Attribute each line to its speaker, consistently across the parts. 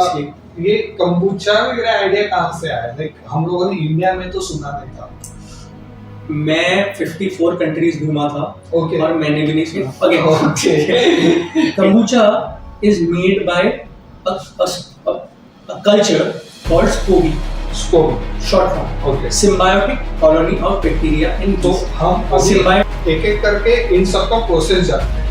Speaker 1: इसलिए
Speaker 2: ये कंबूचा वगैरह आइडिया कहाँ से आया? लाइक हम लोगों ने इंडिया में तो सुना नहीं था।
Speaker 1: मैं 54 कंट्रीज घूमा था
Speaker 2: Okay.
Speaker 1: और मैंने भी नहीं सुना। Okay.
Speaker 2: Okay.
Speaker 1: Kombucha is made by a culture called SCOBY,
Speaker 2: Scope.
Speaker 1: short form,
Speaker 2: Okay.
Speaker 1: symbiotic colony of bacteria in
Speaker 2: तो
Speaker 1: yeast.
Speaker 2: हम अभी
Speaker 1: Symbiotic
Speaker 2: एक एक करके इन सब का प्रोसेस जानते हैं।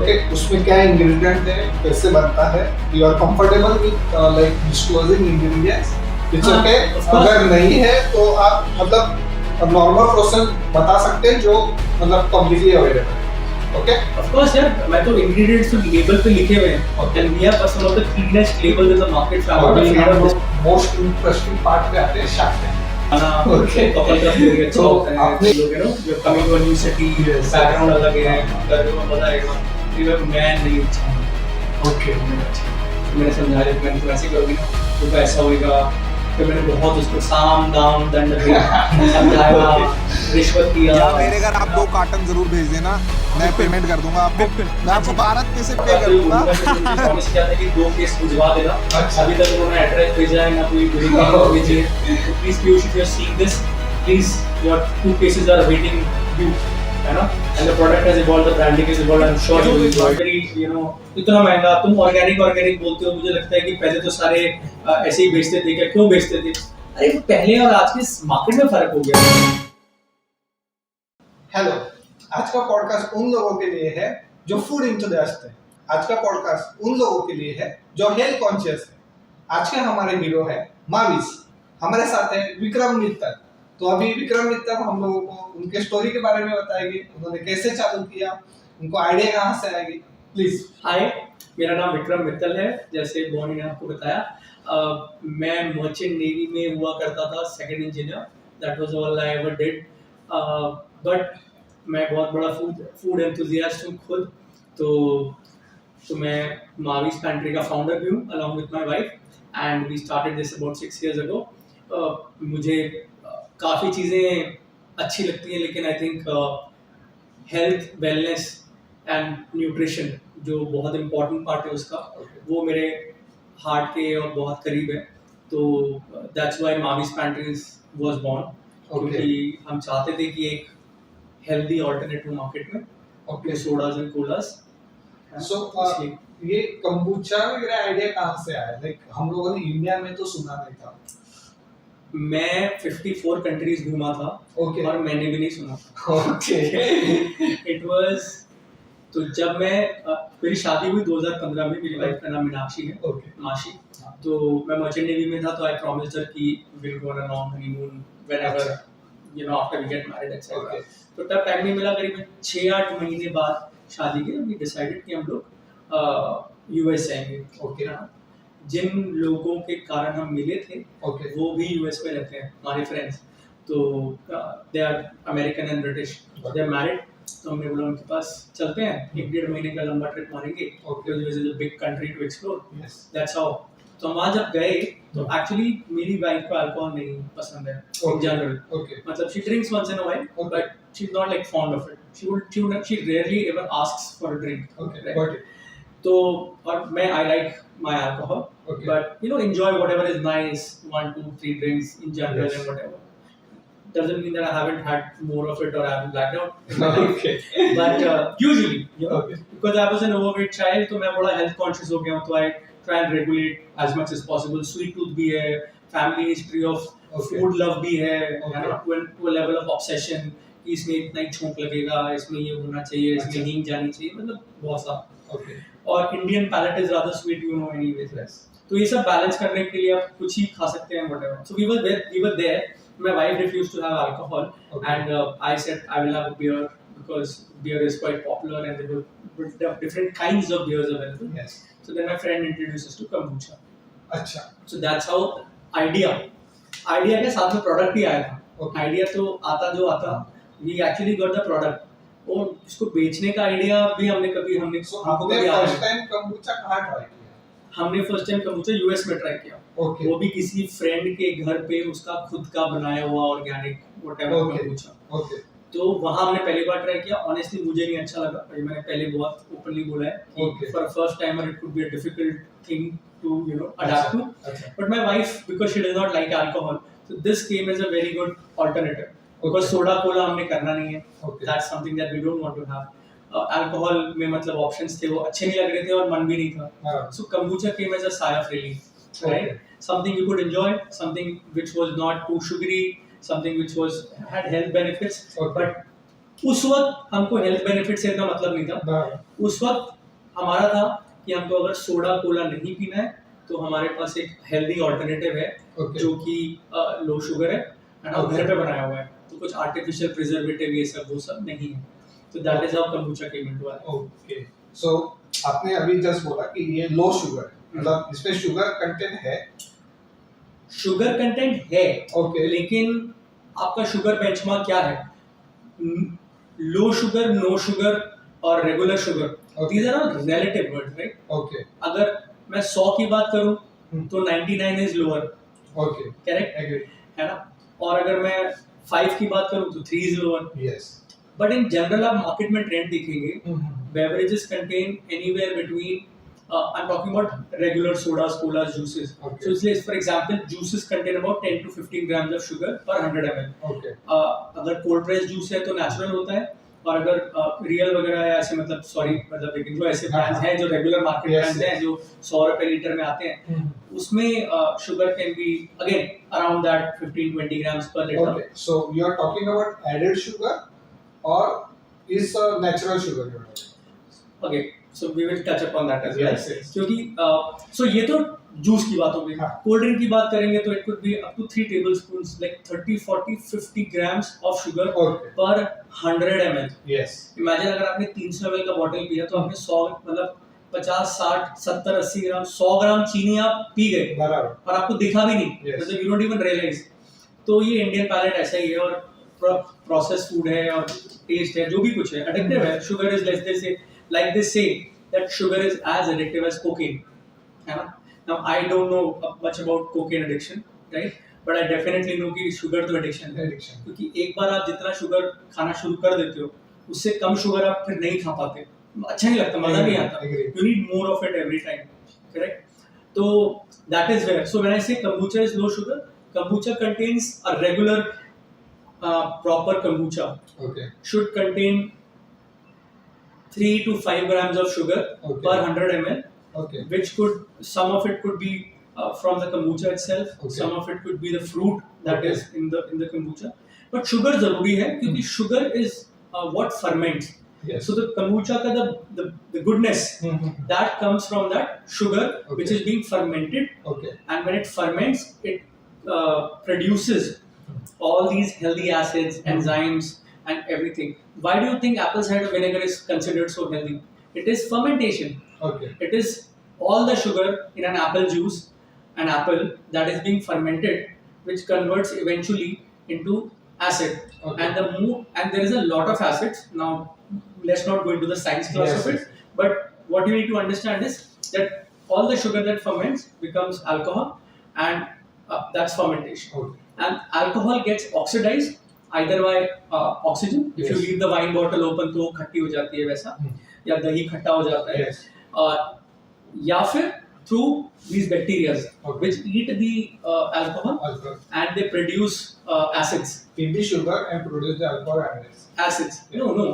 Speaker 2: ओके, उसमें क्या इंग्रेडिएंट है, कैसे बनता है? You are comfortable with like disclosing ingredients? It's
Speaker 1: हाँ,
Speaker 2: ओके।
Speaker 1: of course.
Speaker 2: अगर नहीं है तो आप मतलब नॉर्मल प्रोसेस बता सकते हैं जो मतलब पब्लिकली अवेलेबल है। ओके,
Speaker 1: of course यार, मैं तो ingredients तो लेबल पे लिखे हुए हैं
Speaker 2: Okay.
Speaker 1: and we have some of the cleanest labels in the market.
Speaker 2: अभी हम लोग मोस्ट इंटरेस्टिंग पार्ट पे आते हैं, शायद Okay.
Speaker 1: कपल का स्टोरी अच्छा
Speaker 2: तो
Speaker 1: होता है।
Speaker 2: आपने-
Speaker 1: लोग है ना, जो coming to a new city,
Speaker 2: Yes.
Speaker 1: Background अलग है, घर में मजा आएगा। ये मैं नहीं अच्छा
Speaker 2: ओके।
Speaker 1: मैंने समझाया, मैंने तो ऐसे करोगी ना तो ऐसा होएगा। फिर मैंने बहुत उसको साम दाम दंड समझाया, रिश्वत किया।
Speaker 3: या मेरे घर आप 2 कार्टन जरूर भेज देना, मैं पेमेंट कर दूंगा आपको। मैं आपको भारत पे से पे कर दूंगा।
Speaker 1: प्रॉमिस किया था कि 2 केस भिजवा देना।
Speaker 2: अच्छा।
Speaker 1: अभी तक उन्होंने एड्रेस भेजा है ना, कोई बिलिंग भेजी है। तो please Piyush, if you are seeing this, please your 2 cases are awaiting you, है ना? And the product has evolved, the branding has evolved. I'm sure you will enjoy it. You know, इतना महंगा तुम ऑर्गेनिक बोलते हो। मुझे लगता है कि पहले तो सारे ऐसे ही बेचते थे। क्या क्यों बेचते थे? अरे वो पहले और आज के मार्केट में फर्क हो गया।
Speaker 2: हेलो, आज का पॉडकास्ट उन लोगों के लिए है जो फूड इंथुसियास्ट है। आज का पॉडकास्ट उन लोगों के लिए है जो हेल्थ कॉन्शियस है। आज के हमारे हीरो है माविस। हमारे साथ है विक्रम मित्तल। तो अभी विक्रम मित्तल हम लोगों को उनके स्टोरी के बारे में बताएंगे, उन्होंने कैसे चालू किया, उनको आइडिया कहाँ से आएगी। प्लीज।
Speaker 1: हाय, मेरा नाम विक्रम मित्तल है। जैसे बॉनी ने आपको बताया, मैं मर्चेंट नेवी में हुआ करता था, second engineer. That was all I ever did. But मैं बहुत बड़ा फूड एंथुसियास्ट हूँ खुद। तो मैं माविस पैंट्री का फाउंडर भी हूँ along with my wife, and we started this about 6 years ago. मुझे काफ़ी चीज़ें अच्छी लगती हैं, लेकिन I think health, wellness and nutrition जो बहुत इंपॉर्टेंट पार्ट है उसका, वो मेरे हार्ट के और बहुत करीब है। तो that's why Mavis Pantries was born, क्योंकि हम चाहते थे कि एक हेल्दी ऑल्टरनेटिव मार्केट में
Speaker 2: okay.
Speaker 1: Sodas and colas.
Speaker 2: So ये कंबूचा वगैरह आइडिया कहाँ से आया? लाइक हम लोगों ने इंडिया में तो सुना नहीं था।
Speaker 1: मैं 54 कंट्रीज घूमा था
Speaker 2: Okay.
Speaker 1: और मैंने भी नहीं सुना था।
Speaker 2: ओके।
Speaker 1: इट वाज, तो जब मेरी शादी हुई 2015 में, मेरी वाइफ का नाम मीनाक्षी है,
Speaker 2: Okay.
Speaker 1: माशी। तो मैं मर्चेंट नेवी में था, तो आई प्रॉमिस्ड हर कि will go on a long honeymoon whenever, you know, after we get married etcetera.
Speaker 2: Okay.
Speaker 1: तो तब टाइम नहीं मिला। करीब 6-8 महीने बाद शादी के वी डिसाइडेड कि हम लोग यूएस जाएंगे।
Speaker 2: Okay.
Speaker 1: है ना? जिन लोगों के कारण हम मिले थे
Speaker 2: Okay.
Speaker 1: वो भी यूएस में रहते हैं, हमारे फ्रेंड्स। तो they are American and British, they are married. तो हमने बोला उनके पास चलते हैं, 1-1.5 महीने का लंबा ट्रिप मारेंगे।
Speaker 2: Okay.
Speaker 1: US is a big country to explore.
Speaker 2: Yes.
Speaker 1: That's how. तो हम वहाँ जब गए तो एक्चुअली मेरी वाइफ को अल्कोहल नहीं पसंद है इन
Speaker 2: Okay.
Speaker 1: जनरल।
Speaker 2: Okay.
Speaker 1: मतलब she drinks once in a while,
Speaker 2: Okay.
Speaker 1: But she is not like fond of it. She rarely ever asks for a drink.
Speaker 2: Okay. Got it.
Speaker 1: तो और मैं I like my alcohol,
Speaker 2: Okay.
Speaker 1: but you know, enjoy whatever is nice, 1, 2, 3 drinks in general.
Speaker 2: Yes.
Speaker 1: And whatever doesn't mean that I haven't had more of it or I haven't blacked out in my life.
Speaker 2: Okay.
Speaker 1: But usually, you know,
Speaker 2: Okay.
Speaker 1: because I was an overweight child, तो मैं बड़ा health conscious हो गया हूँ, तो I try and regulate as much as possible. Sweet tooth भी है, family history of
Speaker 2: Okay.
Speaker 1: food love भी है,
Speaker 2: Okay.
Speaker 1: ना, to a level of obsession कि इसमें इतना ही छौंक लगेगा, इसमें ये होना चाहिए, इसमें
Speaker 2: अच्छा।
Speaker 1: हींग जानी चाहिए, मतलब बहुत सा।
Speaker 2: Okay.
Speaker 1: और Indian palate is rather sweet, you know, anyways. तो ये सब बैलेंस करने के लिए आप कुछ ही खा सकते हैं, whatever. So we were there. My wife refused to have alcohol,
Speaker 2: Okay.
Speaker 1: and I said I will have a beer because beer is quite popular and there were different kinds of beers available.
Speaker 2: Yes.
Speaker 1: So then my friend introduced us to kombucha.
Speaker 2: अच्छा.
Speaker 1: So that's how idea के साथ में product भी आया था।
Speaker 2: Okay.
Speaker 1: Idea तो आता जो आता, we actually got the product, और इसको बेचने का आइडिया भी हमने
Speaker 2: So
Speaker 1: हमको
Speaker 2: आपने
Speaker 1: कभी आया
Speaker 2: फर्स्ट
Speaker 1: नहीं।
Speaker 2: टाइम कंबूचा कहाँ ट्राई किया?
Speaker 1: हमने फर्स्ट टाइम कंबूचा यूएस में ट्राई किया।
Speaker 2: Okay.
Speaker 1: वो भी किसी फ्रेंड के घर पे, उसका खुद का बनाया हुआ organic whatever
Speaker 2: Okay.
Speaker 1: Kombucha.
Speaker 2: Okay.
Speaker 1: तो वहाँ हमने पहली बार ट्राई किया। ऑनेस्टली मुझे नहीं अच्छा लगा, ये मैंने पहले बहुत ओपनली बोला है कि
Speaker 2: Okay.
Speaker 1: For first timer it could be a difficult thing to adapt to.
Speaker 2: अच्छा
Speaker 1: But my wife, because she does not like alcohol, so this came as a very good alternative. Because
Speaker 2: Okay.
Speaker 1: soda cola हमने करना नहीं है.
Speaker 2: Okay.
Speaker 1: That's something that we don't want to have. Alcohol में मतलब options थे वो अच्छे नहीं लग रहे थे और मन भी नहीं था.
Speaker 2: हाँ.
Speaker 1: So kombucha came as a sigh of relief, right?
Speaker 2: Okay.
Speaker 1: Something you could enjoy, something which was not too sugary, something which had health benefits.
Speaker 2: Okay.
Speaker 1: But उस वक्त हमको health benefits से इतना मतलब नहीं था.
Speaker 2: हाँ.
Speaker 1: उस वक्त हमारा था कि हमको अगर सोडा कोला नहीं पीना है तो हमारे पास एक हेल्दी ऑल्टरनेटिव है
Speaker 2: Okay.
Speaker 1: जो कि लो शुगर है एंड हम
Speaker 2: Okay.
Speaker 1: घर पे बनाया हुआ है तो कुछ आर्टिफिशियल प्रिजर्वेटिव ये सब वो सब नहीं है तो that is how kombucha came into our life.
Speaker 2: Okay so आपने अभी जस्ट बोला कि ये लो शुगर है मतलब इसमें शुगर कंटेंट है
Speaker 1: शुगर कंटेंट है
Speaker 2: ओके
Speaker 1: लेकिन आपका शुगर बेंचमार्क क्या है लो शुगर नो शुगर और regular sugar
Speaker 2: Okay.
Speaker 1: These are all relative words right
Speaker 2: okay
Speaker 1: अगर मैं 100 की बात करूं
Speaker 2: हम्म.
Speaker 1: तो 99 is lower
Speaker 2: okay
Speaker 1: correct
Speaker 2: agree
Speaker 1: है ना और अगर मैं 5 की बात करूं तो 3 is lower
Speaker 2: yes
Speaker 1: but in general आप मार्केट में ट्रेंड देखेंगे beverages contain anywhere between I'm talking about regular sodas, colas, juices.
Speaker 2: Okay.
Speaker 1: So let's for example, juices contain about 10 to 15 grams of sugar per 100 ml.
Speaker 2: Okay
Speaker 1: अगर cold pressed juice है तो natural होता है और अगर real वगैरह है ऐसे मतलब सॉरी मतलब लेकिन जो ऐसे
Speaker 2: हाँ,
Speaker 1: ब्रांड्स हैं जो regular market
Speaker 2: Yes,
Speaker 1: brands
Speaker 2: yes.
Speaker 1: हैं जो 100 रुपए लीटर में आते हैं उसमें sugar can be again around that 15-20 grams per liter.
Speaker 2: Okay, so you are talking about added sugar or is natural sugar you are talking?
Speaker 1: Okay, so we will touch upon that as well.
Speaker 2: Yes, yes.
Speaker 1: क्योंकि so ये तो juice की बात हो गई.
Speaker 2: हाँ.
Speaker 1: Cold drink की बात करेंगे तो it could be up to 3 tablespoons, like 30, 40, 50 grams of sugar
Speaker 2: Okay.
Speaker 1: per 100 ml.
Speaker 2: Yes.
Speaker 1: Imagine अगर आपने 300 ml का बॉटल पिया तो आपने 100 मतलब 50, 60, 70, 80 ग्राम 100 ग्राम चीनी आप पी गए
Speaker 2: बराबर.
Speaker 1: और आपको दिखा भी नहीं
Speaker 2: Yes.
Speaker 1: मतलब यू डोंट इवन रियलाइज. तो ये इंडियन पैलेट ऐसा ही है और प्रोसेस फूड है और टेस्ट है जो भी कुछ है एडिक्टिव है. शुगर इज लेस दे से like they say that sugar is as addictive as cocaine. Now I don't know much about cocaine addiction, right? But I definitely know कि sugar तो addiction है.
Speaker 2: Addiction.
Speaker 1: क्योंकि एक बार आप जितना शुगर खाना शुरू कर देते हो उससे कम शुगर आप फिर नहीं खा पाते. अच्छा नहीं लगता, मजा नहीं आता.
Speaker 2: Agree.
Speaker 1: You need more of it every time, correct? So that is where. So when I say kombucha is low sugar, kombucha contains a regular proper kombucha
Speaker 2: Okay.
Speaker 1: should contain 3 to 5 grams of sugar
Speaker 2: Okay.
Speaker 1: per 100 ml,
Speaker 2: Okay.
Speaker 1: which some of it could be from the kombucha itself,
Speaker 2: Okay.
Speaker 1: some of it could be the fruit that
Speaker 2: Okay.
Speaker 1: is in the kombucha. But sugar जरूरी है क्योंकि sugar is what ferments.
Speaker 2: Yes.
Speaker 1: So the kombucha का the goodness that comes from that sugar which
Speaker 2: Okay.
Speaker 1: is being fermented,
Speaker 2: Okay.
Speaker 1: and when it ferments it produces all these healthy acids, enzymes and everything. Why do you think apple cider vinegar is considered so healthy? It is fermentation.
Speaker 2: Okay.
Speaker 1: It is all the sugar in an apple juice, an apple that is being fermented, which converts eventually into acid.
Speaker 2: Okay.
Speaker 1: And there is a lot of acids. Now, let's not go into the science class
Speaker 2: Yes,
Speaker 1: of it. But what you need to understand is that all the sugar that ferments becomes alcohol, and that's fermentation.
Speaker 2: Okay.
Speaker 1: And alcohol gets oxidized either by oxygen. If you
Speaker 2: Yes.
Speaker 1: leave the wine bottle open तो खट्टी हो जाती है वैसा, या दही खट्टा हो जाता है,
Speaker 2: Yes.
Speaker 1: या फिर through these bacteria
Speaker 2: Okay.
Speaker 1: which eat the alcohol
Speaker 2: Alcohol.
Speaker 1: and they produce acids.
Speaker 2: Eat the sugar and produce the alcohol and this.
Speaker 1: Acids.
Speaker 2: Yeah.
Speaker 1: No.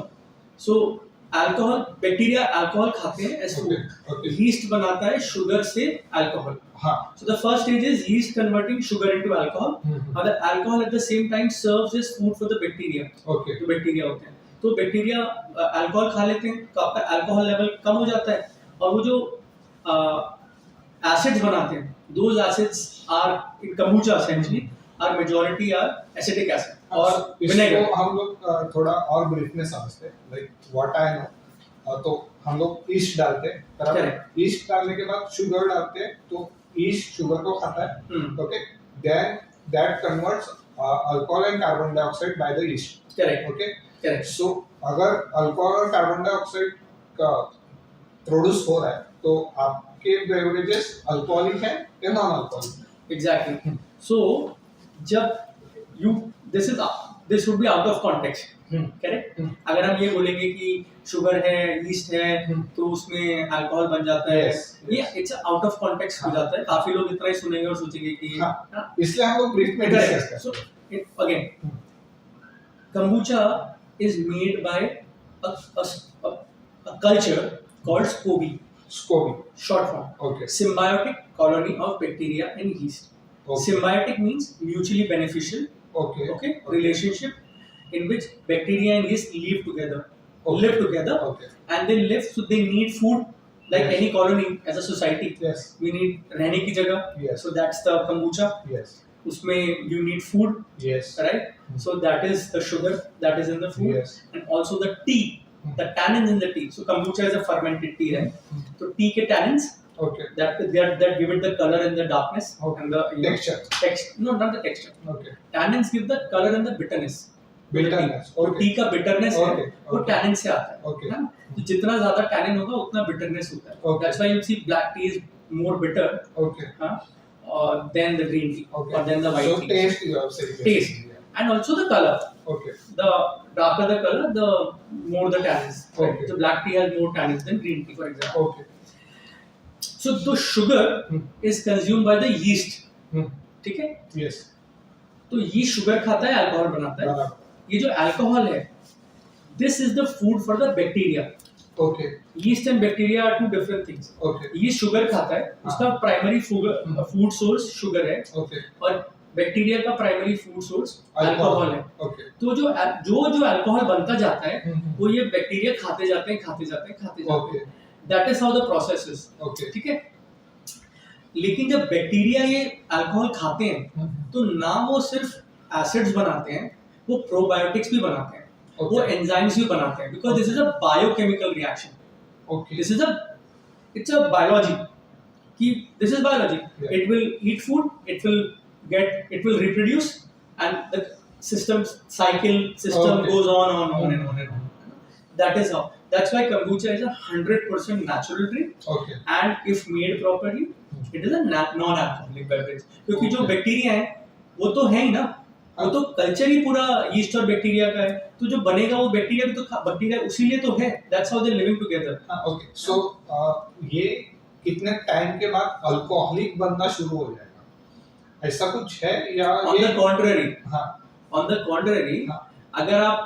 Speaker 1: So alcohol, bacteria alcohol खाते हैं as food.
Speaker 2: Okay. Okay.
Speaker 1: Yeast बनाता है sugar से alcohol.
Speaker 2: हाँ.
Speaker 1: So the first stage is yeast converting sugar into alcohol. Now the alcohol at the same time serves as food for the bacteria.
Speaker 2: Okay.
Speaker 1: जो bacteria होते हैं तो bacteria alcohol खा लेते हैं तो आपका अल्कोहल लेवल कम हो जाता है और वो जो एसिड्स बनाते हैं those acids are in kombucha essentially are majority are acetic acid और vinegar.
Speaker 2: इसको हम लोग थोड़ा और ब्रीफ में समझते हैं लाइक व्हाट आई नो तो हम लोग ईस्ट डालते हैं बराबर
Speaker 1: Correct.
Speaker 2: ईस्ट डालने के बाद शुगर डालते हैं तो ईस्ट शुगर को खाता है okay then that converts alcohol and carbon dioxide by the yeast
Speaker 1: Correct.
Speaker 2: Okay
Speaker 1: Correct.
Speaker 2: So अगर अल्कोहल और कार्बन डाइऑक्साइड का प्रोड्यूस हो रहा है तो आपके बेवरेजेस अल्कोहलिक है या नॉन अल्कोहलिक
Speaker 1: Exactly. So जब you this would be out of context. Correct. अगर हम ये बोलेंगे कि शुगर है, यीस्ट है, तो उसमें अल्कोहल बन जाता है,
Speaker 2: Yes,
Speaker 1: ये इट्स आउट ऑफ कॉन्टेक्स्ट हो जाता है। काफी लोग इतना ही सुनेंगे और सोचेंगे कि
Speaker 2: हाँ, इसलिए हम लोग ब्रीफ में डिस्कस करते
Speaker 1: so again kombucha is made by a culture called SCOBY,
Speaker 2: Scobee
Speaker 1: short form,
Speaker 2: okay
Speaker 1: symbiotic colony of bacteria and yeast. Symbiotic means mutually beneficial,
Speaker 2: okay
Speaker 1: okay, relationship in which bacteria and yeast live together,
Speaker 2: okay
Speaker 1: and they live, so they need food like
Speaker 2: Yes.
Speaker 1: any colony as a society.
Speaker 2: Yes
Speaker 1: We need रहने की जगह,
Speaker 2: Yes.
Speaker 1: so that's the kombucha.
Speaker 2: Yes
Speaker 1: उसमें you need food,
Speaker 2: yes
Speaker 1: right? So that is the sugar that is in the food,
Speaker 2: Yes.
Speaker 1: and also the tea, the tannins in the tea. So kombucha is a fermented tea, right? So tea ke tannins
Speaker 2: okay
Speaker 1: that give it the color and the darkness
Speaker 2: Okay.
Speaker 1: and the
Speaker 2: texture
Speaker 1: no, not the texture.
Speaker 2: Okay
Speaker 1: Tannins give the color and the bitterness.
Speaker 2: Bitterness
Speaker 1: तो
Speaker 2: okay
Speaker 1: T का bitterness है,
Speaker 2: Okay.
Speaker 1: वो
Speaker 2: Okay.
Speaker 1: tannin से आता है,
Speaker 2: Okay.
Speaker 1: है ना? तो जितना ज्यादा tannin होगा उतना bitterness होता है.
Speaker 2: Okay.
Speaker 1: That's why you see black tea is more bitter,
Speaker 2: okay
Speaker 1: than the green tea or than the white
Speaker 2: so
Speaker 1: tea.
Speaker 2: Taste you have said
Speaker 1: Taste. And also the color.
Speaker 2: Okay
Speaker 1: The darker the color, the more the tannins. Right?
Speaker 2: Okay.
Speaker 1: So black tea has more tannins than green tea, for example.
Speaker 2: Okay
Speaker 1: So the sugar is consumed by the yeast. ठीक है?
Speaker 2: Yes
Speaker 1: तो yeast sugar खाता है, alcohol बनाता है.
Speaker 2: बराबर
Speaker 1: ये जो अल्कोहल है, this is the food for the bacteria.
Speaker 2: Okay
Speaker 1: Yeast and bacteria are two different things.
Speaker 2: Okay
Speaker 1: Yeast sugar खाता है, उसका primary food source sugar है,
Speaker 2: ओके
Speaker 1: और बैक्टीरिया का प्राइमरी फूड सोर्स अल्कोहल है.
Speaker 2: ओके
Speaker 1: तो जो अल्कोहल बनता जाता है, वो ये बैक्टीरिया खाते जाते हैं.
Speaker 2: Okay
Speaker 1: that is how the process is.
Speaker 2: Okay
Speaker 1: ठीक है. लेकिन जब बैक्टीरिया ये अल्कोहल खाते हैं, तो ना वो सिर्फ एसिड्स बनाते हैं, वो प्रोबायोटिक्स भी बनाते हैं, वो एंजाइम्स भी बनाते हैं, because this is a biochemical reaction.
Speaker 2: Okay
Speaker 1: This is it's a biology. This is biology.
Speaker 2: Yeah.
Speaker 1: It will eat food. It will reproduce, and the system
Speaker 2: Okay.
Speaker 1: goes on. That is how. That's why kombucha is 100% natural drink,
Speaker 2: okay
Speaker 1: and if made properly, it is a non-alcoholic beverage. क्योंकि जो
Speaker 2: Okay.
Speaker 1: Bacteria है, वो तो है ही ना. वो तो culture ही पूरा यीस्ट और बैक्टीरिया का है. तो जो बनेगा वो बैक्टीरिया भी तो बैक्टीरिया उसीलिए तो है. That's how they're living together.
Speaker 2: Okay so ये कितने टाइम के बाद अल्कोहलिक बनना शुरू हो जाएगा, ऐसा कुछ है या
Speaker 1: On
Speaker 2: ये
Speaker 1: the contrary,
Speaker 2: हाँ
Speaker 1: on the contrary,
Speaker 2: हाँ
Speaker 1: अगर आप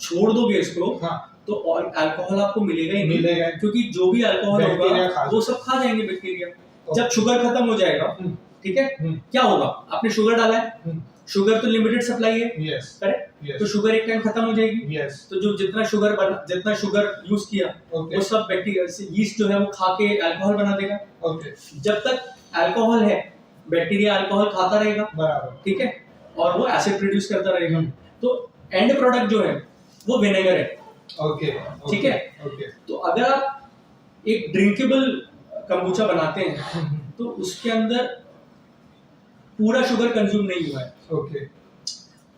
Speaker 1: छोड़ दोगे इसको,
Speaker 2: हाँ
Speaker 1: तो अल्कोहल आपको मिलेगा ही नहीं.
Speaker 2: मिलेगा.
Speaker 1: क्योंकि जो भी अल्कोहल
Speaker 2: बैक्टीरिया खा
Speaker 1: होगा वो सब खा जाएंगे बैक्टीरिया.
Speaker 2: Okay.
Speaker 1: जब शुगर खत्म हो जाएगा, ठीक है, क्या होगा? आपने शुगर डाला है, शुगर तो लिमिटेड सप्लाई है,
Speaker 2: यस
Speaker 1: करेक्ट?
Speaker 2: यस
Speaker 1: तो शुगर एक टाइम खत्म हो जाएगी.
Speaker 2: यस
Speaker 1: तो जो जितना शुगर यूज किया,
Speaker 2: ओके
Speaker 1: वो सब बैक्टीरिया यीस्ट जो है वो खा के अल्कोहल बना देगा.
Speaker 2: ओके
Speaker 1: जब तक अल्कोहल है, बैक्टीरिया अल्कोहल खाता रहेगा,
Speaker 2: बराबर
Speaker 1: ठीक है, और वो एसिड प्रोड्यूस करता रहेगा.
Speaker 2: हम्म.
Speaker 1: तो एंड प्रोडक्ट जो है वो विनेगर है.
Speaker 2: ओके
Speaker 1: ठीक है.
Speaker 2: ओके
Speaker 1: तो अगर आप एक ड्रिंकेबल kombucha बनाते हैं, तो उसके अंदर पूरा शुगर कंज्यूम नहीं हुआ है,
Speaker 2: ओके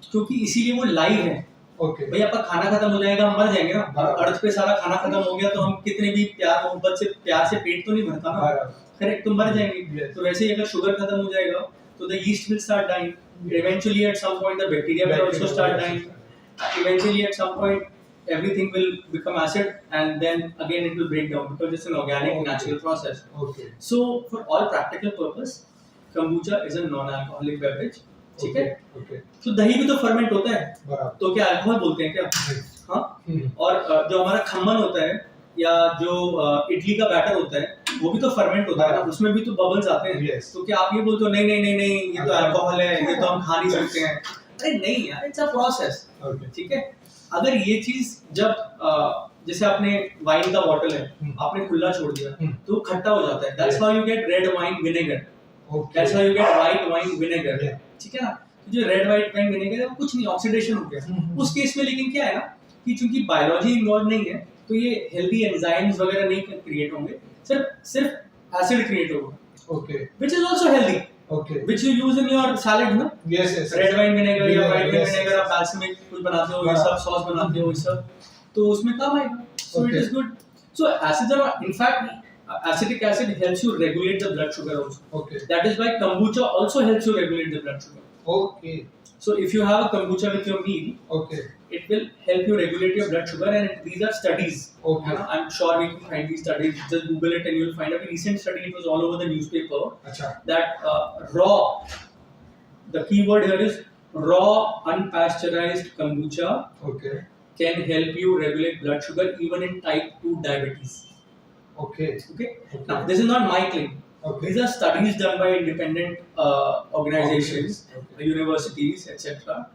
Speaker 1: क्योंकि इसीलिए वो लाइव है.
Speaker 2: ओके
Speaker 1: भाई आपका खाना खत्म हो जाएगा, हम मर जाएंगे ना.
Speaker 2: बराबर.
Speaker 1: अर्थ पे सारा खाना खत्म हो गया तो हम कितने भी प्यार से पेट तो नहीं भरता ना.
Speaker 2: बराबर
Speaker 1: करेक्ट. तो मर जाएंगे.
Speaker 2: Yes.
Speaker 1: तो वैसे ही अगर शुगर खत्म हो जाएगा, तो the yeast will start dying. Eventually at some point the bacteria will also start dying. Eventually at some point everything will become acid, and then again it will break down because it's an organic
Speaker 2: Okay.
Speaker 1: natural process.
Speaker 2: Okay
Speaker 1: So for all practical purpose, kombucha is a non-alcoholic beverage. ठीक है.
Speaker 2: Okay
Speaker 1: तो दही भी तो ferment होता है,
Speaker 2: बराबर
Speaker 1: तो क्या अल्कोहल बोलते हैं क्या? हाँ. और जो हमारा खम्मन होता है या जो इडली का बैटर होता है, वो भी तो फर्मेंट होता है ना, उसमें भी तो बबल्स आते हैं.
Speaker 2: Yes.
Speaker 1: तो क्या आप ये बोलते हो नहीं ये तो अल्कोहल है, ये तो हम खा नहीं सकते हैं? अरे नहीं यार, इट्स अ प्रोसेस.
Speaker 2: ओके
Speaker 1: ठीक है. अगर ये चीज जब जैसे आपने वाइन का बॉटल है, आपने खुला छोड़ दिया, तो वो खट्टा हो जाता है. That's how you get red wine vinegar. That's how you get white wine vinegar.
Speaker 2: Yeah.
Speaker 1: ठीक है ना. तो जो रेड वाइट वाइन विनेगर है वो कुछ नहीं, ऑक्सीडेशन हो गया. उस केस में लेकिन क्या है ना, कि चूंकि बायोलॉजी इन्वॉल्व नहीं है, तो ये हेल्दी एंजाइम्स वगैरह नहीं क्रिएट होंगे, सिर्फ एसिड क्रिएट होगा,
Speaker 2: okay
Speaker 1: which is also healthy,
Speaker 2: okay
Speaker 1: which you use in your salad ना.
Speaker 2: Yes yes
Speaker 1: red wine vinegar या व्हाइट वाइन
Speaker 2: Yes.
Speaker 1: विनेगर, आप बाल्समिक कुछ बनाते हो, ये
Speaker 2: हाँ.
Speaker 1: सब सॉस बनाते हो, ये सब, तो उसमें काम आएगा. So it
Speaker 2: Okay.
Speaker 1: Is good. So acids are in fact acetic acid helps you regulate the blood sugar also.
Speaker 2: Okay
Speaker 1: That is why kombucha also helps you regulate the blood sugar.
Speaker 2: Okay
Speaker 1: So if you have a kombucha with your meal,
Speaker 2: okay
Speaker 1: it will help you regulate your blood sugar, and these are studies.
Speaker 2: Okay.
Speaker 1: I'm sure we can find these studies. Just Google it and you'll find a recent study. It was all over the newspaper
Speaker 2: अच्छा.
Speaker 1: that raw. The key word here is raw unpasteurized kombucha
Speaker 2: Okay.
Speaker 1: can help you regulate blood sugar even in type 2 diabetes.
Speaker 2: Okay.
Speaker 1: Okay.
Speaker 2: Okay.
Speaker 1: Now this is not my claim.
Speaker 2: Okay.
Speaker 1: These are studies done by independent organizations,
Speaker 2: Okay.
Speaker 1: universities, etc.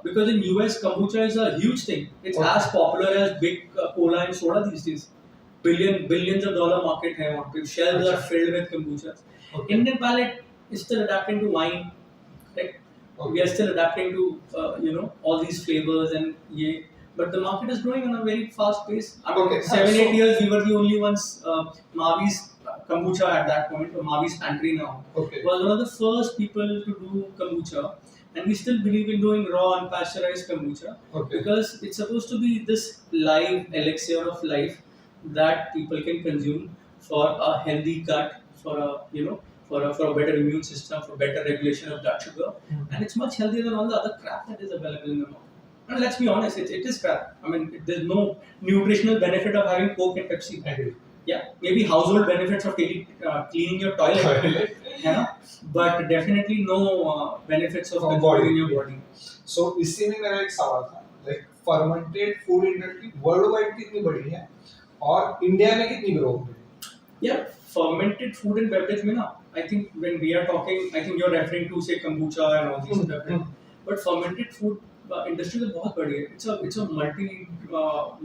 Speaker 1: Because in US, kombucha is a huge thing. It's
Speaker 2: Okay.
Speaker 1: as popular as big cola and soda these days. Billions of dollar market है वहाँ पे. Shelves are filled with kombucha.
Speaker 2: Okay.
Speaker 1: Indian palate is still adapting to wine. Right?
Speaker 2: Okay.
Speaker 1: We are still adapting to all these flavors and ये. But the market is growing on a very fast pace. I mean,
Speaker 2: Okay.
Speaker 1: 7-8 years we were the only ones. Mavi's kombucha at that point, or Mavi's Pantry now,
Speaker 2: Okay.
Speaker 1: was one of the first people to do kombucha, and we still believe in doing raw unpasteurized kombucha
Speaker 2: Okay.
Speaker 1: because it's supposed to be this live elixir of life that people can consume for a healthy gut, for a better immune system, for better regulation of blood sugar, and it's much healthier than all the other crap that is available in the market. And let's be honest, it is crap. I mean, there's no nutritional benefit of having Coke and Pepsi.
Speaker 2: Agree.
Speaker 1: Yeah, maybe household benefits of cleaning your toilet, yeah, but definitely no benefits of
Speaker 2: For
Speaker 1: consuming
Speaker 2: body.
Speaker 1: in your body.
Speaker 2: So इसी में मेरा एक सवाल था, like fermented food industry world wide कितनी बड़ी है और इंडिया में कितनी ग्रो हो गई?
Speaker 1: Yeah, fermented food and beverage में ना, I think when we are talking, I think you're referring to say kombucha and all these beverage, but fermented food industry तो बहुत बड़ी है. It's a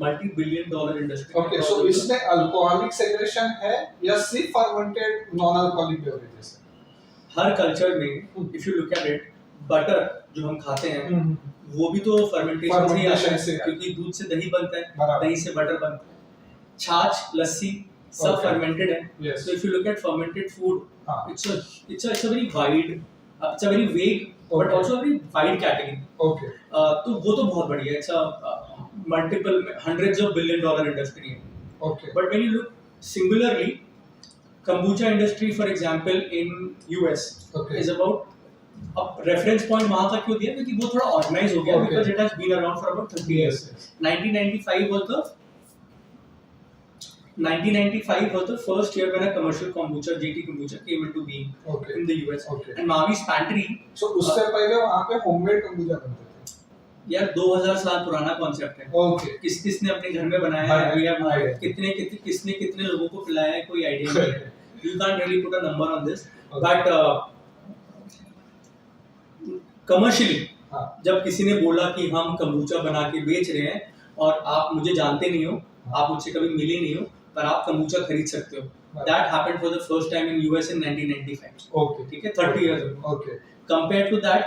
Speaker 1: multi-billion dollar industry.
Speaker 2: Okay, so इसमें alcoholic segregation है या सिर्फ fermented नॉन अल्कोहलिक बेवरेजेस है?
Speaker 1: हर culture में if you look at it, butter जो हम खाते हैं वो भी तो फर्मेंटेशन से ही आता
Speaker 2: Fermentation
Speaker 1: है,
Speaker 2: से आता है.
Speaker 1: क्योंकि दूध से दही बनता है,
Speaker 2: बराबर.
Speaker 1: दही से बटर बनता है, छाछ, लस्सी सब
Speaker 2: Okay.
Speaker 1: fermented है.
Speaker 2: Yes.
Speaker 1: So if you look at fermented food,
Speaker 2: हाँ.
Speaker 1: it's a very wide, it's a very vague, but
Speaker 2: Okay.
Speaker 1: also a very wide category.
Speaker 2: Okay.
Speaker 1: तो वो तो बहुत बड़ी है. It's a multiple hundreds of billion dollar industry.
Speaker 2: Okay.
Speaker 1: But when you look singularly, kombucha industry, for example, in US
Speaker 2: Okay.
Speaker 1: is about अब reference point वहां तक क्यों दिया क्योंकि वो थोड़ा ऑर्गेनाइज हो गया
Speaker 2: Okay.
Speaker 1: Because it has been around for about 30
Speaker 2: Yes.
Speaker 1: years. 1995 was the first year when a commercial kombucha, GT kombucha, came into being
Speaker 2: Okay.
Speaker 1: in the US.
Speaker 2: Okay.
Speaker 1: And Mavi's Pantry,
Speaker 2: So उससे पहले वहाँ पे homemade kombucha बनते थे.
Speaker 1: यार 2000 साल पुराना concept है.
Speaker 2: Okay.
Speaker 1: किसने अपने घर में बनाया
Speaker 2: हाँ,
Speaker 1: है, we have no
Speaker 2: हाँ,
Speaker 1: idea. किसने कितने लोगों को पिलाया है, कोई आइडिया नहीं है. You can't really put a number on this.
Speaker 2: Okay.
Speaker 1: But commercially
Speaker 2: हाँ.
Speaker 1: जब किसी ने बोला कि हम kombucha बना के बेच रहे हैं और आप मुझे जानते नहीं हो, आप मुझसे कभी मिले नहीं हो, पर आप kombucha खरीद सकते हो. That happened for the first time in US in 1995.
Speaker 2: Okay.
Speaker 1: ठीक है, 30 years ago.
Speaker 2: Okay.
Speaker 1: Compared to that,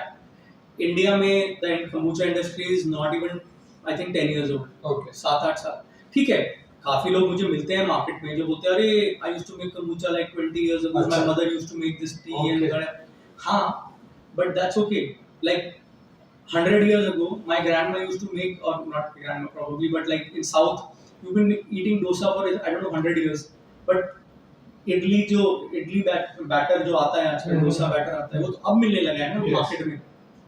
Speaker 1: India में the kombucha industry is not even, I think 10 years old.
Speaker 2: Okay.
Speaker 1: 7-8 साल. ठीक है, काफी लोग मुझे मिलते हैं मार्केट में जो बोलते हैं अरे I used to make kombucha like 20 years ago. My
Speaker 2: अच्छा.
Speaker 1: mother used to make this tea
Speaker 2: Okay.
Speaker 1: and whatever. हाँ, but that's okay. Like 100 years ago, my grandma used to make, or not grandma probably, but like in South, you've been eating dosa for I don't know 100 years. But idli batter जो आता है आजकल, dosa batter आता है, वो तो अब मिलने लगा है ना
Speaker 2: Yes.
Speaker 1: मार्केट में.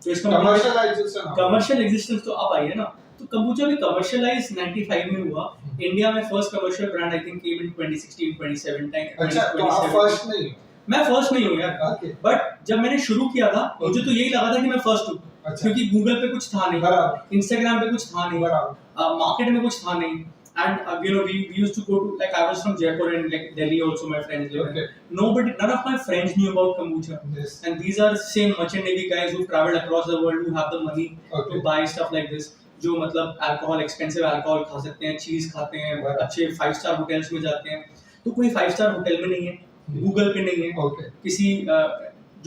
Speaker 1: तो इसका
Speaker 2: Commercialization.
Speaker 1: कमर्शियल एग्जिस्टेंस तो अब आई है ना. तो kombucha भी कमर्शियलाइज 95 में हुआ. इंडिया में first commercial brand I think came in 2016 27 time.
Speaker 2: अच्छा, तो आप फर्स्ट नहीं हो.
Speaker 1: मैं फर्स्ट नहीं हूँ यार.
Speaker 2: Okay.
Speaker 1: बट जब मैंने शुरू किया था मुझे तो यही लगा था कि मैं फर्स्ट हूँ.
Speaker 2: अच्छा.
Speaker 1: क्योंकि गूगल पे कुछ था नहीं,
Speaker 2: बराबर.
Speaker 1: इंस्टाग्राम पे कुछ था नहीं,
Speaker 2: बराबर.
Speaker 1: मार्केट में कुछ था नहीं. And we used to go to, like I was from Jaipur and like Delhi also my friends live.
Speaker 2: Okay.
Speaker 1: None of my friends knew about kombucha.
Speaker 2: Yes.
Speaker 1: And these are same merchant navy guys who traveled across the world, who have the money
Speaker 2: Okay.
Speaker 1: to buy stuff like this. जो मतलब alcohol, expensive alcohol खा सकते हैं, चीज खाते हैं,
Speaker 2: Right.
Speaker 1: अच्छे 5-star hotels में जाते हैं. तो कोई 5-star होटल में नहीं है, गूगल पे नहीं है,
Speaker 2: Okay.
Speaker 1: किसी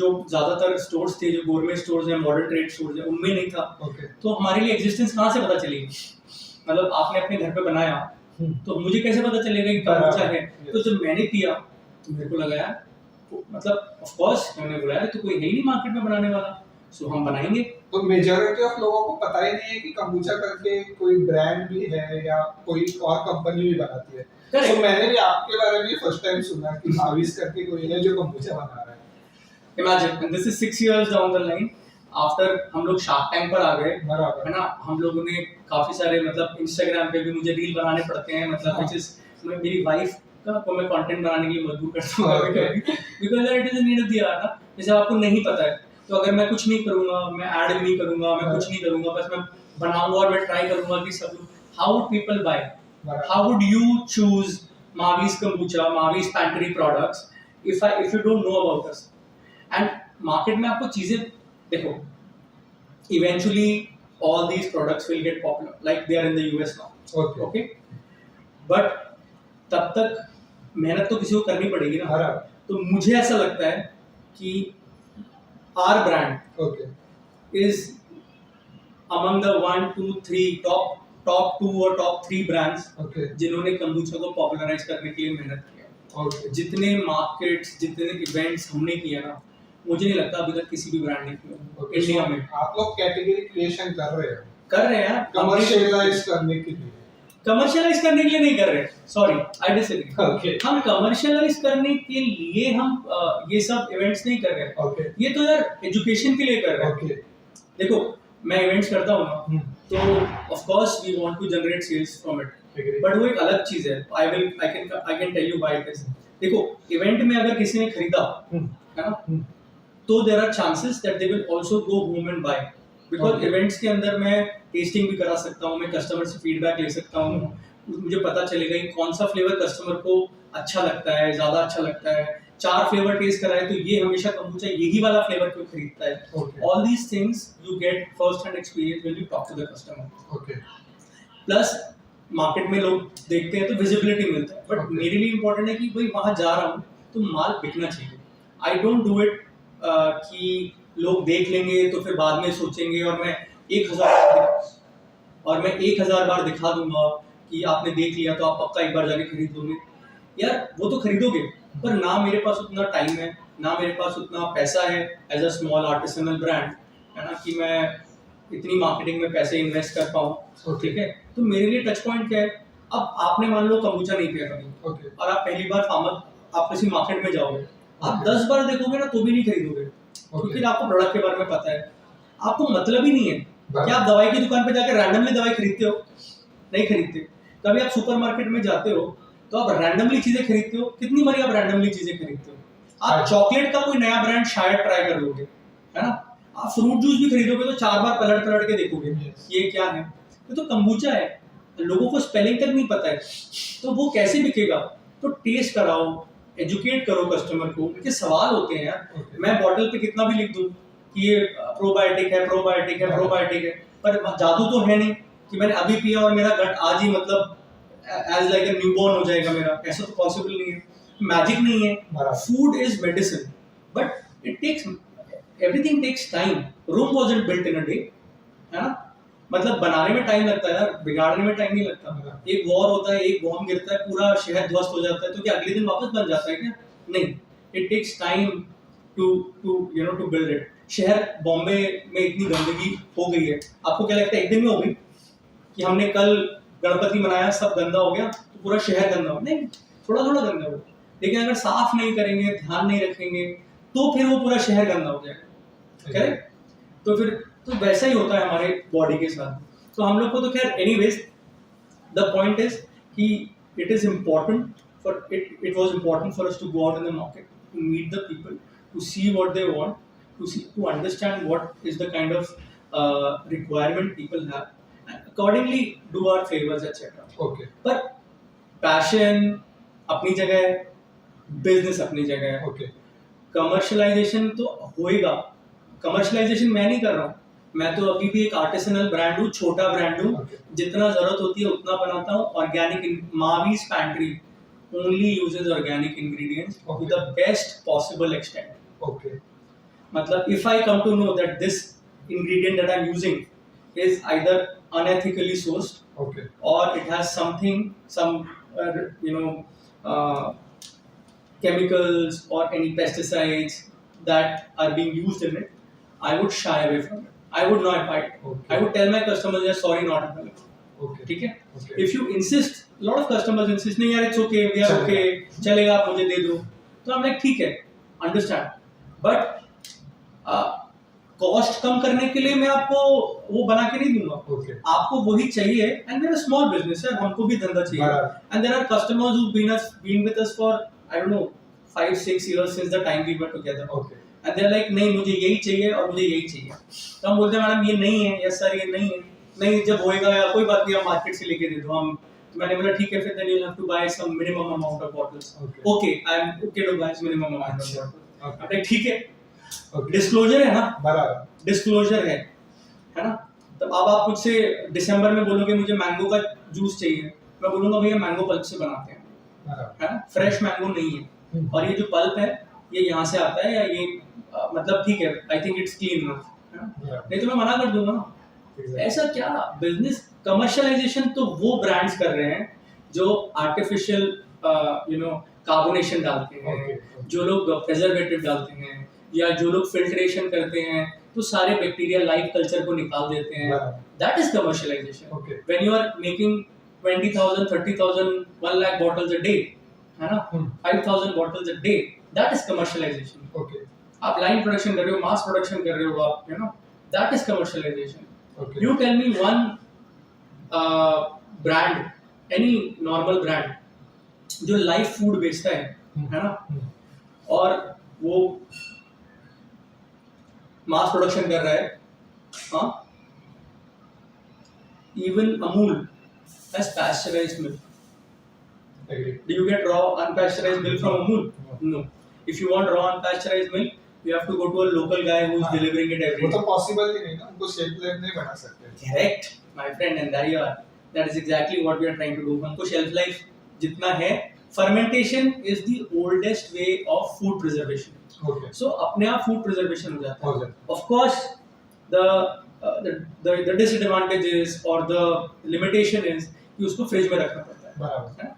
Speaker 1: जो ज्यादातर स्टोर्स थे, जो गवर्नमेंट स्टोर्स हैं, मॉडर्न ट्रेड स्टोर्स हैं, उनमें नहीं था.
Speaker 2: Okay.
Speaker 1: तो हमारे लिए एग्जिस्टेंस कहाँ से पता चलेगी? मतलब आपने अपने घर पे बनाया तो मुझे कैसे पता चलेगा कि kombucha है? तो जब मैंने पिया तो मेरे को लगा यार, तो मतलब ऑफ कोर्स मैंने बोला यार तो कोई है ही नहीं मार्केट में बनाने वाला, सो हम बनाएंगे.
Speaker 2: तो मेजॉरिटी ऑफ लोगों को पता ही नहीं है कि kombucha करके कोई ब्रांड भी है या कोई और कंपनी भी बनाती है.
Speaker 1: Correct.
Speaker 2: तो मैंने भी आपके बारे में फर्स्ट टाइम सुना कि Mavi's करके कोई है जो kombucha बना रहा है.
Speaker 1: Imagine, and this is 6 years down the line, after हम लोग शार्क टैंक पर आ गए,
Speaker 2: बराबर
Speaker 1: है ना, हम लोगों ने काफी सारे मतलब इंस्टाग्राम पे भी मुझे रील बनाने पड़ते हैं, मतलब
Speaker 2: हाँ।
Speaker 1: which is मेरी वाइफ को मैं कंटेंट बनाने के लिए मजबूर करता हूँ because it is need of the hour ना। जैसे आपको नहीं पता है तो अगर मैं कुछ नहीं करूंगा, मैं ऐड भी नहीं करूंगा, मैं कुछ नहीं करूंगा, बस मैं बनाऊंगा और मैं ट्राई करूंगा कि सब how would people buy, how would you choose Mavi's kombucha, Mavi's pantry products if you don't know about us? And market में आपको चीजें देखो, eventually all these products will get popular like they are in the US now. Okay. But तब तक मेहनत तो किसी को करनी पड़ेगी ना।
Speaker 2: बराबर।
Speaker 1: तो मुझे ऐसा लगता है कि our brand is among the 1, 2, 3 top 2 और top 3 brands जिन्होंने kombucha को पॉपुलराइज करने के लिए मेहनत किया। जितने मार्केट्स, जितने इवेंट्स हमने किए ना, मुझे नहीं लगता अभी तक किसी भी ब्रांड ने किया इंडिया में।
Speaker 2: आप लोग कैटेगरी क्रिएशन कर रहे हैं
Speaker 3: कमर्शियलाइज करने के लिए,
Speaker 1: कमर्शियलाइज करने के लिए नहीं कर रहे, सॉरी आई डिसएग्री। हम कमर्शियलाइज करने के लिए हम ये सब इवेंट्स नहीं कर रहे, ये तो यार एजुकेशन के लिए कर रहे हैं। देखो मैं इवेंट्स करता हूँ ना, तो of course we want to generate sales from it, but वो एक अलग चीज है। I can tell you why it is. देखो इवेंट में अगर किसी ने खरीदा है ना, तो there are chances that they will also go home and buy, because events के अंदर मैं टेस्टिंग भी करा सकता हूँ, मैं कस्टमर से फीडबैक ले सकता हूँ, मुझे पता चलेगा कि कौन सा फ्लेवर कस्टमर को अच्छा लगता है, ज्यादा अच्छा लगता है। 4 फ्लेवर टेस्ट कराए तो ये हमेशा kombucha यही वाला फ्लेवर क्यों खरीदता है। All these things you get first hand experience when you talk to the customer. Plus market में लोग देखते हैं तो विजिबिलिटी मिलता है, बट मेरे लिए इंपॉर्टेंट है कि भाई वहां जा रहा हूँ तो माल बिकना चाहिए। आई डोंट डू इट कि लोग देख लेंगे तो फिर बाद में सोचेंगे और मैं 1000 बार दिखा दूंगा कि आपने देख लिया तो आप पक्का एक बार जाके खरीद लोगे। यार वो तो खरीदोगे, पर ना मेरे पास उतना टाइम है, ना मेरे पास उतना पैसा है as a small artisanal brand, है ना, कि मैं इतनी मार्केटिंग में पैसे इन्वेस्ट कर पाऊँ। ठीक है, तो मेरे लिए टच पॉइंट क्या है, अब आपने मान लो kombucha नहीं पिया कभी और आप पहली बार आप किसी मार्केट में जाओगे, आप 10 बार देखोगे ना तो भी नहीं खरीदोगे, क्योंकि आपको प्रोडक्ट के बारे में पता है। आपको मतलब ही नहीं है कि आप दवाई की दुकान पे जाकर रैंडमली दवाई खरीदते हो, नहीं खरीदते। कभी आप सुपरमार्केट में जाते हो तो आप रैंडमली चीजें खरीदते हो, कितनी बार आप रैंडमली चीजें खरीदते हो। आप चॉकलेट का कोई नया ब्रांड शायद ट्राई कर लोगे, है ना, आप फ्रूट जूस भी खरीदोगे तो 4 बार पलट के देखोगे ये क्या है। तो kombucha है, लोगों को स्पेलिंग तक नहीं पता है, तो वो कैसे बिकेगा। तो टेस्ट कराओ, एजुकेट करो कस्टमर को। उनके सवाल होते हैं यार, मैं बॉटल पे कितना भी लिख दूं कि ये प्रोबायोटिक है, पर जादू तो है नहीं कि मैंने अभी पिया और मेरा गट आज ही मतलब एज लाइक अ न्यूबॉर्न हो जाएगा मेरा, ऐसा तो पॉसिबल नहीं है, मैजिक नहीं है। Food is medicine, but it takes everything takes time. Rome wasn't built in a day, है ना, मतलब बनाने में टाइम लगता है यार, बिगाड़ने में टाइम नहीं लगता। एक वॉर होता है, एक बॉम्ब गिरता है, पूरा शहर ध्वस्त हो जाता है, तो क्या अगले दिन वापस बन जाता है क्या? नहीं, it takes time to build it. शहर बॉम्बे में इतनी गंदगी हो गई है, आपको क्या लगता है एक दिन में हो गई कि हमने कल गणपति मनाया सब गंदा हो गया तो पूरा शहर गंदा हो? नहीं, थोड़ा थोड़ा गंदा हो। लेकिन अगर साफ नहीं करेंगे, ध्यान नहीं रखेंगे, तो फिर वो पूरा शहर गंदा हो जाएगा। करेक्ट? तो फिर तो वैसा ही होता है हमारे बॉडी के साथ। तो हम लोग को तो खैर एनीवेज द पॉइंट इज कि it is important for it was important for us to go out in the market, to meet the people, to see what they want, to understand what is the kind of requirement people have, and accordingly do our favors etc. पर passion अपनी जगह है, business अपनी जगह है। Commercialisation तो होएगा, commercialisation मैं नहीं कर रहा हूँ, मैं तो अभी भी एक आर्टिसनल ब्रांड हूँ, छोटा ब्रांड हूँ, जितना जरूरत होती है उतना बनाता हूँ। Organic Mavi's Pantry only uses organic ingredients to the best possible extent. मतलब if I come to know that this ingredient that I'm using is either unethically sourced, or it has some chemicals or any pesticides that are being used in it, I would shy away from it. I would not buy it. I would tell my customers, "Yes, sorry, not available." ठीक है? If you insist, a lot of customers insist, नहीं यार it's okay, we are okay, चलेगा आप मुझे दे दो, तो I'm like ठीक है, understand, but कॉस्ट कम करने के लिए मैं आपको वो बना के नहीं दूंगा,
Speaker 2: ओके
Speaker 1: आपको वही चाहिए। एंड मेरा स्मॉल बिजनेस है, हमको भी धंधा चाहिए।
Speaker 2: बराबर।
Speaker 1: And there are customers who been with us for I don't know 5-6 years since the time we were together,
Speaker 2: okay
Speaker 1: and they are like नहीं मुझे यही चाहिए और मुझे यही चाहिए। तो हम बोलते हैं मैडम ये नहीं है, यस सर ये नहीं है, नहीं जब होएगा या कोई बात नहीं आप मार्केट से लेके दे दो हम। तो मैंने बोला ठीक है फिर then you have to buy some minimum amount of bottles.
Speaker 2: Okay.
Speaker 1: Okay I am okay to buy minimum amount of
Speaker 2: अच्छा,
Speaker 1: बॉटल्स।
Speaker 2: okay.
Speaker 1: अब ठीक है,
Speaker 2: ओके
Speaker 1: डिस्क्लोजर है ना,
Speaker 2: बराबर,
Speaker 1: डिस्क्लोजर है ना। तो अब आप मुझसे दिसंबर में बोलोगे मुझे मैंगो का जूस चाहिए, मैं बोलूंगा भैया मैंगो पल्प से बनाते हैं,
Speaker 2: बराबर।
Speaker 1: है ना, फ्रेश मैंगो नहीं है। और ये जो पल्प है ये यहाँ से आता है या ये मतलब ठीक है, I think it's clean enough, है ना,
Speaker 2: बराबर।
Speaker 1: नहीं तो मैं मना कर दूंगा ना।
Speaker 2: Exactly.
Speaker 1: ऐसा क्या बिजनेस कमर्शियलाइजेशन तो वो ब्रांड्स कर रहे हैं जो आर्टिफिशियल कार्बोनेशन डालते हैं,
Speaker 2: Okay,
Speaker 1: जो लोग प्रिजर्वेटिव डालते हैं या जो लोग फिल्ट्रेशन करते हैं तो सारे बैक्टीरिया लाइफ कल्चर को निकाल देते हैं।
Speaker 2: बराबर।
Speaker 1: That is commercialisation.
Speaker 2: Okay.
Speaker 1: When you are making 20,000 30,000 1 lakh bottles a day, है ना, 5,000 bottles a day, that is commercialization.
Speaker 2: Okay
Speaker 1: आप लाइन प्रोडक्शन कर रहे हो, मास प्रोडक्शन कर रहे हो आप, you know, that is commercialisation.
Speaker 2: Okay
Speaker 1: You tell me one brand, any normal brand जो लाइव फूड बेचता है ना, और वो मास प्रोडक्शन कर रहा है, हाँ, even Amul has pasteurized milk.
Speaker 2: Agree
Speaker 1: Do you get raw unpasteurized milk from Amul? No. If you want raw unpasteurized milk, you have to go to a local guy who is
Speaker 2: हाँ.
Speaker 1: delivering it every
Speaker 2: वो
Speaker 1: day.
Speaker 2: तो possible ही नहीं ना, उनको shape life नहीं बना सकते।
Speaker 1: Correct, my friend, and there you are. That is exactly what we are trying to do. हमको shelf life जितना है, fermentation is the oldest way of food preservation.
Speaker 2: Okay
Speaker 1: So अपने आप food preservation हो जाता
Speaker 2: हो
Speaker 1: है.
Speaker 2: जाता
Speaker 1: Of course, the disadvantage is or the limitation is कि उसको फ्रिज में रखना पड़ता है.
Speaker 2: बराबर।
Speaker 1: है ना?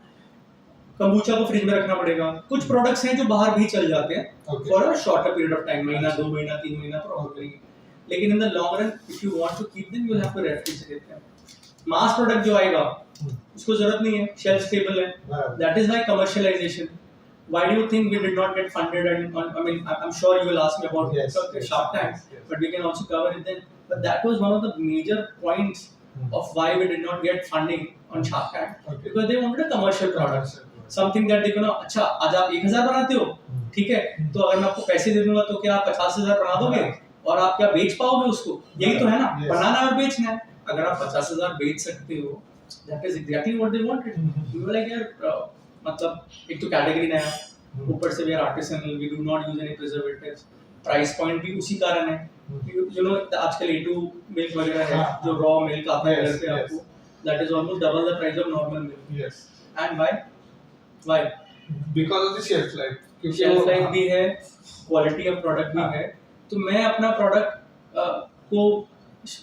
Speaker 1: कंबूचा को फ्रिज में रखना पड़ेगा। कुछ प्रोडक्ट्स हैं जो बाहर भी चल जाते हैं
Speaker 2: Okay.
Speaker 1: For a shorter period of time, महीना 2 महीना 3 महीना प्रॉब्लम नहीं है, लेकिन in the long run if you want to keep them you have to refrigerate them. Mass product जो आएगा उसको जरूरत नहीं है, शेल्फ स्टेबल है,
Speaker 2: बराबर।
Speaker 1: That is why commercialisation. Why do you think we did not get funded? And I mean, I'm sure you will ask me about
Speaker 2: Yes,
Speaker 1: Shark Tank,
Speaker 2: yes.
Speaker 1: but we can also cover it then. But that was one of the major points of why we did not get funding on Shark Tank,
Speaker 2: Okay.
Speaker 1: because they wanted a commercial product, something that they can, अच्छा आज आप 1,000 बनाते हो, ठीक है, तो अगर मैं आपको पैसे दे दूंगा तो क्या आप 50,000 बना दोगे और आप क्या बेच पाओगे उसको? यही तो है ना,
Speaker 2: Yes.
Speaker 1: बनाना और बेचना है। अगर आप 50,000 बेच सकते हो, that is exactly what they wanted. We were like यार मतलब एक तो कैटेगरी नया, ऊपर से we are artisanal, we do not use any preservatives, price point भी उसी कारण है, you know आजकल A2 मिल्क वगैरह है
Speaker 2: हाँ,
Speaker 1: जो रॉ मिल्क आता है
Speaker 2: Yes,
Speaker 1: घर पे
Speaker 2: yes.
Speaker 1: आपको, that is almost double the price of normal milk.
Speaker 2: Yes
Speaker 1: And why?
Speaker 2: Because of the shelf life, क्योंकि
Speaker 1: शेल्फ
Speaker 2: वो-
Speaker 1: लाइफ भी है, क्वालिटी ऑफ प्रोडक्ट भी
Speaker 2: हाँ.
Speaker 1: है, तो मैं अपना प्रोडक्ट को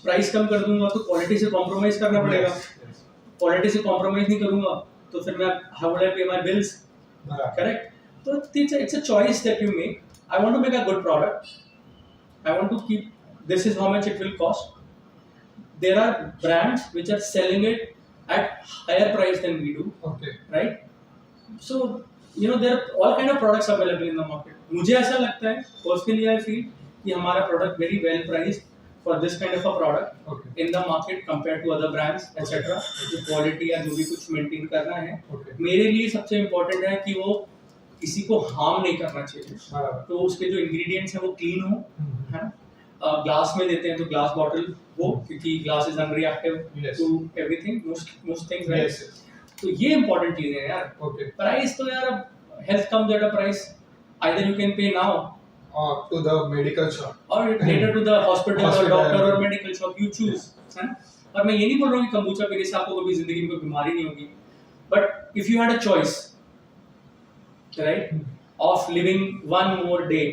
Speaker 1: प्राइस कम कर दूंगा तो क्वालिटी से कॉम्प्रोमाइज करना पड़ेगा।
Speaker 2: Yes, yes.
Speaker 1: क्वालिटी से कॉम्प्रोमाइज नहीं करूंगा तो फिर मैं हाउ विल आई पे माय बिल्स,
Speaker 2: बराबर।
Speaker 1: correct? So it's a choice that you make. I want to make a good product. I want to keep, this is how much it will cost. There are brands which are selling it at higher price than we do,
Speaker 2: okay
Speaker 1: right? So you know there are all kind of products available in the market. मुझे ऐसा लगता है personally I feel कि हमारा product very well priced for this kind of a product
Speaker 2: okay
Speaker 1: in the market compared to other brands etc. जो quality या जो भी कुछ maintain करना है,
Speaker 2: ओके
Speaker 1: मेरे लिए सबसे इम्पोर्टेंट है कि वो किसी को हार्म नहीं करना चाहिए,
Speaker 2: बराबर।
Speaker 1: तो उसके जो इंग्रेडिएंट्स हैं वो क्लीन हो, है ना। ग्लास में देते हैं तो ग्लास बॉटल हो, क्योंकि glass is unreactive
Speaker 2: Yes.
Speaker 1: To everything, most things, right.
Speaker 2: Yes
Speaker 1: तो ये इंपॉर्टेंट चीजें हैं यार।
Speaker 2: ओके
Speaker 1: प्राइस तो यार अब health comes at a price, either you can pay now
Speaker 2: और टू द मेडिकल शॉप
Speaker 1: और लेटर टू द हॉस्पिटल और
Speaker 2: Hospital.
Speaker 1: डॉक्टर और मेडिकल शॉप, यू चूज, है ना। और मैं ये नहीं बोल रहा हूँ कि कंबूचा पीने से आपको कभी जिंदगी में कोई बीमारी नहीं होगी, but if you had a choice, right, of living one more day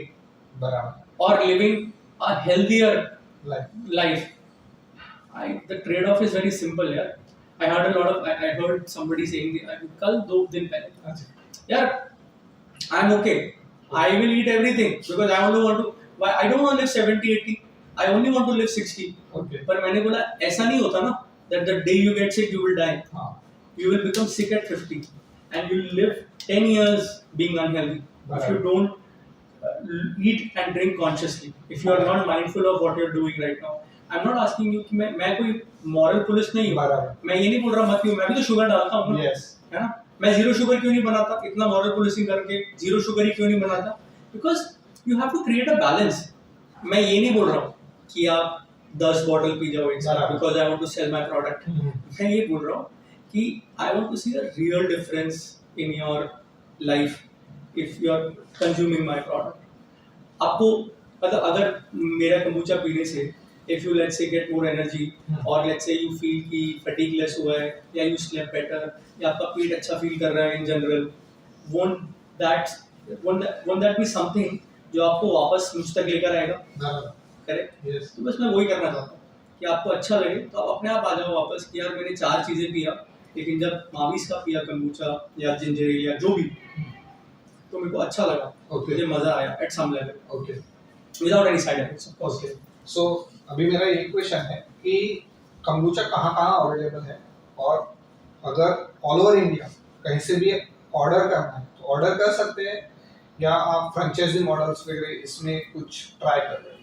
Speaker 2: बराबर।
Speaker 1: or living a healthier
Speaker 2: like
Speaker 1: life, the trade-off is very simple यार। I heard somebody saying कल 2 दिन पहले
Speaker 2: अच्छा
Speaker 1: यार, I'm okay, I will eat everything because I only want to, I don't want to live 70-80, I only want to live 60.
Speaker 2: Okay
Speaker 1: पर मैंने बोला ऐसा नहीं होता ना, that the day you get sick you will die,
Speaker 2: हाँ
Speaker 1: you will become sick at 50 and you will live 10 years being unhealthy if you
Speaker 2: Right.
Speaker 1: don't eat and drink consciously. If you are not mindful of what you're doing right now. I'm not asking you कि मैं कोई moral police नहीं हूँ.
Speaker 2: बराबर.
Speaker 1: मैं ये नहीं बोल रहा मत पियो, मैं भी तो शुगर डालता हूँ ना.
Speaker 2: Yes.
Speaker 1: है ना? मैं जीरो शुगर क्यों नहीं बनाता? इतना moral policing करके जीरो शुगर ही क्यों नहीं बनाता? Because you have to create a balance. मैं ये नहीं बोल रहा हूँ कि आप 10 बॉटल पी जाओ एक साथ because I want to sell my product. मैं ये बोल रहा हूँ कि I want to see a real difference in your life if you are consuming my product. आपको मतलब अगर मेरा kombucha पीने से if you let's say get more energy or let's say you feel कि fatigue less हुआ है या you slept better या आपका पेट अच्छा feel कर रहा है in general, won't that be something जो आपको वापस मुझ तक लेकर आएगा? करेक्ट.
Speaker 2: Yes.
Speaker 1: तो बस मैं वही करना चाहता हूँ कि आपको अच्छा लगे तो आप अपने आप आ जाओ वापस कि यार मैंने 4 चीज़ें पिया, लेकिन जब माविस का पिया kombucha या जिंजर एल या जो भी तो मेरे को अच्छा लगा.
Speaker 2: Okay.
Speaker 1: मुझे मज़ा आया at some level
Speaker 2: Okay.
Speaker 1: without any side effects of course.
Speaker 2: Okay. So अभी मेरा एक क्वेश्चन है कि kombucha कहाँ अवेलेबल है, और अगर ऑल ओवर इंडिया कहीं से भी ऑर्डर करना है तो ऑर्डर कर सकते हैं, या आप फ्रेंचाइजी मॉडल्स वगैरह इसमें कुछ ट्राई कर रहे हैं?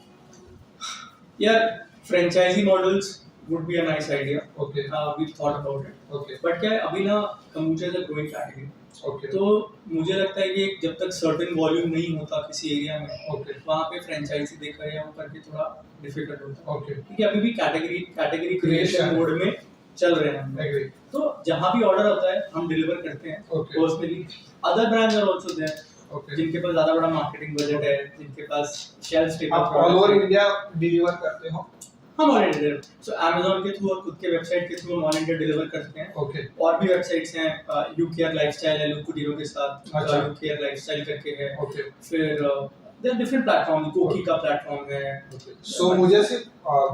Speaker 1: यार franchisee models would be a nice idea.
Speaker 2: Okay.
Speaker 1: We've thought about it.
Speaker 2: Okay.
Speaker 1: But क्या है अभी ना kombucha is a growing category.
Speaker 2: Okay.
Speaker 1: तो मुझे लगता है कि जब तक सर्टेन वॉल्यूम नहीं होता किसी एरिया में
Speaker 2: Okay.
Speaker 1: वहाँ पे फ्रेंचाइजी देखा या वो करके थोड़ा डिफिकल्ट होता है.
Speaker 2: Okay.
Speaker 1: क्योंकि अभी भी कैटेगरी क्रिएशन
Speaker 2: Creation.
Speaker 1: मोड में चल रहे हैं हम.
Speaker 2: Agree.
Speaker 1: तो जहाँ भी ऑर्डर आता है हम डिलीवर करते हैं
Speaker 2: Okay.
Speaker 1: Personally. Other brands are also there
Speaker 2: Okay.
Speaker 1: जिनके पास ज्यादा बड़ा मार्केटिंग बजट है, जिनके पास शेल्फ स्टेबल
Speaker 2: आप ऑल ओवर इंडिया डिलीवर करते हो?
Speaker 1: हम ऑल इंडिया सो Amazon के थ्रू और खुद के वेबसाइट के थ्रू हम ऑल इंडिया डिलीवर करते हैं.
Speaker 2: Okay.
Speaker 1: और भी वेबसाइट्स हैं यूकेआर लाइफस्टाइल है लुकुटीरो के साथ,
Speaker 2: अच्छा.
Speaker 1: यूकेआर लाइफस्टाइल करके है.
Speaker 2: Okay.
Speaker 1: फिर देयर डिफरेंट प्लेटफॉर्म, कोकी का प्लेटफॉर्म है.
Speaker 2: So मुझे सिर्फ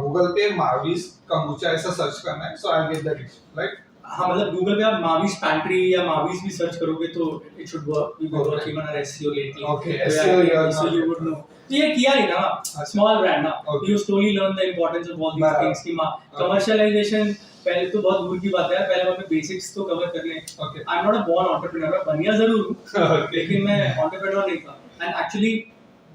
Speaker 2: गूगल पे माविस kombucha ऐसा सर्च करना है, so I'll get the list, right?
Speaker 1: हाँ मतलब गूगल पे आप माविस पैंट्री या माविस भी सर्च करोगे तो it should work. We were working on our SEO lately.
Speaker 2: Okay, SEO you are
Speaker 1: so
Speaker 2: not-
Speaker 1: you would know. तो ये किया ही ना स्मॉल ब्रांड ना.
Speaker 2: Okay.
Speaker 1: You slowly learn the importance of all these
Speaker 2: बराबर.
Speaker 1: things की commercialisation पहले तो बहुत दूर की बात है. पहले हमें बेसिक्स तो कवर कर लें.
Speaker 2: Okay.
Speaker 1: I am not a born entrepreneur. बनिया जरूर हूँ
Speaker 2: Okay.
Speaker 1: लेकिन मैं एंटरप्रेन्योर नहीं था. एंड एक्चुअली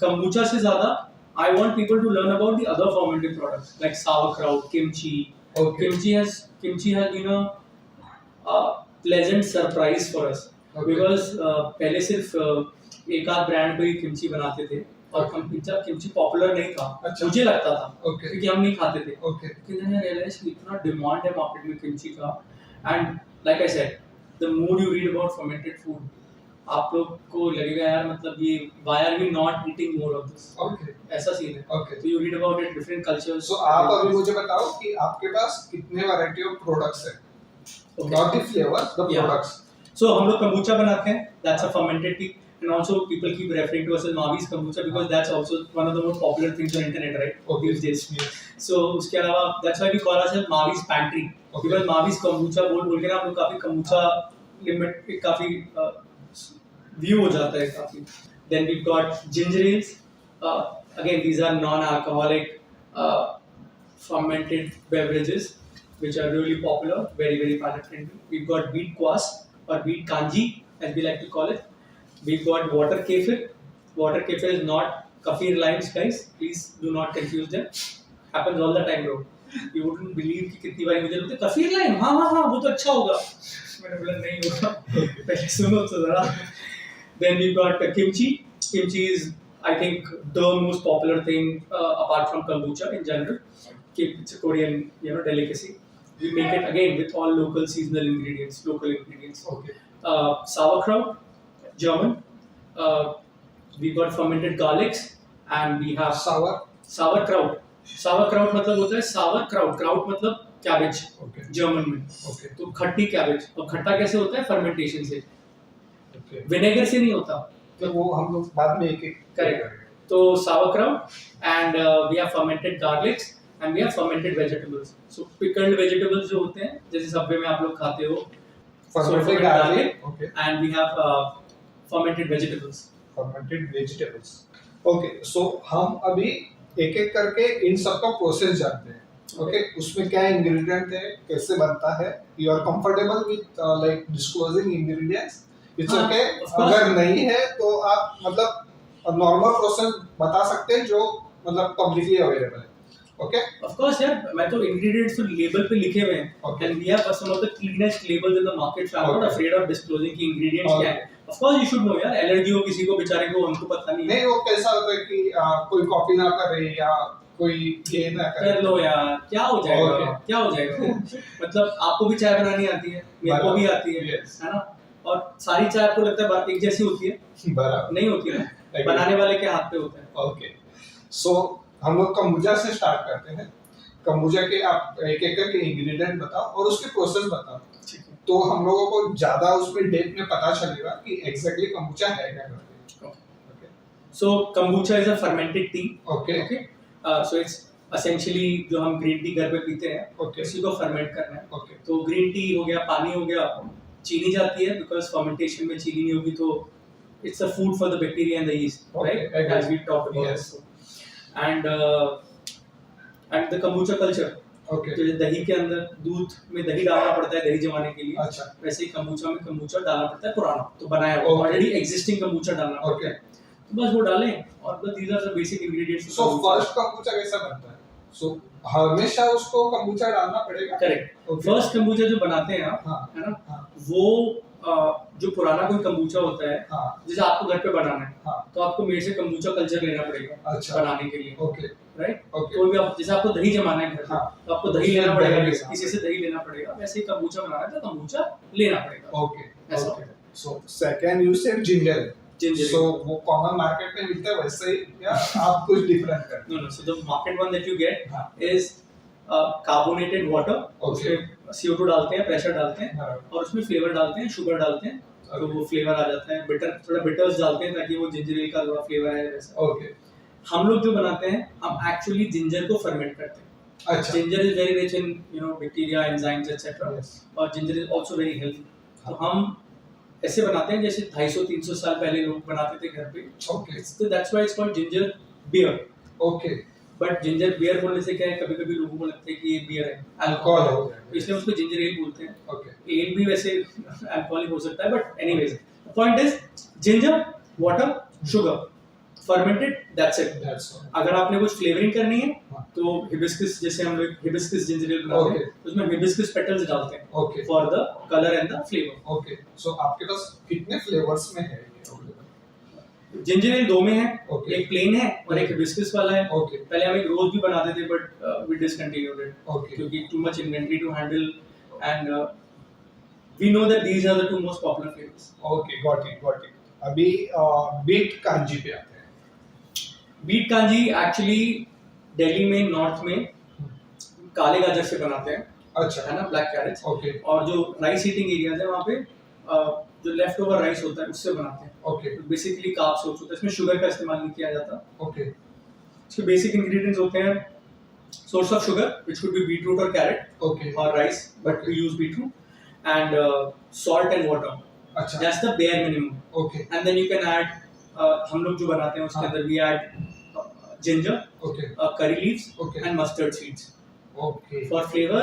Speaker 1: kombucha से ज्यादा I want people to learn about the other fermented products like sauerkraut, kimchi.
Speaker 2: Okay.
Speaker 1: Kimchi has been a pleasant surprise for us.
Speaker 2: Okay.
Speaker 1: Because पहले सिर्फ एक आध ब्रांड को ही kimchi बनाते थे और kimchi पॉपुलर नहीं था.
Speaker 2: अच्छा.
Speaker 1: मुझे लगता था
Speaker 2: Okay.
Speaker 1: क्योंकि हम नहीं खाते थे.
Speaker 2: Okay.
Speaker 1: लेकिन मैंने रियलाइज कि इतना डिमांड है मार्केट में kimchi का. And like I said the more you read about fermented food आप लोग को लगेगा यार मतलब ये why are we not eating more of this.
Speaker 2: Okay.
Speaker 1: ऐसा सीन है.
Speaker 2: Okay.
Speaker 1: तो you read about it different cultures.
Speaker 2: So आप अभी मुझे बताओ कि आपके पास कितने वैरायटी ऑफ प्रोडक्ट्स है?
Speaker 1: Okay.
Speaker 2: Not the flavors, the
Speaker 1: Yeah.
Speaker 2: products.
Speaker 1: So हम लोग kombucha बनाते हैं. That's a fermented tea. And also people keep referring to us as Mavi's kombucha because that's also one of the most popular things on internet, right?
Speaker 2: Okay.
Speaker 1: These days.
Speaker 2: Yes.
Speaker 1: So उसके अलावा that's why we call ourselves Mavi's Pantry.
Speaker 2: Okay.
Speaker 1: Because Mavi's kombucha बोल के ना हम लोग काफी kombucha limit काफी view हो जाता है काफी. Then we've got ginger ales. Again these are non-alcoholic fermented beverages which are really popular, very palate friendly. We've got wheat kvass or wheat kanji as we like to call it. We've got water kefir. Water kefir is not kaffir limes, guys. Please do not confuse them. Happens all the time, bro. You wouldn't believe कि कितनी बार मुझे लगता है kaffir lime. हाँ वो तो अच्छा होगा. मैंने बोला नहीं होगा. पहले सुनो तो जरा. Then we've got kimchi. Kimchi is I think the most popular thing apart from kombucha in general. It's a Korean delicacy. We make it again with all local seasonal ingredients, local ingredients.
Speaker 2: Okay.
Speaker 1: Sauerkraut, German. We got fermented garlics and we have sauerkraut. Sauerkraut मतलब होता है sauerkraut. Kraut मतलब cabbage.
Speaker 2: Okay.
Speaker 1: German में.
Speaker 2: Okay.
Speaker 1: तो खट्टी cabbage. और खट्टा कैसे होता है? Fermentation से.
Speaker 2: Okay.
Speaker 1: विनेगर से नहीं होता.
Speaker 2: तो वो हम लोग बाद में एक
Speaker 1: Correct. So sauerkraut and we have fermented garlics and we have fermented vegetables. So pickled vegetables जो होते हैं जैसे सबवे में आप लोग खाते हो.
Speaker 2: fermented garlic. Okay.
Speaker 1: And we have fermented vegetables.
Speaker 2: fermented vegetables. Okay. So हम अभी एक एक करके इन सब का प्रोसेस जानते हैं. Okay. उसमें क्या इंग्रेडिएंट है, कैसे बनता है? You are comfortable with like disclosing ingredients? It's
Speaker 1: हाँ,
Speaker 2: okay.
Speaker 1: of course.
Speaker 2: अगर नहीं है तो आप मतलब और नॉर्मल प्रोसेस बता सकते हैं जो मतलब पब्लिकली अवेलेबल है। ओके
Speaker 1: ऑफ कोर्स यार, मैं तो इंग्रेडिएंट्स तो लेबल पे लिखे हुए हैं,
Speaker 2: Okay.
Speaker 1: And we have some of the cleanest labels in the market, so I am not
Speaker 2: Okay.
Speaker 1: Afraid of disclosing कि इंग्रेडिएंट्स क्या
Speaker 2: Okay.
Speaker 1: है। Of course you should know यार, एलर्जी हो किसी को बेचारे को, हमको पता नहीं है।
Speaker 2: नहीं, वो कैसा होता है कि कोई कॉपी ना करे या कोई ये ना करे।
Speaker 1: कर लो यार, क्या हो जाएगा?
Speaker 2: Okay.
Speaker 1: क्या हो जाएगा? मतलब आपको भी चाय बनानी आती है, मेरे को भी आती है,
Speaker 2: Yes.
Speaker 1: है ना? और सारी चाय आपको लगता है बात एक जैसी होती है?
Speaker 2: बराबर।
Speaker 1: नहीं होती है ना,
Speaker 2: Agree.
Speaker 1: बनाने वाले के हाथ पे होता है।
Speaker 2: ओके, सो हम लोग कम्बुजा से स्टार्ट करते हैं। कम्बुजा के आप एक एक करके इंग्रेडिएंट बताओ और उसके प्रोसेस बताओ,
Speaker 1: ठीक है।
Speaker 2: तो हम लोगों को ज्यादा उसमें डेप्थ में पता चलेगा कि एग्जैक्टली कम्बुचा है क्या करके। Okay
Speaker 1: So kombucha is a fermented tea.
Speaker 2: Okay
Speaker 1: Okay. So it's essentially जो हम ग्रीन टी घर पे पीते हैं,
Speaker 2: ओके
Speaker 1: उसी को फर्मेंट करना है।
Speaker 2: ओके
Speaker 1: तो ग्रीन टी हो गया, पानी हो गया, चीनी जाती है, बिकॉज फर्मेंटेशन में चीनी नहीं होगी तो it's a food for the bacteria and the yeast,
Speaker 2: Okay,
Speaker 1: right,
Speaker 2: I agree.
Speaker 1: As we talk about.
Speaker 2: Yes.
Speaker 1: And the kombucha culture,
Speaker 2: okay
Speaker 1: तो दही के अंदर दूध में दही डालना पड़ता है दही जमाने के लिए,
Speaker 2: अच्छा
Speaker 1: वैसे ही kombucha में kombucha डालना पड़ता है पुराना, तो बनाया हुआ
Speaker 2: Okay.
Speaker 1: ऑलरेडी एग्जिस्टिंग kombucha डालना पड़ता
Speaker 2: ओके
Speaker 1: है। तो बस वो डालें और बस these are the basic ingredients.
Speaker 2: So first kombucha कैसा बनता है? सो हमेशा उसको कम्बुचा डालना पड़ेगा?
Speaker 1: करेक्ट।
Speaker 2: Okay.
Speaker 1: फर्स्ट kombucha जो बनाते हैं आप,
Speaker 2: हाँ
Speaker 1: है ना,
Speaker 2: हाँ
Speaker 1: वो जो पुराना कोई kombucha होता है,
Speaker 2: हाँ
Speaker 1: जैसे आपको घर पे बनाना है,
Speaker 2: हाँ
Speaker 1: तो आपको मेरे से kombucha कल्चर लेना पड़ेगा
Speaker 2: अच्छा
Speaker 1: बनाने के लिए,
Speaker 2: ओके
Speaker 1: राइट।
Speaker 2: ओके
Speaker 1: कोई भी आप, जैसे आपको दही जमाना है घर पे,
Speaker 2: हाँ।
Speaker 1: तो आपको दही लेना
Speaker 2: दही
Speaker 1: पड़ेगा,
Speaker 2: लेना
Speaker 1: किसी से दही लेना पड़ेगा, वैसे ही kombucha बनाना है तो kombucha लेना पड़ेगा।
Speaker 2: ओके
Speaker 1: ऐसा
Speaker 2: okay so second you said ginger
Speaker 1: Ginger.
Speaker 2: सो वो कॉमन मार्केट में मिलता है वैसे ही या आप कुछ डिफरेंट करते
Speaker 1: No, no. So the market one that you get
Speaker 2: हाँ।
Speaker 1: is carbonated water.
Speaker 2: Okay.
Speaker 1: उसमें CO2 डालते हैं, प्रेशर डालते हैं,
Speaker 2: हैं?
Speaker 1: और उसमें फ्लेवर डालते हैं, शुगर डालते हैं, तो
Speaker 2: Okay.
Speaker 1: वो फ्लेवर आ जाता है। बिटर, थोड़ा बिटर्स डालते हैं ताकि वो जिंजर एल का थोड़ा फ्लेवर आए वैसा।
Speaker 2: ओके
Speaker 1: हम लोग जो बनाते हैं, हम एक्चुअली जिंजर को फर्मेंट करते हैं।
Speaker 2: अच्छा
Speaker 1: ginger is very rich in bacteria, enzymes etcetera,
Speaker 2: Yes.
Speaker 1: और ginger is also very healthy. तो हम ऐसे बनाते हैं जैसे 250-300 साल पहले लोग बनाते थे घर पे।
Speaker 2: ओके
Speaker 1: तो that's why it's called ginger beer.
Speaker 2: Okay
Speaker 1: but ginger beer बोलने से क्या है, कभी कभी लोगों को लगता है कि ये बियर है,
Speaker 2: अल्कोहल
Speaker 1: अल्कोहल
Speaker 2: हो
Speaker 1: है,
Speaker 2: जाएगा।
Speaker 1: तो इसलिए उसको जिंजर एल बोलते हैं।
Speaker 2: ओके
Speaker 1: एल भी वैसे अल्कोहलिक हो सकता है, but anyways point is ginger, water, sugar, fermented, that's it.
Speaker 2: That's
Speaker 1: अगर आपने कुछ फ्लेवरिंग करनी है
Speaker 2: हाँ।
Speaker 1: तो हिबिस्कस, जैसे हम लोग हिबिस्कस जिंजर एल बनाते हैं,
Speaker 2: Okay.
Speaker 1: उसमें हिबिस्कस पेटल्स डालते हैं
Speaker 2: okay
Speaker 1: for the colour and the flavour.
Speaker 2: Okay so आपके पास कितने फ्लेवर्स में है ये अवेलेबल?
Speaker 1: जिंजर एल 2 में है,
Speaker 2: Okay.
Speaker 1: एक प्लेन है और एक हिबिस्कस वाला है।
Speaker 2: ओके
Speaker 1: पहले हम एक रोज भी बनाते थे, but we discontinued it
Speaker 2: okay
Speaker 1: क्योंकि too much inventory to handle, and we know that these are the two most popular flavors.
Speaker 2: Okay got it अभी बीट कांजी पे आते हैं।
Speaker 1: बीट कांजी एक्चुअली दिल्ली में नॉर्थ में काले गाजर से बनाते हैं,
Speaker 2: अच्छा
Speaker 1: है ना, ब्लैक कैरेट्स,
Speaker 2: ओके
Speaker 1: और जो राइस ईटिंग एरियाज है वहाँ पे जो लेफ्ट ओवर राइस होता है उससे बनाते हैं।
Speaker 2: ओके
Speaker 1: बेसिकली कार्ब सोर्स होता है, इसमें शुगर का इस्तेमाल नहीं किया जाता।
Speaker 2: ओके
Speaker 1: इसके बेसिक इंग्रेडिएंट्स होते हैं source of sugar which could be beetroot और कैरेट
Speaker 2: ओके
Speaker 1: और rice, but we use beetroot, and salt and water,
Speaker 2: अच्छा
Speaker 1: that's the bare minimum.
Speaker 2: Okay
Speaker 1: and then you can add, हम लोग जो बनाते हैं उसके
Speaker 2: हाँ।
Speaker 1: अंदर we add ginger,
Speaker 2: okay
Speaker 1: curry leaves,
Speaker 2: Okay.
Speaker 1: and mustard seeds
Speaker 2: okay
Speaker 1: for flavor,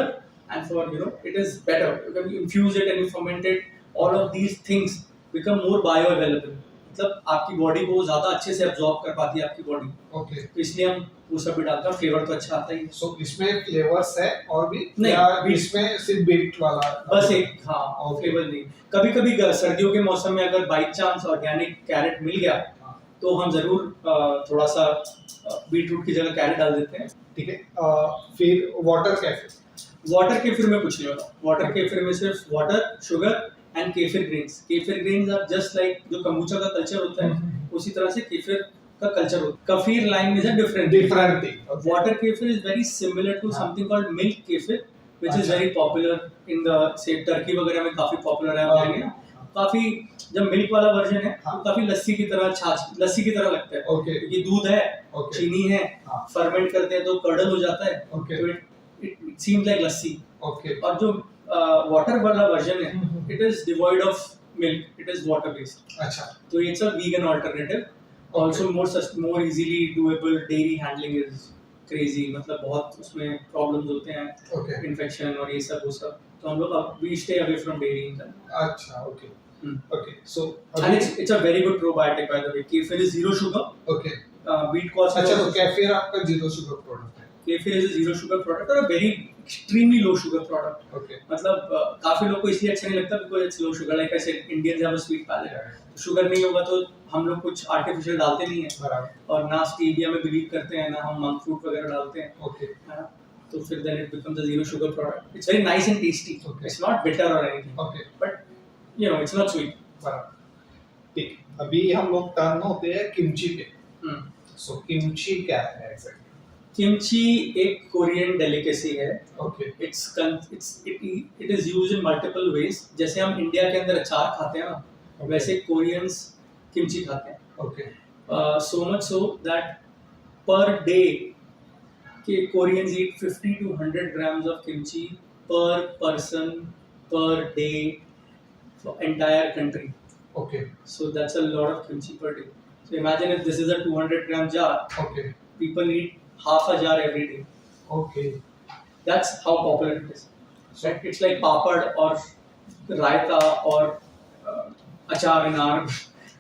Speaker 1: and for it is better. You infuse it and you ferment it. All of these things become more bioavailable. मतलब आपकी body को ज्यादा अच्छे से absorb कर पाती है आपकी बॉडी,
Speaker 2: ओके
Speaker 1: तो इसलिए हम वो सब भी डालते हैं। फ्लेवर तो अच्छा आता ही है।
Speaker 2: सो इसमें फ्लेवर्स है और भी
Speaker 1: नहीं,
Speaker 2: या
Speaker 1: बीट-
Speaker 2: इसमें सिर्फ बीट वाला
Speaker 1: बस एक, हाँ,
Speaker 2: Okay.
Speaker 1: फ्लेवर नहीं। कभी कभी सर्दियों के मौसम में अगर बाई चांस ऑर्गेनिक कैरेट मिल गया
Speaker 2: हाँ।
Speaker 1: तो हम जरूर थोड़ा सा बीटरूट की जगह कैरेट डाल देते हैं।
Speaker 2: ठीक है फिर वाटर कैफे
Speaker 1: वाटर केफिर में कुछ नहीं होता। वाटर केफिर में सिर्फ water, sugar and kefir grains. Kefir grains are just like जो kombucha का कल्चर होता है उसी तरह से केफिर का कल्चर होता है। Kaffir lime is a different
Speaker 2: different thing
Speaker 1: water kefir is very similar to
Speaker 2: हाँ।
Speaker 1: Something called milk kefir which is
Speaker 2: अच्छा।
Speaker 1: वेरी पॉपुलर इन द से टर्की वगैरह में, काफी पॉपुलर है। आप
Speaker 2: हाँ।
Speaker 1: जाएंगे ना, काफी जब मिल्क वाला वर्जन है
Speaker 2: हाँ।
Speaker 1: तो काफी लस्सी की तरह, छाछ लस्सी की तरह लगता है,
Speaker 2: ओके
Speaker 1: क्योंकि दूध है,
Speaker 2: ओके
Speaker 1: चीनी है,
Speaker 2: हाँ।
Speaker 1: फर्मेंट करते हैं तो कर्डल हो जाता है,
Speaker 2: ओके
Speaker 1: तो it seems like lassi.
Speaker 2: Okay
Speaker 1: और जो वाटर वाला वर्जन है,
Speaker 2: hmm.
Speaker 1: It is devoid of milk, it is water based,
Speaker 2: अच्छा
Speaker 1: तो it's a vegan alternative, also more easily doable. Dairy handling is crazy, मतलब बहुत उसमें प्रॉब्लम्स होते हैं,
Speaker 2: ओके
Speaker 1: इन्फेक्शन और ये सब वो सब, तो हम लोग we stay away from dairy in that.
Speaker 2: अच्छा okay Okay, so
Speaker 1: And it's a very good probiotic by the way. Kefir is zero sugar.
Speaker 2: okay.
Speaker 1: Wheat cause
Speaker 2: अच्छा, तो कैफिर आपका जीरो शुगर प्रोडक्ट है.
Speaker 1: Kefir is a zero sugar product और a very extremely low sugar product.
Speaker 2: Okay.
Speaker 1: मतलब काफी लोग को इसलिए अच्छा नहीं लगता because it's low sugar. Like I said, Indians have a sweet palate. Sugar नहीं होगा तो हम लोग कुछ आर्टिफिशियल डालते नहीं है
Speaker 2: बराबर.
Speaker 1: और ना स्टीविया में बिलीव करते हैं ना हम मंक फ्रूट वगैरह डालते हैं.
Speaker 2: Okay.
Speaker 1: तो फिर then it becomes a zero sugar product. It's very nice and tasty.
Speaker 2: Okay.
Speaker 1: It's not bitter or anything.
Speaker 2: Okay.
Speaker 1: But you know, it's not sweet.
Speaker 2: बराबर. ठीक. अभी हम लोग टर्न होते हैं किमची पे. So किमची क्या है exactly?
Speaker 1: किमची एक कोरियन डेलिकेसी है.
Speaker 2: Okay.
Speaker 1: It is used in multiple ways. जैसे हम इंडिया के अंदर अचार खाते हैं ना,
Speaker 2: Okay.
Speaker 1: वैसे कोरियंस किमची खाते हैं.
Speaker 2: Okay.
Speaker 1: So much so that per day के Koreans eat 50 to 100 grams of kimchi per person per day for entire country.
Speaker 2: Okay.
Speaker 1: So that's a lot of kimchi per day. So imagine if this is a 200-gram jar,
Speaker 2: Okay.
Speaker 1: people eat half a jar every day.
Speaker 2: Okay.
Speaker 1: That's how popular it is. So it's like papad or raita or achar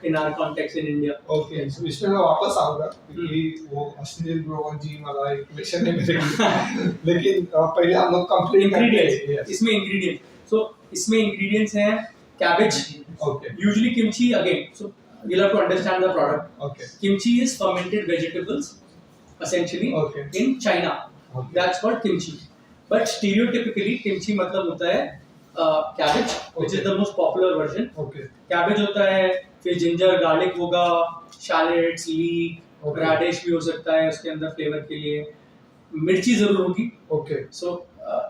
Speaker 1: in our context in India.
Speaker 2: Okay. So इसमें मैं वापस आऊँगा क्योंकि वो अश्लील ब्रोवर जी वाला एक question है मेरे लिए. लेकिन पहले हम लोग कंप्लीट करते हैं.
Speaker 1: इसमें इंग्रेडिएंट. So इसमें इंग्रेडिएंट्स हैं cabbage.
Speaker 2: Okay.
Speaker 1: Usually kimchi again. So you'll have to understand the product.
Speaker 2: Okay.
Speaker 1: Kimchi is fermented vegetables, essentially,
Speaker 2: Okay.
Speaker 1: in China.
Speaker 2: Okay.
Speaker 1: That's called kimchi. But stereotypically, kimchi मतलब होता है cabbage, which is
Speaker 2: Okay.
Speaker 1: the most popular version.
Speaker 2: Okay.
Speaker 1: Cabbage होता है, फिर ginger, garlic होगा, shallots, leek,
Speaker 2: Okay.
Speaker 1: radish भी हो सकता है उसके अंदर flavor के लिए. मिर्ची जरूर होगी.
Speaker 2: Okay.
Speaker 1: So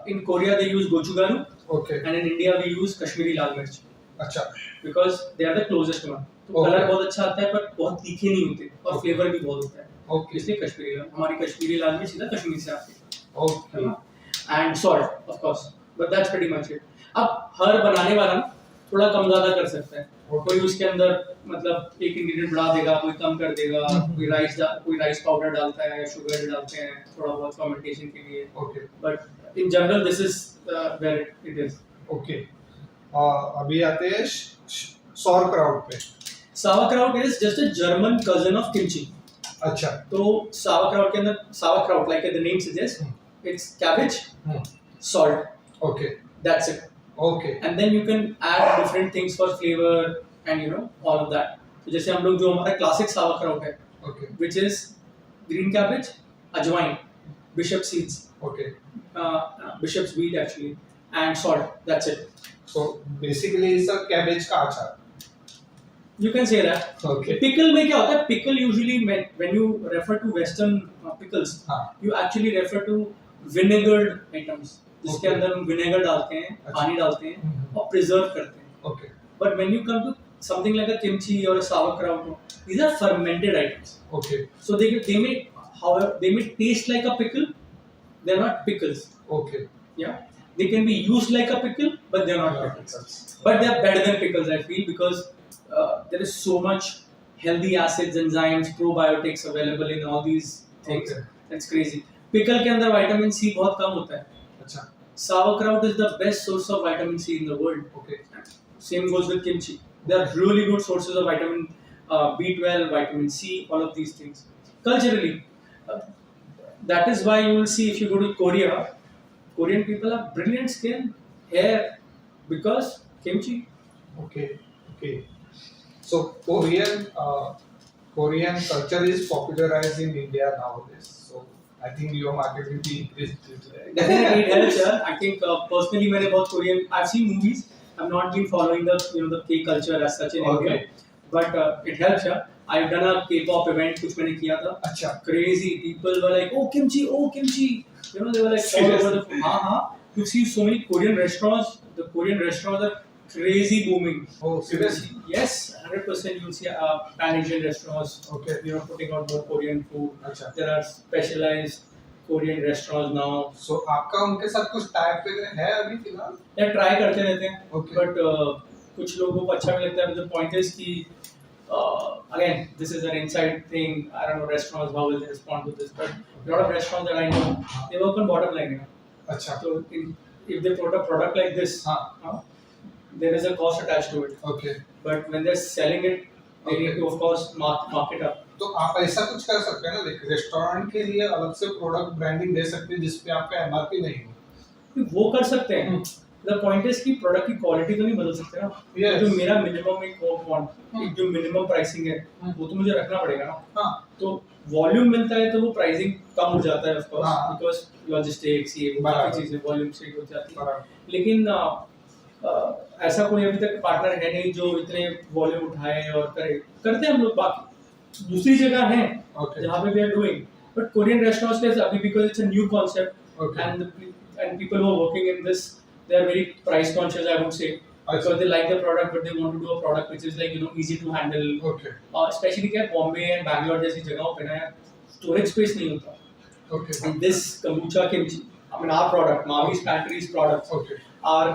Speaker 1: in Korea they use gochugaru,
Speaker 2: Okay.
Speaker 1: and in India we use Kashmiri लाल मिर्च.
Speaker 2: अच्छा.
Speaker 1: Because they are the closest one. तो
Speaker 2: Okay.
Speaker 1: कलर बहुत अच्छा आता है पर बहुत तीखे नहीं होते और
Speaker 2: Okay.
Speaker 1: फ्लेवर भी बहुत होता है.
Speaker 2: Okay.
Speaker 1: इसलिए कश्मीरी लाल, हमारी कश्मीरी लाल मिर्च सीधा कश्मीर से आती है.
Speaker 2: Okay.
Speaker 1: And salt of course, but that's pretty much it. अब हर बनाने वाला ना थोड़ा कम ज्यादा कर सकता है. कोई उसके अंदर मतलब एक इंग्रेडिएंट बढ़ा देगा, कोई कम कर देगा, कोई राइस पाउडर डालता है, शुगर डालते हैं थोड़ा बहुत फर्मेंटेशन के लिए.
Speaker 2: Okay.
Speaker 1: But in general this is where it is.
Speaker 2: Okay. अभी आते हैं sauerkraut पे.
Speaker 1: sauerkraut is just a German cousin of kimchi.
Speaker 2: अच्छा.
Speaker 1: तो sauerkraut के अंदर sauerkraut like the name suggests, it's cabbage, salt.
Speaker 2: Okay.
Speaker 1: That's it.
Speaker 2: Okay.
Speaker 1: And then you can add different things for flavor and you know all of that. तो जैसे हम लोग जो हमारा classic sauerkraut है,
Speaker 2: Okay.
Speaker 1: which is green cabbage, ajwain, bishop seeds,
Speaker 2: Okay.
Speaker 1: bishop's weed actually, and salt. That's it.
Speaker 2: So basically it's a cabbage का अचार.
Speaker 1: You can say that.
Speaker 2: Okay.
Speaker 1: Pickle में क्या होता है? Pickle usually when you refer to Western pickles,
Speaker 2: हाँ.
Speaker 1: you actually refer to vinegared items. जिसके
Speaker 2: Okay.
Speaker 1: अंदर हम vinegar डालते हैं,
Speaker 2: अच्छा.
Speaker 1: पानी डालते हैं और preserve करते हैं.
Speaker 2: Okay.
Speaker 1: But when you come to something like a kimchi or a sauerkraut, these are fermented items.
Speaker 2: Okay.
Speaker 1: So they may taste like a pickle. They're not pickles.
Speaker 2: Okay.
Speaker 1: Yeah. They can be used like a pickle, but they're not pickles. But they're better than pickles, I feel, because there is so much healthy acids, enzymes, probiotics available in all these things.
Speaker 2: Okay.
Speaker 1: That's crazy. Pickle के अंदर vitamin C बहुत कम होता है.
Speaker 2: अच्छा.
Speaker 1: Sauerkraut is the best source of vitamin C in the world.
Speaker 2: Okay.
Speaker 1: Same goes with kimchi. They are really good sources of vitamin B12, vitamin C, all of these things. Culturally, that is why you will see if you go to Korea, Korean people have brilliant skin, hair, because kimchi.
Speaker 2: Okay. Okay. So Korean culture is popularized in India nowadays. So I think your market will be increased due to that.
Speaker 1: Definitely it helps. Yeah. I think personally, मैंने बहुत Korean. I've seen movies. I've not been following the the K culture as such in
Speaker 2: Okay.
Speaker 1: India, but it helps. Yeah. I've done a K-pop event कुछ मैंने किया था.
Speaker 2: अच्छा.
Speaker 1: Crazy people were like, oh kimchi. You know, they were like all over the. हाँ. You see so many Korean restaurants. The Korean restaurants are crazy booming.
Speaker 2: Oh, seriously?
Speaker 1: Yes, 100%. You'll see Pan-Asian restaurants.
Speaker 2: Okay.
Speaker 1: Putting out more Korean food.
Speaker 2: अच्छा.
Speaker 1: There are specialized Korean restaurants now.
Speaker 2: So आपका उनके साथ कुछ type वगैरह है अभी फिलहाल?
Speaker 1: यार ट्राई करते रहते हैं.
Speaker 2: Okay.
Speaker 1: But कुछ लोगों को अच्छा भी लगता है. The point is कि again, this is an inside thing. I don't know restaurants how will they respond to this, but a lot of restaurants that I know, they work on bottom line.
Speaker 2: अच्छा.
Speaker 1: So if they put a product like this,
Speaker 2: हाँ.
Speaker 1: there is a cost attached to it.
Speaker 2: Okay.
Speaker 1: But when they're selling it, they
Speaker 2: Okay.
Speaker 1: need to of course mark it up.
Speaker 2: तो आप ऐसा कुछ कर सकते हैं ना, लाइक रेस्टोरेंट के लिए अलग से प्रोडक्ट ब्रांडिंग दे सकते हैं जिसपे आपका एमआरपी नहीं हो।
Speaker 1: वो कर सकते हैं। द पॉइंट इज कि प्रोडक्ट की क्वालिटी तो नहीं बदल सकते ना।
Speaker 2: Yes.
Speaker 1: जो मेरा मिनिमम एक क्वांट जो मिनिमम प्राइसिंग है वो तो मुझे रखना पड़ेगा ना।
Speaker 2: हाँ।
Speaker 1: तो वॉल्यूम मिलता है तो वो प्राइसिंग कम हो जाता है ऑफ कोर्स,
Speaker 2: हाँ।
Speaker 1: बिकॉज लॉजिस्टिक्स ये वो
Speaker 2: बराबर।
Speaker 1: काफी चीजें वॉल्यूम से हो जाती है।
Speaker 2: बराबर।
Speaker 1: लेकिन ऐसा कोई अभी तक पार्टनर है नहीं जो इतने वॉल्यूम उठाए और करे। करते हैं हम लोग, बाकी दूसरी जगह है
Speaker 2: Okay.
Speaker 1: जहाँ पे we are doing, but Korean restaurants के अभी because it's a new concept
Speaker 2: Okay.
Speaker 1: and people who are working in this, they are very price conscious, I would say, because they like the product but they want to do a product which is like easy to handle.
Speaker 2: Okay.
Speaker 1: Especially क्या Bombay and Bangalore जैसी जगहों पे ना storage space नहीं होता।
Speaker 2: Okay.
Speaker 1: And this kombucha kimchi, I mean our product, Mavi's Pantry's products,
Speaker 2: Okay.
Speaker 1: are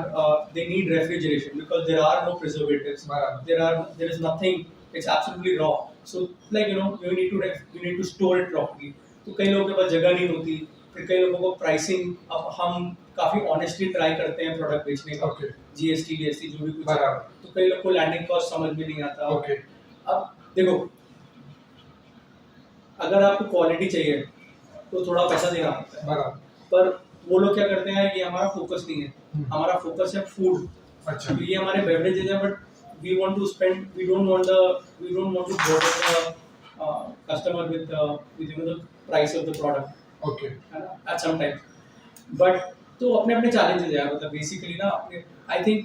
Speaker 1: they need refrigeration because there are no preservatives.
Speaker 2: बराबर।
Speaker 1: There is nothing. It's absolutely raw. So like you need to store it properly. तो कई लोगों के पास जगह नहीं होती, फिर कई लोगों को प्राइसिंग, अब हम काफी ऑनेस्टली ट्राई करते हैं प्रोडक्ट बेचने का,
Speaker 2: Okay.
Speaker 1: जीएसटी जीएसटी जो भी कुछ है,
Speaker 2: बराबर।
Speaker 1: तो कई लोग को लैंडिंग कॉस्ट समझ में नहीं आता।
Speaker 2: Okay.
Speaker 1: अब देखो, अगर आपको क्वालिटी चाहिए तो थोड़ा पैसा देना पड़ता है,
Speaker 2: बराबर।
Speaker 1: पर वो लोग क्या करते हैं, ये हमारा फोकस नहीं है, हमारा फोकस है फूड।
Speaker 2: अच्छा।
Speaker 1: ये हमारे बेवरेजेस है, but we want to spend, we don't want to bother the customer with the price of the product,
Speaker 2: Okay.
Speaker 1: है ना, at some time. But तो अपने अपने challenges है यार, मतलब basically ना अपने, I think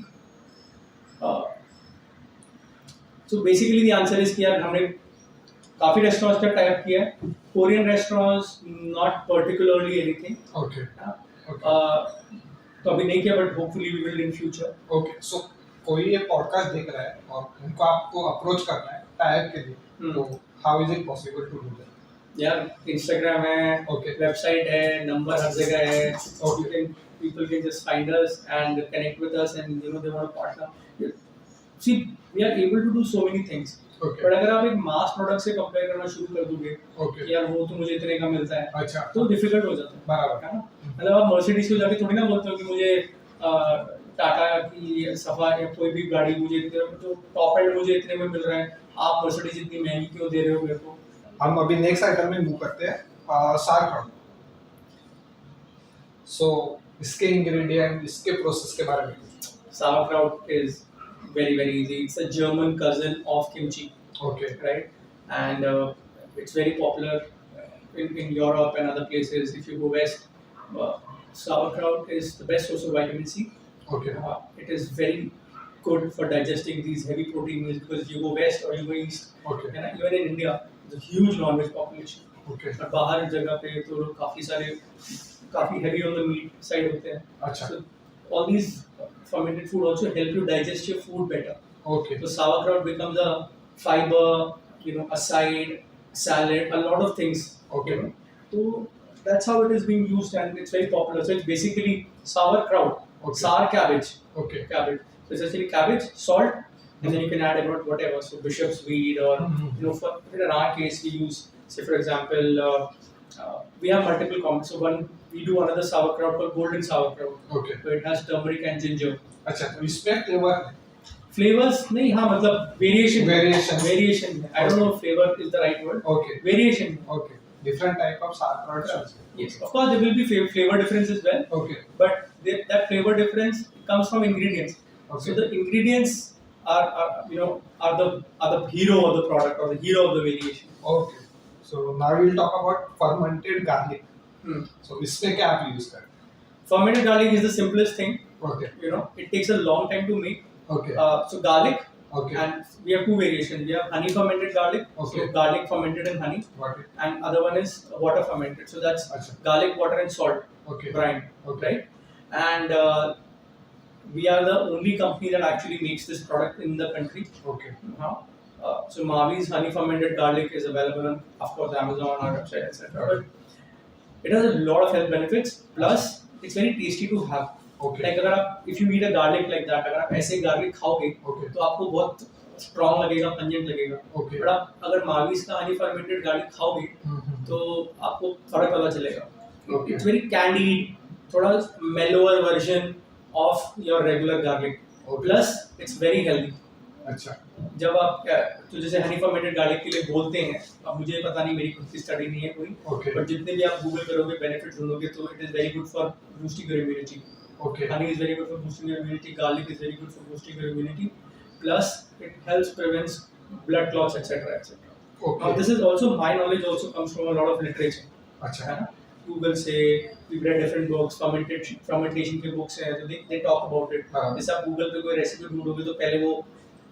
Speaker 1: so basically the answer is कि यार हमने काफी रेस्टोरेंट्स का टाइप किया है, Korean restaurants not particularly anything,
Speaker 2: Okay.
Speaker 1: है ना,
Speaker 2: Okay.
Speaker 1: तो अभी नहीं किया, but hopefully we will in future.
Speaker 2: Okay. So कोई ये पॉडकास्ट देख रहा है और उनको आपको अप्रोच करना है टाइप के लिए, तो how is it possible to do that?
Speaker 1: यार इंस्टाग्राम है,
Speaker 2: Okay.
Speaker 1: वेबसाइट है, नंबर हर जगह है,
Speaker 2: Okay.
Speaker 1: people can just find us and connect with us and they want to partner. See, we are able to do so many things.
Speaker 2: Okay.
Speaker 1: But अगर आप एक मास product से compare करना शुरू कर दोगे
Speaker 2: Okay.
Speaker 1: कि यार वो तो मुझे इतने का मिलता है,
Speaker 2: अच्छा।
Speaker 1: तो डिफिकल्ट हो जाता है,
Speaker 2: बराबर।
Speaker 1: है ना। मतलब आप मर्सिडीज को जाके थोड़ी ना बोलते हो कि मुझे टाटा की सफारी या कोई भी गाड़ी मुझे इतने, तो टॉप एंड मुझे इतने में मिल रहा है, आप मर्सिडीज इतनी महंगी क्यों दे रहे हो मेरे को।
Speaker 2: हम अभी नेक्स्ट आइटम में मूव करते हैं, sauerkraut। सो इसके इंग्रेडिएंट, इसके प्रोसेस के बारे में कुछ।
Speaker 1: Sauerkraut is very easy. It's a German cousin of kimchi,
Speaker 2: Okay.
Speaker 1: right? And it's very popular in Europe and other places. If you go west, sauerkraut is the best source of vitamin C.
Speaker 2: Okay.
Speaker 1: It is very good for digesting these heavy protein meals because you go west or you go east,
Speaker 2: Okay.
Speaker 1: and even in India, there's a huge non-veg population.
Speaker 2: Okay.
Speaker 1: और बाहर जगह पे तो लोग काफी heavy on the meat side होते हैं.
Speaker 2: अच्छा।
Speaker 1: So all these fermented food also help you digest your food better.
Speaker 2: Okay.
Speaker 1: So sauerkraut becomes a fiber, a side, salad, a lot of things.
Speaker 2: Okay.
Speaker 1: So that's how it is being used and it's very popular. So it's basically sauerkraut,
Speaker 2: Okay.
Speaker 1: sour cabbage.
Speaker 2: Okay.
Speaker 1: Cabbage. So it's actually cabbage, salt, and then you can add about whatever. So bishop's weed or, in our case we use, say for example, we have multiple comments. So we do another sauerkraut called golden sauerkraut.
Speaker 2: Okay.
Speaker 1: So it has turmeric and ginger.
Speaker 2: अच्छा, तो इसमें flavour है।
Speaker 1: Flavors नहीं, हाँ मतलब variation.
Speaker 2: Variation.
Speaker 1: Variation. I don't know if flavor is the right word.
Speaker 2: Okay.
Speaker 1: Variation.
Speaker 2: Okay. Different type of sauerkraut.
Speaker 1: Yes, of course there will be flavor difference as well,
Speaker 2: Okay.
Speaker 1: but that flavor difference comes from ingredients.
Speaker 2: Okay.
Speaker 1: So the ingredients are the hero of the product or the hero of the variation.
Speaker 2: Okay. So now we'll talk about fermented garlic. So इसमें क्या आप use करते हैं?
Speaker 1: Fermented garlic is the simplest thing.
Speaker 2: Okay.
Speaker 1: It takes a long time to make.
Speaker 2: Okay.
Speaker 1: So garlic.
Speaker 2: Okay.
Speaker 1: And we have two variations. We have honey fermented garlic.
Speaker 2: Okay.
Speaker 1: So garlic fermented in honey.
Speaker 2: Got it.
Speaker 1: And other one is water fermented. So that's
Speaker 2: Achha.
Speaker 1: garlic, water, and salt.
Speaker 2: Okay.
Speaker 1: Brine.
Speaker 2: Okay.
Speaker 1: Right. And we are the only company that actually makes this product in the country.
Speaker 2: Okay.
Speaker 1: So Mavi's honey fermented garlic is available on, of course, Amazon, our website, etc. But it has a lot of health benefits. Plus, it's very tasty to have.
Speaker 2: Okay.
Speaker 1: Like अगर आप, if you eat a garlic like that, अगर आप ऐसे garlic खाओगे,
Speaker 2: Okay.
Speaker 1: तो आपको बहुत strong लगेगा, pungent लगेगा.
Speaker 2: Okay.
Speaker 1: But आप अगर Mavi's का honey fermented garlic खाओगे, तो आपको फर्क पता चलेगा.
Speaker 2: Okay.
Speaker 1: It's very candied, थोड़ा mellower version of your regular garlic. Plus it's very healthy.
Speaker 2: अच्छा
Speaker 1: जब आप तो जैसे हनी फर्मेंटेड गार्लिक के लिए बोलते हैं, अब मुझे पता नहीं, मेरी खुद की स्टडी नहीं है कोई,
Speaker 2: ओके
Speaker 1: बट जितने भी आप गूगल करोगे बेनिफिट ढूंढोगे तो it is very good for boosting your immunity.
Speaker 2: Okay
Speaker 1: Honey is very good for boosting your immunity. Garlic is very good for boosting your immunity. Plus, it helps prevents blood clots, etc., etc. Now,
Speaker 2: okay
Speaker 1: this is also my knowledge. Also comes from a lot of literature.
Speaker 2: अच्छा
Speaker 1: है ना? Google से we've read different books, fermentation के books हैं, तो they talk about it.
Speaker 2: हाँ।
Speaker 1: जैसे आप Google पे कोई रेसिपी ढूंढोगे तो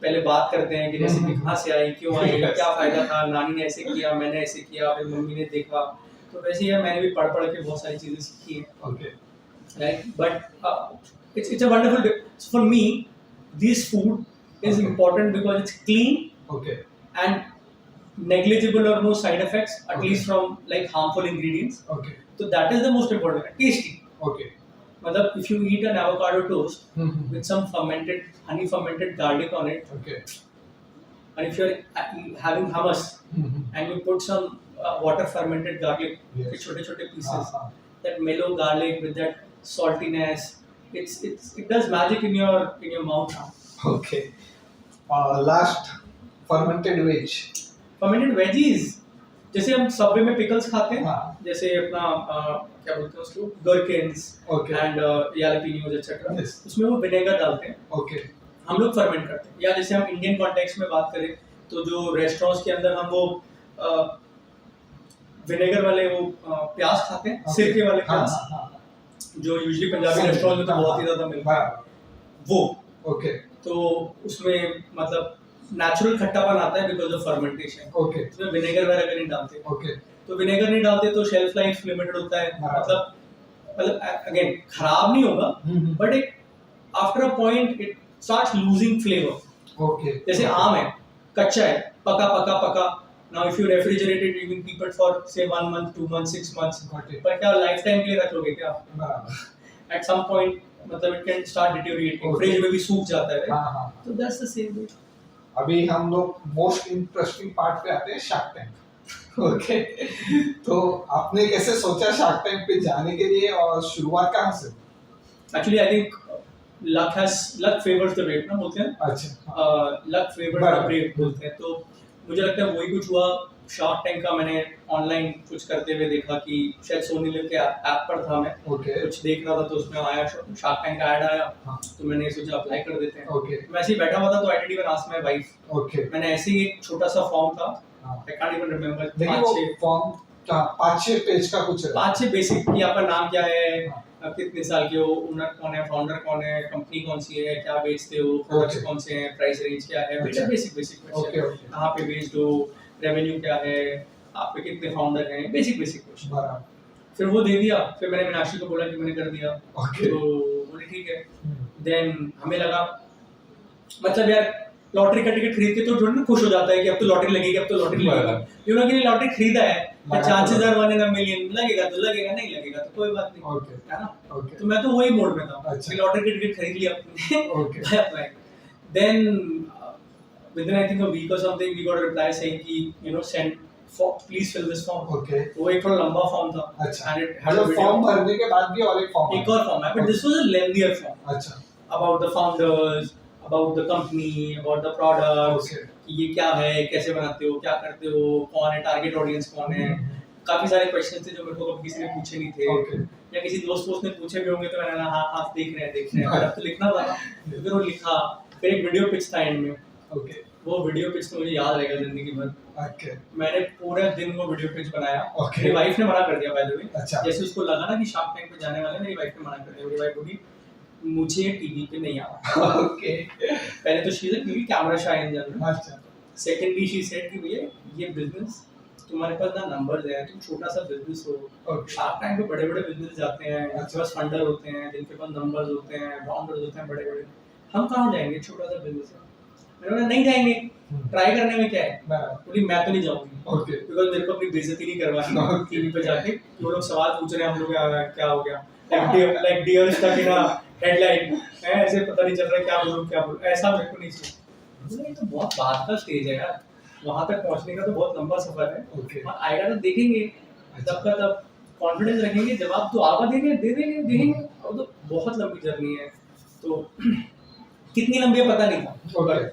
Speaker 1: पहले बात करते हैं कि रेसिपी कहाँ से आई, क्यों आई,
Speaker 2: Yes.
Speaker 1: क्या फायदा था, नानी ने ऐसे किया, मैंने ऐसे किया, फिर मम्मी ने देखा। तो वैसे ही मैंने भी पढ़ के बहुत सारी चीजें सीखी हैं।
Speaker 2: Okay
Speaker 1: Right, but it's a wonderful for me. This food is
Speaker 2: Okay.
Speaker 1: important because it's clean
Speaker 2: okay
Speaker 1: and negligible or no side effects, at
Speaker 2: Okay.
Speaker 1: least from like harmful ingredients.
Speaker 2: Okay
Speaker 1: So that is the most important. Tasty.
Speaker 2: Okay
Speaker 1: Matlab, if you eat an avocado toast with some honey fermented garlic on it,
Speaker 2: okay
Speaker 1: and if you're having hummus and you put some water fermented garlic,
Speaker 2: Yes.
Speaker 1: छोटे pieces, that mellow garlic with that saltiness, it does magic in your mouth now.
Speaker 2: Okay last fermented veg
Speaker 1: Fermented veggies, जैसे हम Subway में pickles खाते हैं,
Speaker 2: हाँ।
Speaker 1: जैसे अपना क्या बोलते हैं उसको, गरकिन्स
Speaker 2: ओके
Speaker 1: एंड यालपिनोज एक्सेट्रा,
Speaker 2: Yes.
Speaker 1: उसमें वो विनेगर डालते हैं,
Speaker 2: ओके
Speaker 1: हम लोग फर्मेंट करते हैं। या जैसे हम इंडियन कॉन्टेक्स्ट में बात करें तो जो रेस्टोरेंट्स के अंदर हम वो विनेगर वाले वो प्याज खाते हैं, सिरके वाले
Speaker 2: हाँ
Speaker 1: प्याज,
Speaker 2: हाँ हाँ
Speaker 1: जो यूजुअली पंजाबी रेस्टोरेंट में तो बहुत ही ज्यादा मिलता है,
Speaker 2: बराबर
Speaker 1: वो
Speaker 2: ओके
Speaker 1: तो उसमें मतलब नेचुरल खट्टापन आता है बिकॉज ऑफ फर्मेंटेशन।
Speaker 2: ओके
Speaker 1: उसमें विनेगर वगैरह नहीं डालते,
Speaker 2: ओके
Speaker 1: तो विनेगर नहीं डालते तो शेल्फ लाइफ लिमिटेड होता है।
Speaker 2: हाँ।
Speaker 1: मतलब अगेन खराब नहीं होगा, बट एक after a point it starts losing flavour.
Speaker 2: Okay
Speaker 1: जैसे आम है, कच्चा है, पका, now if you refrigerate it you can keep it for say 1 month 2 month 6 months,
Speaker 2: Got it.
Speaker 1: पर क्या लाइफ टाइम के लिए रखोगे क्या?
Speaker 2: बराबर
Speaker 1: एट सम पॉइंट मतलब it can start deteriorating,
Speaker 2: Okay.
Speaker 1: Fridge में भी सूख जाता है,
Speaker 2: हाँ हाँ
Speaker 1: तो दैट्स द सेम वे।
Speaker 2: अभी हम लोग मोस्ट इंटरेस्टिंग पार्ट पे आते हैं, शार्क टैंक। ओके तो आपने कैसे सोचा शार्क टैंक पे जाने के लिए और शुरुआत कहाँ से?
Speaker 1: Actually I think luck favours the brave ना बोलते हैं,
Speaker 2: अच्छा
Speaker 1: लक फेवर्स द
Speaker 2: बराबर।
Speaker 1: ब्रेव बोलते हैं। तो मुझे लगता है वही कुछ हुआ। शार्क टैंक का मैंने ऑनलाइन कुछ करते हुए देखा कि शायद सोनी लिव के ऐप पर था, मैं
Speaker 2: ओके
Speaker 1: कुछ देख रहा था तो उसमें आया शार्क टैंक का ऐड आया,
Speaker 2: हाँ।
Speaker 1: तो मैंने सोचा अप्लाई कर देते हैं।
Speaker 2: ओके
Speaker 1: मैं ऐसे ही बैठा हुआ था तो I didn't even ask my wife,
Speaker 2: okay
Speaker 1: मैंने ऐसे ही एक छोटा सा फॉर्म था,
Speaker 2: हाँ।
Speaker 1: आई कांट इवन रिमेंबर,
Speaker 2: देखिए वो फॉर्म का 5-6 पेज का कुछ है।
Speaker 1: 5-6 बेसिक कि आपका नाम क्या है,
Speaker 2: हाँ।
Speaker 1: आप कितने साल के हो, ओनर कौन है, फाउंडर कौन है, कंपनी कौन सी है, क्या बेचते हो, प्रोडक्ट्स
Speaker 2: Okay.
Speaker 1: कौन से हैं, प्राइस रेंज क्या है,
Speaker 2: अच्छा।
Speaker 1: Basic
Speaker 2: Okay,
Speaker 1: question,
Speaker 2: okay.
Speaker 1: कहाँ पे बेस्ड हो, रेवेन्यू क्या है, आपके कितने फाउंडर हैं, बेसिक क्वेश्चन।
Speaker 2: बराबर
Speaker 1: फिर वो दे दिया, फिर मैंने मीनाक्षी को बोला कि मैंने कर दिया,
Speaker 2: Okay.
Speaker 1: तो बोली ठीक है। देन हमें लगा मतलब यार लॉटरी का टिकट खरीद के तो थोड़ा ना खुश हो जाता है कि अब तो लॉटरी लगेगी, अब तो लॉटरी लगेगी।
Speaker 2: बराबर।
Speaker 1: यू नो कि लॉटरी खरीदा है,
Speaker 2: लगा तो
Speaker 1: चांसेस
Speaker 2: है।
Speaker 1: आर 1 इन अ मिलियन, लगेगा तो लगेगा, नहीं लगेगा तो कोई बात नहीं,
Speaker 2: ओके
Speaker 1: है ना।
Speaker 2: ओके
Speaker 1: तो मैं तो वही मोड में था
Speaker 2: अच्छा।
Speaker 1: कि लॉटरी की टिकट खरीद लिया अपने,
Speaker 2: Okay.
Speaker 1: I applied. Then within I think a week or something we got a reply saying कि you know send for please fill this form.
Speaker 2: Okay
Speaker 1: वो एक थोड़ा लंबा फॉर्म था,
Speaker 2: अच्छा
Speaker 1: and it had a
Speaker 2: मतलब
Speaker 1: video.
Speaker 2: फॉर्म भरने के बाद भी और एक फॉर्म
Speaker 1: एक और फॉर्म है, but this was a lengthier form
Speaker 2: अच्छा
Speaker 1: about the founders, about the company, about the products,
Speaker 2: Okay.
Speaker 1: कि ये क्या है, कैसे बनाते हो, क्या करते हो, कौन है टारगेट ऑडियंस, कौन है। काफी सारे क्वेश्चन थे जो मेरे को कभी किसी ने पूछे नहीं थे,
Speaker 2: ओके
Speaker 1: या किसी दोस्त ने पूछे भी होंगे तो मैंने कहा हाँ देख रहे हैं, अब तो लिखना था। फिर वो लिखा, फिर एक वीडियो पिच था एंड में,
Speaker 2: ओके
Speaker 1: वो वीडियो पिच तो मुझे याद रहेगा जिंदगी भर।
Speaker 2: ओके
Speaker 1: मैंने पूरे दिन वो वीडियो पिच बनाया।
Speaker 2: Okay.
Speaker 1: मेरी वाइफ ने मना कर दिया बाय द वे,
Speaker 2: अच्छा
Speaker 1: जैसे उसको लगा ना कि शार्क टैंक पे जाने वाले, मेरी वाइफ ने मना कर दिया। मेरी वाइफ बोली मुझे टीवी पे नहीं आना।
Speaker 2: ओके
Speaker 1: पहले तो she is a TV camera shy in general,
Speaker 2: अच्छा
Speaker 1: सेकंडली शी सेड कि भैया ये बिजनेस तुम्हारे पास ना नंबर्स है, तुम छोटा सा बिजनेस हो।
Speaker 2: ओके
Speaker 1: शार्क टैंक पे बड़े बड़े बिजनेस जाते हैं,
Speaker 2: अच्छा।
Speaker 1: जिनके पास फंडर होते हैं, जिनके पास नंबर्स होते हैं, फाउंडर्स होते हैं बड़े बड़े, हम कहाँ जाएंगे, छोटा सा बिजनेस है। मैंने बोला नहीं जाएंगे, ट्राई करने में क्या है।
Speaker 2: बराबर
Speaker 1: बोली मैं तो नहीं जाऊंगी,
Speaker 2: ओके
Speaker 1: बिकॉज मेरे को अपनी बेइज्जती नहीं करवानी
Speaker 2: Okay.
Speaker 1: टीवी पे जाके कि वो लोग सवाल पूछ रहे हैं, हम लोग क्या हो गया, like deer stuck in a headline, ऐसे पता नहीं चल रहा क्या बोलूं, ऐसा मेरे को नहीं चाहिए। ये तो बहुत बाद का स्टेज है यार, वहां तक पहुंचने का तो बहुत लंबा सफर है,
Speaker 2: ओके
Speaker 1: और आएगा तो देखेंगे, तब का तब कॉन्फिडेंस रखेंगे, जवाब तो आगा देंगे, दे देंगे, और तो बहुत लंबी जर्नी है। तो कितनी लंबी है पता नहीं था,
Speaker 2: ओके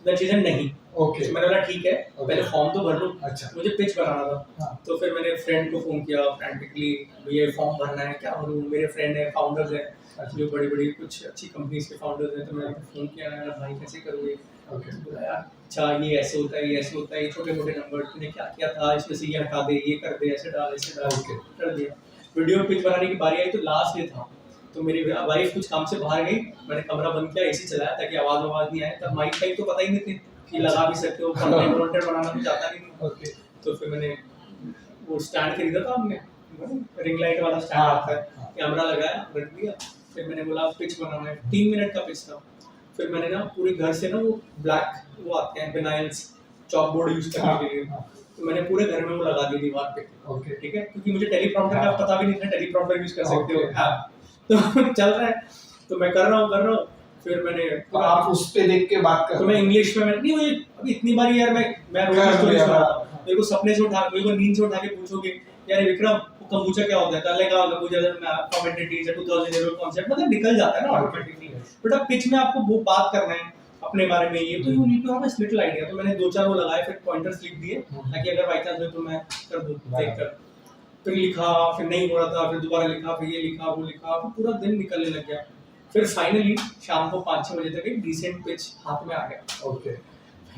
Speaker 1: द चीज़ें नहीं।
Speaker 2: ओके
Speaker 1: तो मैंने बोला ठीक है, पहले फॉर्म तो भर लूँ,
Speaker 2: अच्छा
Speaker 1: मुझे पिच बनाना था।
Speaker 2: हाँ
Speaker 1: तो फिर मैंने फ्रेंड को फ़ोन किया फ्रैंटिकली, भैया फॉर्म भरना है, क्या भरूँ? मेरे फ्रेंड है, फाउंडर्स हैं,
Speaker 2: अच्छा
Speaker 1: जो बड़ी बड़ी कुछ अच्छी कंपनीज के फाउंडर्स हैं। तो मैंने फ़ोन किया, यार भाई कैसे करोगे?
Speaker 2: ओके
Speaker 1: बोला यार अच्छा ये ऐसे होता है, ये ऐसे होता है, ये छोटे मोटे नंबर तूने क्या किया था, इसमें से ये हटा दे, ये कर दे, ऐसे डाल, ऐसे डाल।
Speaker 2: ओके
Speaker 1: कर दिया। वीडियो पिच बनाने की बारी आई तो लास्ट डे था, तो मेरी वाइफ कुछ काम से बाहर गई, मैंने कमरा बंद किया, एसी चलाया ताकि आवाज़ नहीं आए। तब माइक टाइप तो पता ही नहीं थी कि लगा भी सकते हो, कंटेंट वॉन्टेड बनाना तो जाता नहीं था।
Speaker 2: ओके
Speaker 1: तो फिर मैंने वो स्टैंड खरीदा था हमने, रिंग लाइट वाला स्टैंड
Speaker 2: हाँ,
Speaker 1: आता है,
Speaker 2: हाँ।
Speaker 1: कैमरा लगाया, रख दिया। फिर मैंने बोला पिच बनाना है, 3 मिनट का पिच था। फिर मैंने ना पूरे घर से ना वो ब्लैक वो आते हैं विनाइल्स, चॉक बोर्ड यूज करने के लिए,
Speaker 2: हाँ,
Speaker 1: तो मैंने पूरे घर में वो लगा दी दीवार पे।
Speaker 2: ओके
Speaker 1: ठीक है, क्योंकि मुझे टेलीप्रॉम्प्टर का पता भी नहीं था, टेलीप्रॉम्प्टर यूज कर सकते हो
Speaker 2: ओके।
Speaker 1: ऐप। तो चल रहा है, तो मैं कर रहा हूँ। फिर मैंने
Speaker 2: तो आप उस पे देख के बात कर
Speaker 1: तो मैं इंग्लिश में नहीं, मुझे अभी इतनी बार यार मैं रोज स्टोरी सुना रहा था, मेरे को सपने से उठा, मेरे को नींद से उठा के पूछोगे यार विक्रम कंबूचा क्या होता है, कल का कंबूचा कमेंटेटरीज 2011 कॉन्सेप्ट, मतलब निकल जाता है ना ऑटोमेटिकली। बट अब पिच में आपको वो बात करना है अपने बारे में, ये तो you need to have a little idea. तो मैंने 2-4 वो लगाए, फिर पॉइंटर्स लिख दिए ताकि अगर बाई चांस हो तो मैं कर दूं देख कर। फिर लिखा, फिर नहीं हो रहा था, फिर दोबारा लिखा, फिर ये लिखा, वो लिखा, फिर पूरा दिन निकलने लग गया। फिर फाइनली शाम को 5-6 बजे तक एक डिसेंट पिच हाथ में आ गया।
Speaker 2: ओके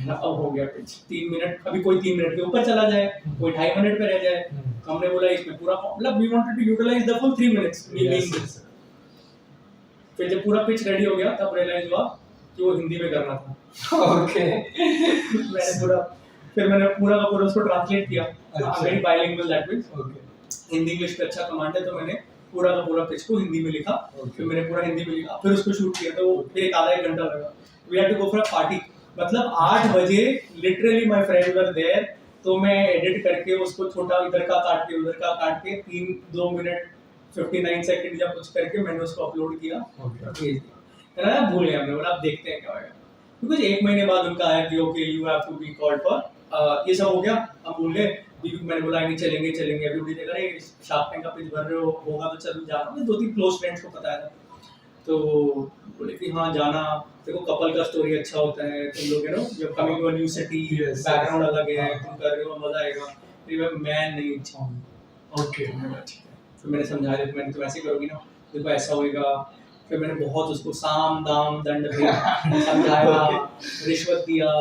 Speaker 1: अब हो गया पिच 3 मिनट, अभी कोई 3 मिनट के ऊपर चला जाए, कोई 2.5 मिनट पे रह जाए। हमने बोला इसमें पूरा मतलब we wanted to utilise the full 3 minutes. फिर जब पूरा पिच रेडी हो गया तब रियलाइज हुआ कि वो हिंदी में करना था।
Speaker 2: ओके
Speaker 1: मैंने पूरा का पूरा उसको ट्रांसलेट किया।
Speaker 2: अच्छा।
Speaker 1: Very bilingual that means
Speaker 2: okay
Speaker 1: Hindi English पे अच्छा कमांड है, तो मैंने पूरा का पूरा पिच को हिंदी में लिखा। फिर मैंने पूरा हिंदी में लिखा, फिर उसको शूट किया, तो फिर एक आधा 1 घंटा लगा। We had to go for a party, मतलब 8 बजे literally my friends were there, तो मैं एडिट करके उसको छोटा इधर का काट के उधर का काट के 2 मिनट 59 सेकंड या कुछ करके मैंने उसको अपलोड किया, भेज दिया। मैं भूल गया, मैं बोला अब देखते हैं क्या होगा, क्योंकि 1 महीने बाद उनका आया कि okay you have to be called for, ये सब हो गया, हम भूल गए। मैंने बोला नहीं चलेंगे अभी देखा नहीं शार्क टैंक का पिच भर रहे हो, होगा तो चलो जाना। मैं 2-3 क्लोज फ्रेंड्स को बताया था, तो बोले कि हाँ जाना, देखो कपल का स्टोरी अच्छा होता है, तुम लोग है ना जब coming to a new city, background अलग है, तुम कर रहे हो मजा आएगा। फिर मैं नहीं चाहूँगा।
Speaker 2: ओके
Speaker 1: फिर मैंने समझाया, मैंने तुम ऐसे करोगी ना, देखो ऐसा होएगा। फिर मैंने बहुत उसको साम दाम दंड भेद समझाया, रिश्वत दिया,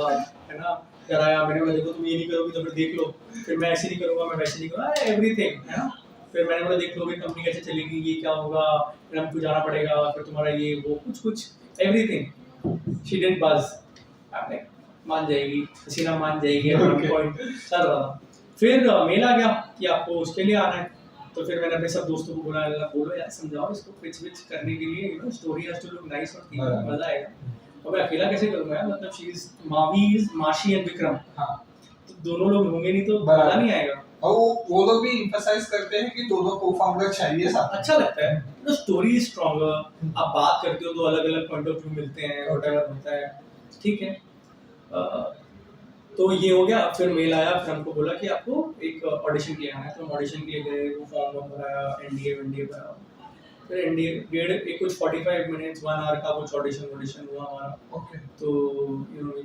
Speaker 1: है ना, कराया। मैंने बोला देखो तुम ये नहीं करोगी तो फिर देख लो, फिर मैं ऐसे नहीं करूँगा, मैं वैसे नहीं करूँगा, एवरीथिंग, है ना। फिर मैंने बोला देख लो कि कंपनी कैसे चलेगी, ये क्या होगा, फिर हमको जाना पड़ेगा, फिर तुम्हारा ये वो कुछ एवरीथिंग। शी डिडंट बज़, आपने मान जाएगी, हसीना मान जाएगी, पॉइंट चल रहा था। फिर मेल आ गया कि आपको उसके लिए आना है, तो फिर मैंने अपने सब दोस्तों को बुलाया, बोलो यार समझाओ इसको पिच विच करने के लिए, you know story has to look nice और मजा आएगा। और मैं अकेला कैसे करूंगा यार, मतलब शी इज माशी एंड विक्रम,
Speaker 2: हाँ
Speaker 1: तो दोनों लोग होंगे नहीं तो मजा नहीं आएगा।
Speaker 2: और वो लोग भी एम्फसाइज करते हैं कि दोनों को-फाउंडर चाहिए साथ।
Speaker 1: अच्छा लगता है, तो स्टोरी इज स्ट्रॉन्गर, आप बात करते हो तो अलग-अलग पॉइंट ऑफ व्यू मिलते हैं, व्हाटएवर होता है, ठीक है। तो ये हो गया। फिर मेल आया, फिर हमको बोला कि आपको एक ऑडिशन के लिए आना है, तो हम ऑडिशन के लिए गए, वो फॉर्म भराया, एनडीए भरा, फिर एनडीए एक कुछ 45 मिनट्स 1 आवर का कुछ ऑडिशन हुआ हमारा।
Speaker 2: ओके
Speaker 1: तो you know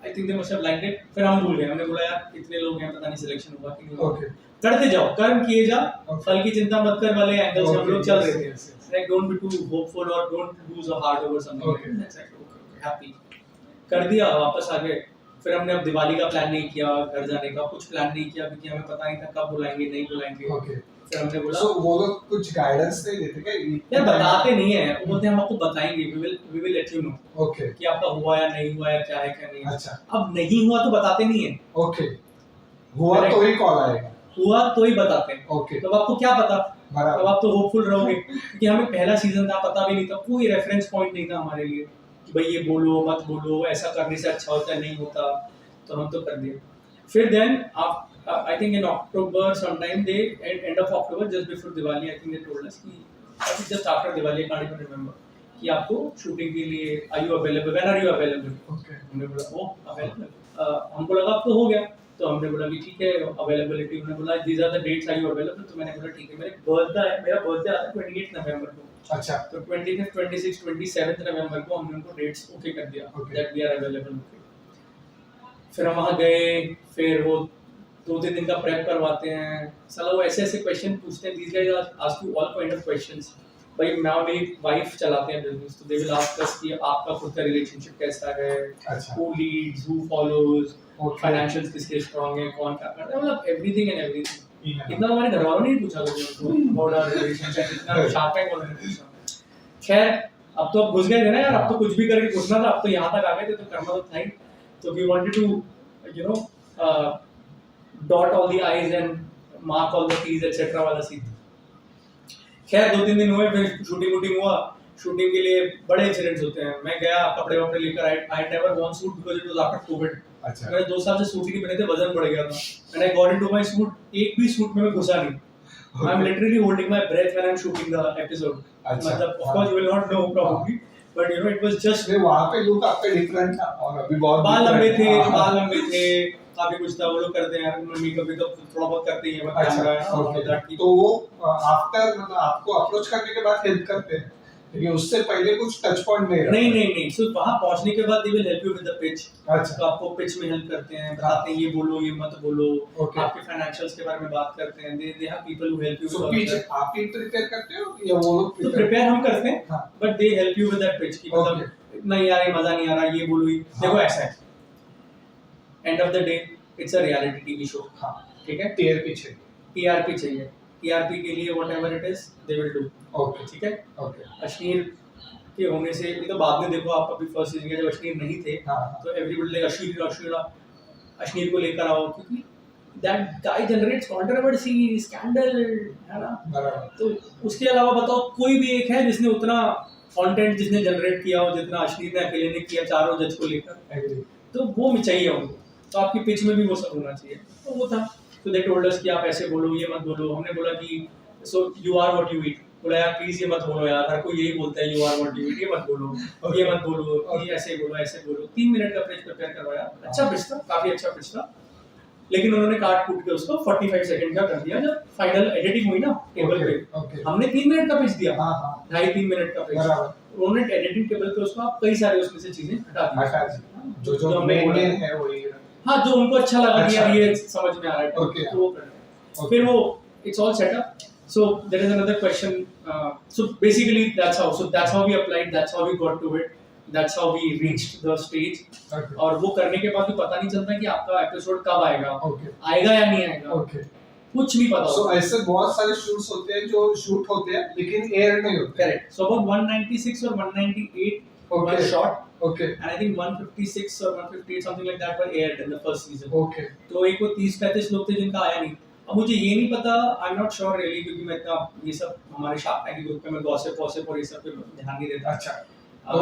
Speaker 1: I think they must have liked it. फिर हम भूल गए, हमने बोला यार इतने लोग हैं, पता नहीं सिलेक्शन हुआ कि नहीं हुआ।
Speaker 2: ओके
Speaker 1: करते जाओ, कर्म किए जा,
Speaker 2: Okay.
Speaker 1: फल की चिंता मत कर वाले एंगल से हम लोग चल रहे थे।
Speaker 2: Yes, yes.
Speaker 1: Like don't be too hopeful और don't lose a heart over something.
Speaker 2: Okay.
Speaker 1: That's like happy कर दिया, वापस आ गए। फिर हमने अब दिवाली का प्लान नहीं किया, घर जाने का कुछ प्लान नहीं किया, क्योंकि हमें पता नहीं था कब बुलाएंगे नहीं बुलाएंगे।
Speaker 2: ओके
Speaker 1: फिर हमने बोला
Speaker 2: सो वो लोग कुछ गाइडेंस नहीं देते क्या?
Speaker 1: यार बताते नहीं है, वो बोलते हैं हम आपको बताएंगे, we will let you know
Speaker 2: okay
Speaker 1: कि आपका हुआ या नहीं हुआ या क्या है क्या नहीं।
Speaker 2: अच्छा
Speaker 1: अब नहीं हुआ तो बताते नहीं है,
Speaker 2: ओके हुआ तो ही कॉल आएगा।
Speaker 1: हुआ तो ही बताते हैं।
Speaker 2: ओके
Speaker 1: तो आपको क्या पता,
Speaker 2: बराबर
Speaker 1: अब आप तो होपफुल रहोगे, क्योंकि हमें पहला सीजन था, पता भी नहीं था, कोई रेफरेंस पॉइंट नहीं था हमारे लिए कि भाई ये बोलो मत बोलो, ऐसा करने से अच्छा होता है नहीं होता, तो हम तो कर दिए। फिर देन आप I think in October sometime the end of October just before Diwali, I think they told us कि just after Diwali, I can't even remember, कि आपको शूटिंग के लिए are you available, when are you available.
Speaker 2: Okay
Speaker 1: हमने बोला ओ available, हमको लगा अब तो हो गया, तो हमने बोला कि ठीक है अवेलेबिलिटी, उन्होंने बोला these are the dates, are you available? तो मैंने बोला ठीक है। मेरा बर्थडे आता है 28 नवंबर को।
Speaker 2: अच्छा।
Speaker 1: तो 25th 26th 27th नवंबर को हमने उनको डेट्स ओके कर दिया दैट वी आर अवेलेबल। फिर हम वहाँ गए, फिर वो 2-3 दिन का प्रेप करवाते हैं। साला वो ऐसे ऐसे क्वेश्चन पूछते हैं, these guys ask you all kind of questions. भाई मैं और मेरी वाइफ चलाते हैं बिजनेस, तो दे विल आस्क अस कि आपका खुद का रिलेशनशिप कैसा है,
Speaker 2: अच्छा।
Speaker 1: Who Leeds, who follows,
Speaker 2: Okay.
Speaker 1: Financials किसके स्ट्रांग है, कौन क्या करता है, मतलब एवरीथिंग एंड एवरीथिंग।
Speaker 2: Yeah.
Speaker 1: इतना हमारे घर वालों ने नहीं पूछा कभी उनको अबाउट आवर रिलेशनशिप, इतना शार्प है उन्होंने पूछा। खैर अब तो अब घुस गए थे ना यार, अब तो कुछ भी करके घुसना था, अब तो यहाँ तक आ गए थे तो करना तो था ही। तो we wanted to you know dot all the i's and mark all the t's etcetera वाला सीन। खैर 2-3 दिन हुए, फिर शूटिंग हुआ। शूटिंग के लिए बड़े इंसिडेंट्स होते हैं। मैं गया कपड़े वपड़े लेकर, I never worn suit because it was after Covid.
Speaker 2: अच्छा।
Speaker 1: मैंने 2 साल से सूट ही नहीं पहने थे, वजन बढ़ गया था। मैंने गॉट इनटू माय सूट, एक भी सूट में मैं घुसा नहीं। I am literally holding my breath when I am shooting the episode.
Speaker 2: अच्छा।
Speaker 1: मतलब of course you will not know probably, but you know it was just
Speaker 2: वहाँ पे लुक आपका डिफरेंट था और अभी बहुत
Speaker 1: बाल लंबे थे,
Speaker 2: different।
Speaker 1: बाल लंबे थे, काफी कुछ था। वो लोग करते हैं यार, मेकअप वेकअप थोड़ा बहुत करते ही हैं।
Speaker 2: अच्छा। ओके। तो वो आफ्टर मतलब आपको अप्रोच करने के बाद हेल्प करते हैं, लेकिन उससे पहले कुछ टच पॉइंट नहीं रहता।
Speaker 1: नहीं सो वहां पहुंचने के बाद they will help you with the pitch.
Speaker 2: अच्छा।
Speaker 1: तो आपको पिच में हेल्प करते हैं, बताते हैं ये बोलो ये मत बोलो,
Speaker 2: Okay.
Speaker 1: आपके फाइनेंशियल्स के बारे में बात करते हैं। They have people who help you.
Speaker 2: So pitch आप ही प्रिपेयर करते हो या वो लोग
Speaker 1: तो प्रिपेयर हम करते हैं,
Speaker 2: हाँ।
Speaker 1: But they help you with that pitch कि मतलब नहीं यार ये मजा नहीं आ रहा, ये बोलो ये देखो ऐसा है। End of the day it's a reality TV show.
Speaker 2: हाँ।
Speaker 1: ठीक है,
Speaker 2: टीआरपी चाहिए।
Speaker 1: टीआरपी चाहिए, टीआरपी के लिए whatever it is they will do.
Speaker 2: Okay.
Speaker 1: ठीक है।
Speaker 2: ओके।
Speaker 1: अश्नीर के होने से, ये तो बाद में देखो, आप अभी फर्स्ट सीजन के जब अश्नीर नहीं थे
Speaker 2: हाँ।
Speaker 1: तो एवरीबॉडी लाइक अश्नीर को लेकर आओ, क्योंकि that guy generates controversy, scandal, है ना।
Speaker 2: बराबर।
Speaker 1: तो उसके अलावा बताओ कोई भी एक है जिसने उतना कंटेंट जिसने जनरेट किया हो जितना अश्नीर ने अकेले ने किया चारों जज को लेकर,
Speaker 2: एग्री।
Speaker 1: तो वो चाहिए उनको। तो आपकी पिच में भी वो सब होना चाहिए। तो वो था। तो दे टोल्ड अस कि आप ऐसे बोलो, ये मत बोलो। हमने बोला कि so you are what you eat. बोला यार प्लीज ये मत बोलो यार, हर कोई यही बोलता है you are what you eat, ये मत बोलो, ये मत बोलो, ये ऐसे बोलो ऐसे बोलो। 3 मिनट का पिच प्रिपेयर करवाया। अच्छा पिच था, काफी अच्छा पिच था, लेकिन उन्होंने काट कूट के उसको 45 सेकंड का कर दिया। जब फाइनल एडिटिंग हुई ना टेबल पे,
Speaker 2: ओके।
Speaker 1: हमने 3 मिनट का पिच दिया,
Speaker 2: हाँ हाँ
Speaker 1: 2.5-3 मिनट का पिच।
Speaker 2: बराबर।
Speaker 1: उन्होंने एडिटिंग टेबल पे उसको आप कई सारे उसमें से चीजें हटा दी।
Speaker 2: हटा दी। जो
Speaker 1: जो हमने
Speaker 2: मेन
Speaker 1: बोला।
Speaker 2: है वही।
Speaker 1: हाँ, जो उनको अच्छा लगा कि
Speaker 2: अच्छा।
Speaker 1: यार ये समझ में आ रहा है,
Speaker 2: Okay.
Speaker 1: तो वो कर रहे हैं। फिर वो it's all set up. So there is another question. So basically that's how we applied, that's how we got to it, that's how we reached the stage.
Speaker 2: Okay.
Speaker 1: और वो करने के बाद भी पता नहीं चलता कि आपका एपिसोड कब आएगा,
Speaker 2: ओके।
Speaker 1: आएगा या नहीं आएगा,
Speaker 2: ओके।
Speaker 1: कुछ नहीं पता
Speaker 2: सो
Speaker 1: होता।
Speaker 2: ऐसे बहुत सारे शूट्स होते हैं जो शूट होते हैं लेकिन एयर नहीं होते।
Speaker 1: Correct. So about 196 or 198
Speaker 2: Okay.
Speaker 1: were shot,
Speaker 2: okay.
Speaker 1: and I think 156 or 158 something like that were aired in the first season.
Speaker 2: Okay.
Speaker 1: तो एक वो 30-35 लोग थे जिनका आया नहीं। अब मुझे ये नहीं पता, आई एम नॉट श्योर रियली, क्योंकि मैं इतना ये सब हमारे शार्क टैंक के ग्रुप में मैं गॉसिप वॉसिप और ये सब पे ध्यान नहीं देता।
Speaker 2: अच्छा। तो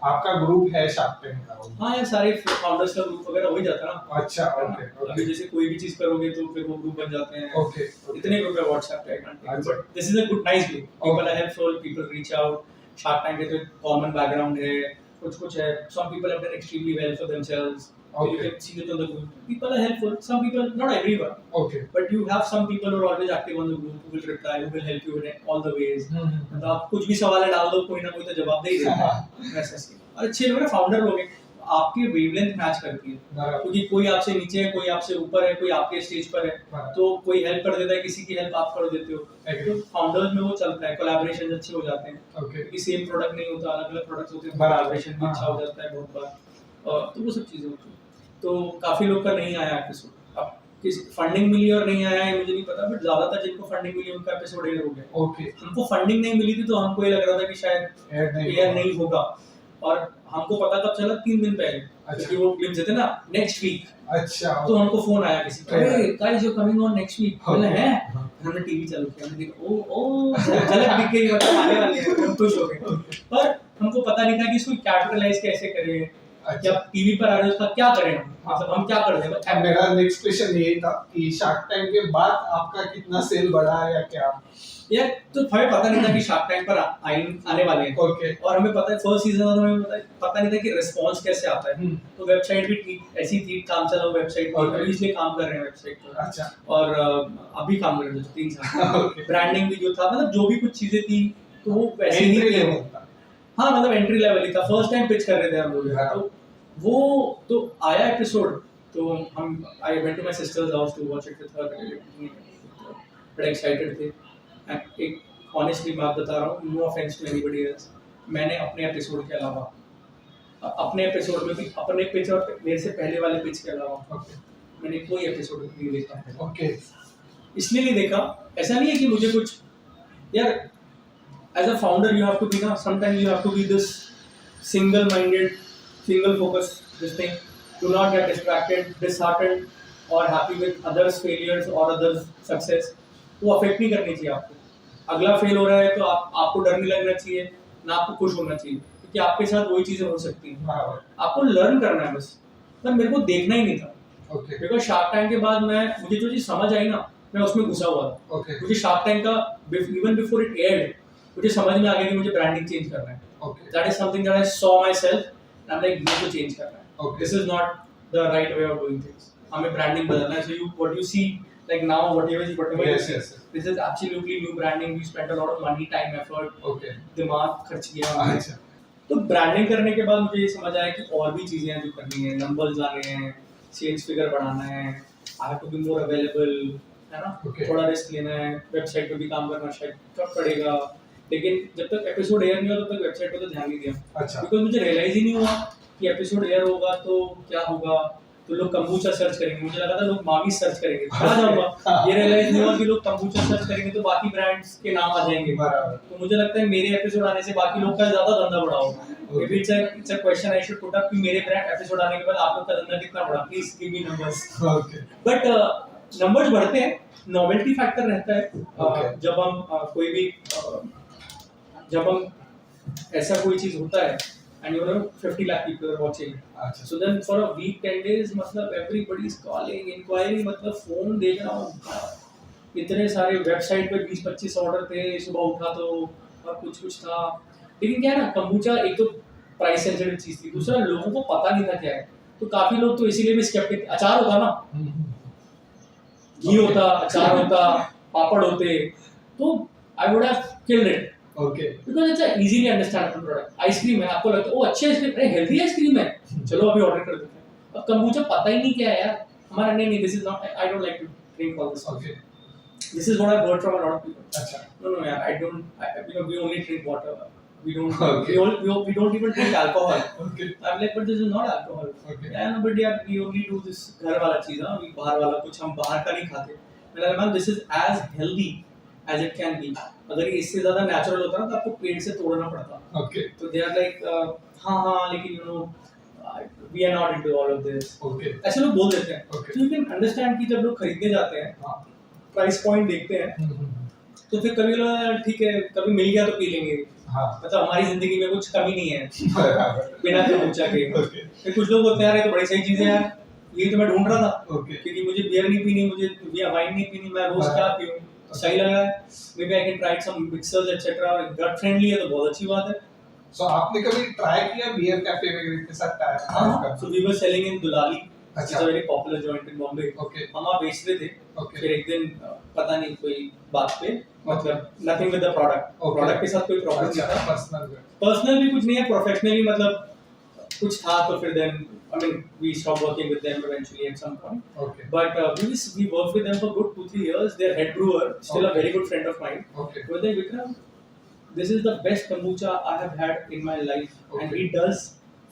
Speaker 2: आपका ग्रुप है शार्क टैंक का?
Speaker 1: हाँ यार, सारे फाउंडर्स का ग्रुप वगैरह हो ही जाता है ना।
Speaker 2: अच्छा। ओके।
Speaker 1: अभी
Speaker 2: ओके।
Speaker 1: जैसे कोई भी चीज करोगे तो फिर वो ग्रुप बन जाते हैं।
Speaker 2: ओके।
Speaker 1: इतने ग्रुप है व्हाट्सएप पे, आई कांट टेक,
Speaker 2: अच्छा।
Speaker 1: But this is a good nice group. People are helpful, people reach out. Shark Tank के तो कॉमन बैकग्राउंड है, कुछ है। Some people have done extremely well for themselves. You
Speaker 2: Okay.
Speaker 1: can see it on the group. People are helpful. Some people, not everyone,
Speaker 2: okay.
Speaker 1: but you have some people who are always active on the group, who will reply, who will help you in all the ways. मतलब आप कुछ भी सवाल डाल दो, कोई ना कोई तो जवाब दे ही देता है। वैसे ऐसे और अच्छे लोग ना, फाउंडर लोग हैं, आपकी वेवलेंथ मैच करती है।
Speaker 2: बराबर।
Speaker 1: क्योंकि कोई आपसे नीचे है, कोई आपसे ऊपर है, कोई आपके स्टेज पर है,
Speaker 2: बराबर।
Speaker 1: तो कोई हेल्प कर देता है, किसी की हेल्प आप कर देते हो।
Speaker 2: Agree.
Speaker 1: तो फाउंडर्स में वो चलता है, कोलैबोरेशन अच्छे हो जाते हैं।
Speaker 2: ओके।
Speaker 1: क्योंकि सेम प्रोडक्ट नहीं होता, अलग अलग प्रोडक्ट्स होते हैं,
Speaker 2: बराबर।
Speaker 1: कोलैबोरेशन भी अच्छा हो जाता है बहुत बार। तो वो सब चीजें होती हैं। तो काफी लोग का नहीं आया एपिसोड। अब किस फंडिंग मिली और नहीं आया है मुझे नहीं पता, बट ज्यादातर जिनको फंडिंग मिली उनका एपिसोड एयर हो गया।
Speaker 2: ओके।
Speaker 1: हमको फंडिंग नहीं मिली थी तो हमको ये लग रहा था कि शायद एयर नहीं होगा, और हमको पता कब चला, 3 दिन पहले, क्योंकि वो क्लिप देते ना नेक्स्ट वीक।
Speaker 2: अच्छा।
Speaker 1: तो हमको फोन आया किसी का, अरे guys you coming on next week. बोले हैं, हमने टीवी चालू किया, हमने देखा ओ झलक दिख गई, मतलब आने वाले हैं, हम खुश हो गए। पर हमको पता नहीं था कि इसको कैपिटलाइज कैसे करें, जब टीवी पर आ रहे उसका क्या करें हम, मतलब हम क्या कर दें।
Speaker 2: मेरा नेक्स्ट क्वेश्चन यही था कि शार्क टैंक के बाद आपका कितना सेल बढ़ा है या क्या?
Speaker 1: यार तो हमें पता नहीं था कि शार्क टैंक पर आने वाले हैं।
Speaker 2: ओके
Speaker 1: और हमें पता है फर्स्ट सीजन में हमें पता नहीं था कि रिस्पांस कैसे आता है। तो वेबसाइट भी ठीक ऐसी थी, काम चला वेबसाइट पर,
Speaker 2: Okay.
Speaker 1: अभी इसलिए काम कर रहे हैं वेबसाइट पर।
Speaker 2: अच्छा
Speaker 1: और अभी काम कर रहे हैं 3 साल।
Speaker 2: ओके
Speaker 1: ब्रांडिंग भी जो था, मतलब जो भी कुछ चीजें थी तो वो वैसे ही
Speaker 2: एंट्री
Speaker 1: थी।
Speaker 2: लेवल था
Speaker 1: हाँ मतलब एंट्री लेवल ही था, फर्स्ट टाइम पिच कर रहे थे हम लोग।
Speaker 2: हाँ।
Speaker 1: तो वो तो आया एपिसोड, तो हम I went to my sister's house to watch it with her, बड़े एक्साइटेड थे। And एक ऑनेस्टली बात बता रहा हूँ, no offence to anybody else, मैंने अपने एपिसोड के अलावा अपने एपिसोड में भी अपने पिच और मेरे से पहले वाले पिच के अलावा
Speaker 2: ओके
Speaker 1: मैंने कोई एपिसोड नहीं देखा।
Speaker 2: ओके
Speaker 1: इसलिए नहीं देखा, ऐसा नहीं है कि मुझे कुछ, यार as a founder you have to be, sometimes you have to be this single minded, single focus, this thing, do not get distracted, disheartened or happy with others failures or others success। वो affect नहीं करनी चाहिए आपको। अगला fail हो रहा है तो आपको डर नहीं लगना चाहिए, ना आपको खुश होना चाहिए, क्योंकि आपके साथ वही चीजें हो सकती हैं।
Speaker 2: बराबर
Speaker 1: आपको लर्न करना है बस। पर मेरे को देखना ही नहीं था,
Speaker 2: ओके
Speaker 1: बिकॉज शार्क टैंक के बाद मुझे जो चीज समझ आई ना, मैं उसमें घुसा हुआ था।
Speaker 2: ओके
Speaker 1: मुझे शार्क टैंक का इवन बिफोर इट एयर्ड मुझे समझ में आ गया कि मुझे ब्रांडिंग चेंज करना है।
Speaker 2: Okay
Speaker 1: that is something that I saw myself and I am like मुझे चेंज करना है।
Speaker 2: Okay.
Speaker 1: This is not the right way of doing things. हमें ब्रांडिंग बदलना है। So you what you see like now whatever you
Speaker 2: Yes,
Speaker 1: see,
Speaker 2: yes, yes.
Speaker 1: this is absolutely new branding. We spent a lot of money, time, effort,
Speaker 2: okay
Speaker 1: दिमाग खर्च किया हमने।
Speaker 2: अच्छा
Speaker 1: तो branding करने के बाद मुझे ये समझ आया कि और भी चीजें हैं जो करनी है, नंबर्स लाने हैं, सेल्स फिगर बढ़ाना है, I have to be more available, है ना।
Speaker 2: Okay.
Speaker 1: थोड़ा रिस्क लेना है, वेबसाइट पे भी काम करना शायद कब पड़ेगा, लेकिन जब तक एपिसोड एयर नहीं हुआ तब तक वेबसाइट पे तो ध्यान नहीं दिया।
Speaker 2: अच्छा
Speaker 1: बिकॉज मुझे रियलाइज ही नहीं हुआ कि एपिसोड एयर होगा तो क्या होगा, तो लोग कंबूचा सर्च करेंगे, मुझे लगा था लोग मावी सर्च करेंगे, कहाँ जाऊंगा। ये रियलाइज नहीं हुआ कि लोग कंबूचा सर्च करेंगे तो बाकी ब्रांड्स के नाम आ जाएंगे।
Speaker 2: बराबर
Speaker 1: तो मुझे लगता है मेरे एपिसोड आने से बाकी लोग का ज्यादा धंधा बढ़ा होगा।
Speaker 2: Okay.
Speaker 1: Maybe it's a question I should put up कि मेरे ब्रांड एपिसोड आने के बाद आप लोग का धंधा कितना बढ़ा, please give me numbers.
Speaker 2: Okay
Speaker 1: but numbers बढ़ते हैं, नोवेल्टी फैक्टर रहता है।
Speaker 2: Okay.
Speaker 1: जब हम कोई भी जब हम ऐसा कोई चीज होता है and you know 50 lakh people are watching,
Speaker 2: अच्छा
Speaker 1: so then for a week 10 days मतलब एवरीबॉडी इज कॉलिंग इंक्वायरी, मतलब फोन देख रहा हूँ, इतने सारे वेबसाइट पे 20-25 ऑर्डर थे, सुबह उठा तो और कुछ था। लेकिन क्या है ना, कंबूचा एक तो प्राइस सेंसिटिव चीज थी, दूसरा लोगों को पता नहीं था क्या है, तो काफी लोग तो इसीलिए भी स्केप्टिक। अचार होता ना, घी होता, अचार होता, पापड़ होते, तो I would have killed it
Speaker 2: okay
Speaker 1: because it's a easily understandable product. Ice cream है, आपको लगता है ओ अच्छी आइसक्रीम, अरे हेल्दी आइसक्रीम है, चलो अभी ऑर्डर कर देते हैं। अब कंबूचा पता ही नहीं क्या है यार, हमारा नहीं, this is not, I don't like to drink all this.
Speaker 2: Okay
Speaker 1: This is what I've heard from a lot of people.
Speaker 2: अच्छा
Speaker 1: No, yeah, I don't. We only drink water. We don't.
Speaker 2: Okay.
Speaker 1: We don't even drink alcohol.
Speaker 2: Okay
Speaker 1: I'm like, but this is not alcohol.
Speaker 2: Okay.
Speaker 1: Yeah, no, but yeah, we only do this घर वाला चीज़, हाँ, we बाहर वाला कुछ हम बाहर का नहीं खाते। मैंने कहा, ma'am, this is as healthy as it can be. अगर ये इससे ज़्यादा natural होता ना तो आपको पेट से तोड़ना पड़ता।
Speaker 2: ओके
Speaker 1: तो they are like, हाँ, लेकिन you know, we are not into all of this.
Speaker 2: Okay
Speaker 1: ऐसे लोग बोल देते हैं।
Speaker 2: Okay.
Speaker 1: So you can understand कि जब लोग खरीदने जाते हैं,
Speaker 2: हाँ
Speaker 1: प्राइस पॉइंट देखते हैं, तो फिर कभी लोग ठीक है, कभी मिल गया तो पी लेंगे,
Speaker 2: हाँ
Speaker 1: मतलब हमारी जिंदगी में कुछ कमी नहीं है
Speaker 2: बराबर
Speaker 1: बिना कंबूचा के।
Speaker 2: ओके
Speaker 1: फिर कुछ लोग बोलते हैं यार ये तो बड़ी सही चीज है यार, ये तो मैं ढूंढ रहा था,
Speaker 2: ओके
Speaker 1: क्योंकि मुझे बियर नहीं पीनी, मुझे वाइन नहीं पीनी, मैं रोज क्या पीऊं, सही लग रहा है, maybe I can try some mixers etcetera, gut friendly है तो बहुत अच्छी बात है।
Speaker 2: सो आपने कभी ट्राई किया बियर कैफे वगैरह के साथ ट्राई
Speaker 1: हाँ, so we were selling in दुलाली, इट्स
Speaker 2: अच्छा।
Speaker 1: A very popular joint in Bombay.
Speaker 2: Okay
Speaker 1: हम वहाँ बेच रहे थे,
Speaker 2: ओके
Speaker 1: फिर एक दिन पता नहीं कोई बात पे, मतलब nothing with the product,
Speaker 2: Okay.
Speaker 1: Product के साथ कोई प्रॉब्लम नहीं
Speaker 2: अच्छा
Speaker 1: था,
Speaker 2: पर्सनल
Speaker 1: पर्सनल भी कुछ नहीं है, प्रोफेशनली मतलब कुछ था, तो फिर then I mean we stopped working with them eventually at some point,
Speaker 2: okay
Speaker 1: but we worked with them for good 2-3 years. Their head brewer, still a very good friend of mine,
Speaker 2: okay
Speaker 1: was like, Vikram, this is the best kombucha I have had in my life, and
Speaker 2: Okay.
Speaker 1: he does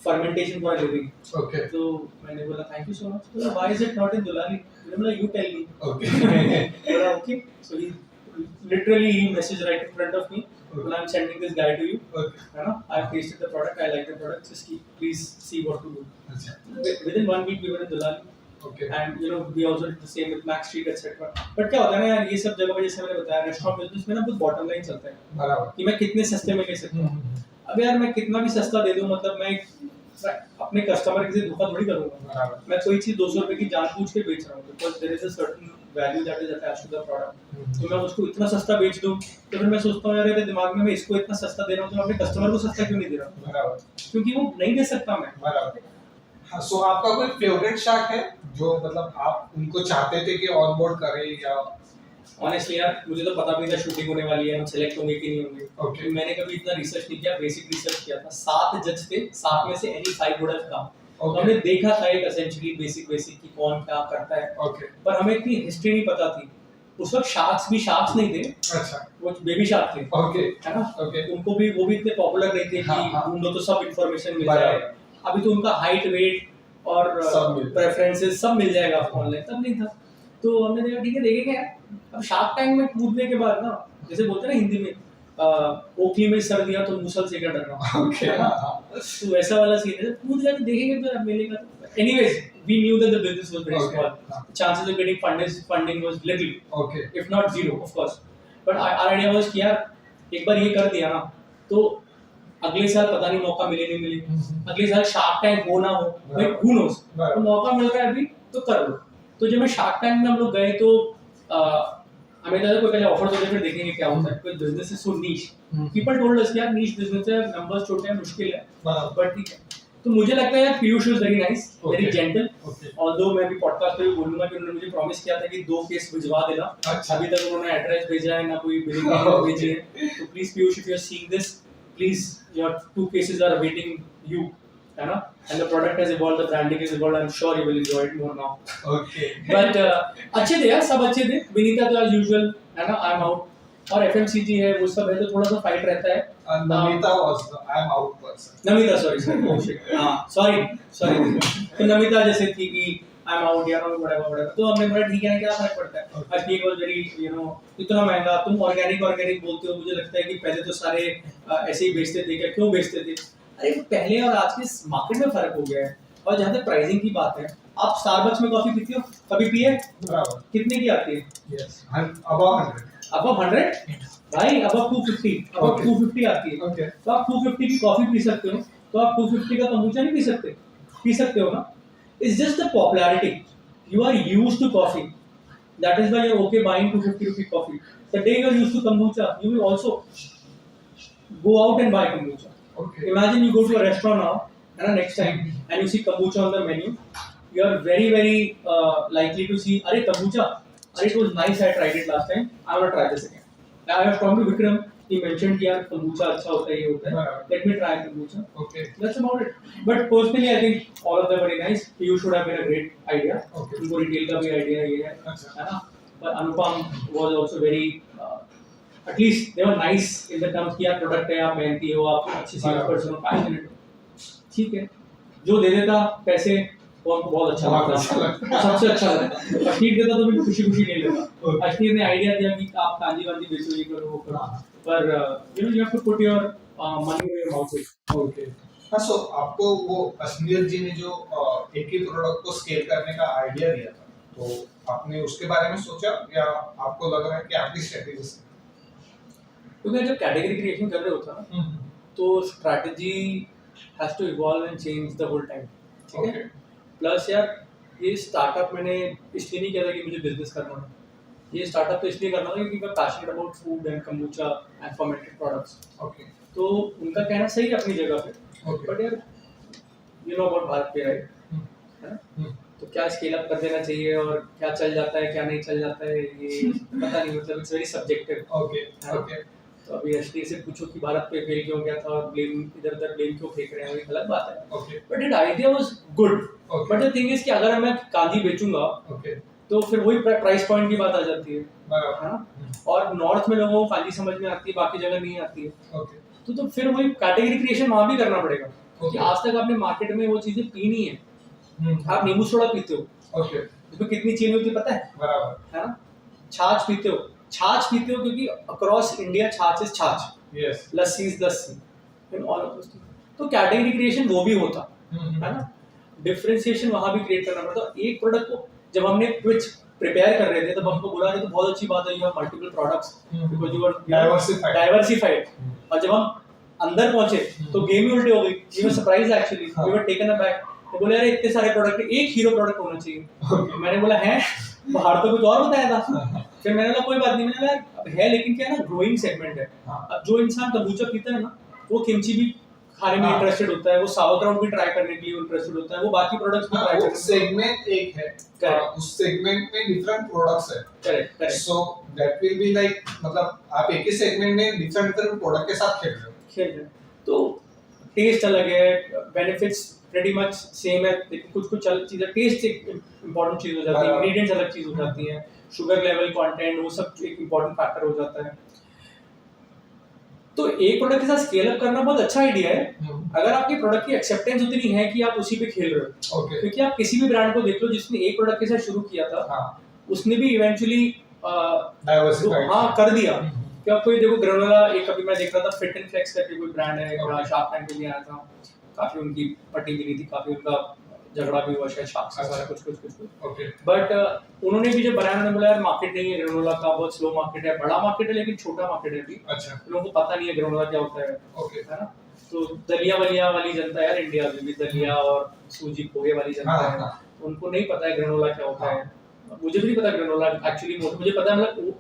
Speaker 1: fermentation for a living.
Speaker 2: Okay
Speaker 1: So मैंने बोला thank you so much. बोला, why is it not in Dulali? मैंने बोला you tell me.
Speaker 2: Okay
Speaker 1: बोला okay. So he literally messaged right in front of me. Well, I'm sending this guy to you.
Speaker 2: Okay
Speaker 1: You know, I've tasted the product. I like the product. Just please see what to do.
Speaker 2: अच्छा
Speaker 1: Within 1 week, we were in Dulali,
Speaker 2: okay
Speaker 1: and you know, we also did the same with Max Street, etc. But क्या होता है ना यार, ये सब जगह पे जैसे मैंने बताया, रेस्टोरेंट बिजनेस में ना बहुत बॉटम लाइन चलता है
Speaker 2: बराबर
Speaker 1: कि मैं कितने सस्ते में ले सकता हूँ। अब यार मैं कितना भी सस्ता दे दूँ, मतलब मैं अपने कस्टमर के से धोखा थोड़ी करूँगा।
Speaker 2: बराबर
Speaker 1: मैं कोई चीज 200 रुपए की जानबूझ के बेच रहा हूँ, because there is a certain value that is attached to the product, तो मैं उसको इतना सस्ता बेच दूं, तो फिर मैं सोचता हूँ यार मेरे दिमाग में मैं इसको इतना सस्ता दे रहा हूँ तो मैं अपने कस्टमर को सस्ता क्यों नहीं दे रहा,
Speaker 2: बराबर
Speaker 1: क्योंकि वो नहीं दे सकता मैं।
Speaker 2: बराबर। हाँ, सो आपका कोई फेवरेट शार्क है जो मतलब आप उनको चाहते थे कि ऑन बोर्ड करें या?
Speaker 1: ऑनेस्टली यार मुझे तो पता भी था शूटिंग होने वाली है, हम सेलेक्ट होंगे कि नहीं होंगे।
Speaker 2: Okay.
Speaker 1: मैंने कभी इतना रिसर्च नहीं किया, बेसिक रिसर्च किया था। 7 जज थे, 7 में से एनी 5 वुड हैव कम। तो
Speaker 2: Okay.
Speaker 1: हमने देखा था एक एसेंशियली बेसिक कि कौन क्या करता है,
Speaker 2: ओके
Speaker 1: पर हमें इतनी हिस्ट्री नहीं पता थी। उस वक्त शार्क्स भी शार्क्स नहीं थे,
Speaker 2: अच्छा
Speaker 1: वो बेबी शार्क थे,
Speaker 2: ओके
Speaker 1: है ना।
Speaker 2: ओके
Speaker 1: उनको भी वो भी इतने पॉपुलर नहीं थे कि
Speaker 2: हाँ, हाँ।
Speaker 1: ढूंढो तो सब इंफॉर्मेशन मिल
Speaker 2: बराबर।
Speaker 1: जाए। अभी तो उनका हाइट, वेट और
Speaker 2: सब मिल जाए।
Speaker 1: प्रेफरेंसेस सब मिल जाएगा ऑनलाइन, तब नहीं था। तो हमने देखा ठीक है देखेंगे यार। अब शार्क टैंक में कूदने के बाद ना, जैसे बोलते हैं ना हिंदी में ओखली में सर दिया तो मूसल से क्या डरना,
Speaker 2: ओके
Speaker 1: है ना। तो वैसा वाला सीन है, कूद गए तो देखेंगे तो यार मिलेगा। Anyways we knew that the business was very
Speaker 2: Okay.
Speaker 1: Small, chances of getting funding was little,
Speaker 2: okay
Speaker 1: if not zero of course, but our idea was कि यार एक बार ये कर दिया ना तो अगले साल पता नहीं मौका मिले नहीं मिले, अगले साल शार्क टैंक हो ना हो, भाई who knows, तो मौका मिल रहा है अभी तो कर लो। तो जब मैं शार्क टैंक में हम लोग गए तो हमें लगा कोई पहले ऑफर दे फिर देखेंगे क्या होता है, कोई business is so niche, people told us यार नीश बिजनेस है, नंबर्स छोटे हैं, मुश्किल है, बट ठीक है। तो मुझे लगता है यार Piyush is very nice, very
Speaker 2: Okay.
Speaker 1: Gentle,
Speaker 2: okay
Speaker 1: although मैं भी पॉडकास्ट पे भी बोलूंगा कि उन्होंने मुझे प्रॉमिस किया था कि 2 केस भिजवा देना।
Speaker 2: अच्छा
Speaker 1: अभी तक उन्होंने एड्रेस भेजा है ना कोई बिलिंग
Speaker 2: Okay.
Speaker 1: भेजी है। तो please Piyush if you are seeing this, please your 2 cases are awaiting you, है ना। And the product has evolved, the branding has evolved, I am sure you will enjoy it more now.
Speaker 2: Okay
Speaker 1: but अच्छे थे यार, सब अच्छे थे। विनीता तो as usual, है ना, आई एम आउट, और एफएमसीजी है वो सब है, तो थोड़ा सा फाइट रहता है।
Speaker 2: Namita was I am out person
Speaker 1: Namita sorry हाँ सॉरी तो नमिता जैसे थी कि आई एम आउट यार व्हाटएवर, तो हमने बोला ठीक है ना, क्या फर्क पड़ता है।
Speaker 2: Okay.
Speaker 1: आई वाज वेरी इतना महंगा, तुम ऑर्गेनिक बोलते हो, मुझे लगता है कि पहले तो सारे ऐसे ही बेचते थे, क्या क्यों बेचते थे। अरे पहले और आज के मार्केट में फर्क हो गया है। और जहाँ तक प्राइसिंग की बात है, आप स्टारबक्स में कॉफी पीते हो, कभी पिए,
Speaker 2: बराबर
Speaker 1: कितने की आती है?
Speaker 2: यस अबव 100
Speaker 1: अब 100 भाई, अब 250, अब
Speaker 2: Okay.
Speaker 1: 250 आती है।
Speaker 2: ओके
Speaker 1: तो आप 250 की कॉफी पी सकते हो, तो आप 250 का कम्बुचा नहीं पी सकते हो ना। It's just the popularity, you are used to coffee, that is why you are okay buying 250 rupee coffee. The day you are used to kombucha, you will also go out and buy kombucha.
Speaker 2: Okay
Speaker 1: Imagine you go to a restaurant now, and next time, and you see kombucha on the menu, you are very likely to see, "Arey kombucha, arey it was nice. I tried it last time. I want to try this again." Now I have talked to Vikram. He mentioned कि यार kombucha अच्छा होता है, ये होता है. Let me try kombucha.
Speaker 2: Okay
Speaker 1: That's about it. But personally, I think all of them very nice. You should have been a great idea.
Speaker 2: Okay.
Speaker 1: उनको retail का भी idea ये है,
Speaker 2: अच्छा
Speaker 1: है ना. But Anupam was also very at least they were nice in the terms कि यार प्रोडक्ट है, आप मेहनती हो, आप अच्छी सी पर्सन हो, पैशनेट हो, ठीक है। जो दे देता पैसे वो हमको बहुत अच्छा
Speaker 2: बहुत
Speaker 1: लगता,
Speaker 2: अच्छा लगता।
Speaker 1: सबसे अच्छा लगता। अश्नीर देता तो मैं खुशी ले लेता।
Speaker 2: Okay.
Speaker 1: अश्नीर ने आइडिया दिया कि आप कांजी वांजी बेचो, ये करो वो करो, पर you have to put your money where your mouth is.
Speaker 2: Okay हाँ सो आपको वो अश्नीर जी ने जो एक ही प्रोडक्ट को स्केल करने का आइडिया दिया था, तो आपने उसके बारे में सोचा या आपको लग रहा है कि आपकी स्ट्रेटेजी से?
Speaker 1: क्योंकि जब कैटेगरी क्रिएशन कर रहे होता ना, तो strategy has to evolve and change the whole time, ठीक है।
Speaker 2: ओके
Speaker 1: प्लस यार ये स्टार्टअप मैंने इसलिए नहीं किया था कि मुझे बिजनेस करना है, ये स्टार्टअप तो इसलिए करना था क्योंकि मैं passionate about food and kombucha and fermented products.
Speaker 2: Okay
Speaker 1: तो उनका कहना सही है अपनी जगह पे,
Speaker 2: ओके
Speaker 1: बट यार यू नो अबाउट भारत पे, राइट, है ना। तो क्या स्केल अप कर देना चाहिए और क्या चल जाता है क्या नहीं चल जाता है, ये पता नहीं, मतलब it's very subjective.
Speaker 2: Okay okay
Speaker 1: तो अभी एचडी से पूछो कि भारत पे फेल क्यों गया था और ब्लेम इधर उधर ब्लेम क्यों फेंक रहे हैं, ये गलत बात है।
Speaker 2: Okay
Speaker 1: but it idea was good,
Speaker 2: okay
Speaker 1: but the thing is कि अगर मैं कांजी बेचूंगा
Speaker 2: ओके
Speaker 1: तो फिर वही प्राइस पॉइंट की बात आ जाती है,
Speaker 2: बराबर
Speaker 1: है ना। और नॉर्थ में लोगों को कांजी समझ में आती है, बाकी जगह नहीं आती है।
Speaker 2: ओके
Speaker 1: तो फिर वही कैटेगरी क्रिएशन वहां भी करना पड़ेगा, क्योंकि
Speaker 2: Okay.
Speaker 1: आज तक आपने मार्केट में वो चीजें पी नहीं है। आप नींबू सोडा पीते हो,
Speaker 2: ओके
Speaker 1: इसमें कितनी चीनी होती है पता है
Speaker 2: बराबर
Speaker 1: है ना। छाछ पीते हो क्योंकि अक्रॉस इंडिया छाछ इज छाछ,
Speaker 2: yes
Speaker 1: lassi is lassi, in all of this. तो कैटेगरी क्रिएशन वो भी होता है ना, डिफरेंशिएशन वहां भी क्रिएट करना पड़ता। एक प्रोडक्ट को जब हमने पिच प्रिपेयर कर रहे थे तब हमको बोला तो बहुत अच्छी बात है, you have multiple products because you are diversified. और जब हम अंदर पहुंचे तो गेम ही उल्टी हो गई, we were surprise actually, we were taken aback. तो बोले यार इतने सारे प्रोडक्ट, एक हीरो प्रोडक्ट होना चाहिए। मैंने बोला है बाहर तो कुछ और बताया था। फिर मैंने कहा कोई बात नहीं, मैंने कहा यार अब है, लेकिन क्या है ना, ग्रोइंग सेगमेंट है।
Speaker 2: हाँ।
Speaker 1: अब जो इंसान कबूचा पीता है ना, वो किमची भी खाने में
Speaker 2: हाँ।
Speaker 1: इंटरेस्टेड होता है, वो सावरक्राउट भी ट्राई करने के लिए इंटरेस्टेड होता है, वो बाकी प्रोडक्ट्स भी ट्राई
Speaker 2: वो
Speaker 1: करने
Speaker 2: सेगमेंट एक है,
Speaker 1: Correct.
Speaker 2: उस सेगमेंट में डिफरेंट प्रोडक्ट्स है,
Speaker 1: correct correct
Speaker 2: so that will be like, मतलब आप एक ही सेगमेंट में डिफरेंट प्रोडक्ट के साथ खेल रहे हो।
Speaker 1: खेल रहे हैं। तो टेस्ट अलग है, बेनिफिट्स प्रेटी मच सेम है, लेकिन कुछ कुछ अलग चीजें, टेस्ट एक इम्पोर्टेंट चीज हो जाती है,
Speaker 2: बराबर।
Speaker 1: इंग्रेडिएंट्स अलग चीज हो जाती हैं, शुगर लेवल, कंटेंट, वो सब एक इम्पोर्टेंट फैक्टर हो जाता है। तो एक प्रोडक्ट के साथ स्केल अप करना बहुत अच्छा आइडिया है, अगर आपके प्रोडक्ट की एक्सेप्टेंस उतनी है कि आप उसी पे खेल रहे हो।
Speaker 2: ओके।
Speaker 1: क्योंकि आप किसी भी ब्रांड को देख लो जिसने एक प्रोडक्ट के साथ शुरू किया था,
Speaker 2: हाँ,
Speaker 1: उसने भी इवेंचुअली
Speaker 2: डाइवर्सिफाइड।
Speaker 1: हाँ कर दिया। कि आप कोई देखो, ग्रेनोला, एक अभी मैं देख रहा था, फिट एंड फ्लेक्स करके कोई ब्रांड है,
Speaker 2: Okay.
Speaker 1: शार्क टैंक के लिए आया था, काफी उनकी पट्टी भी नहीं थी, काफी उनका झगड़ा भी हुआ शायद शार्क से,
Speaker 2: अच्छा।
Speaker 1: सारा कुछ।
Speaker 2: ओके।
Speaker 1: बट उन्होंने भी जब बनाया, उन्होंने बोला यार मार्केट नहीं है ग्रेनोला का, बहुत स्लो मार्केट है, बड़ा मार्केट है लेकिन छोटा मार्केट है अभी,
Speaker 2: अच्छा।
Speaker 1: लोगों को पता नहीं है ग्रेनोला क्या होता है
Speaker 2: ओके।
Speaker 1: ना। तो दलिया वलिया वाली जनता है यार, इंडिया में भी दलिया और सूजी पोहे वाली जनता
Speaker 2: हाँ,
Speaker 1: है,
Speaker 2: हाँ।
Speaker 1: उनको नहीं पता है ग्रेनोला क्या होता है। मुझे भी नहीं पता ग्रेनोला एक्चुअली, मुझे पता है मतलब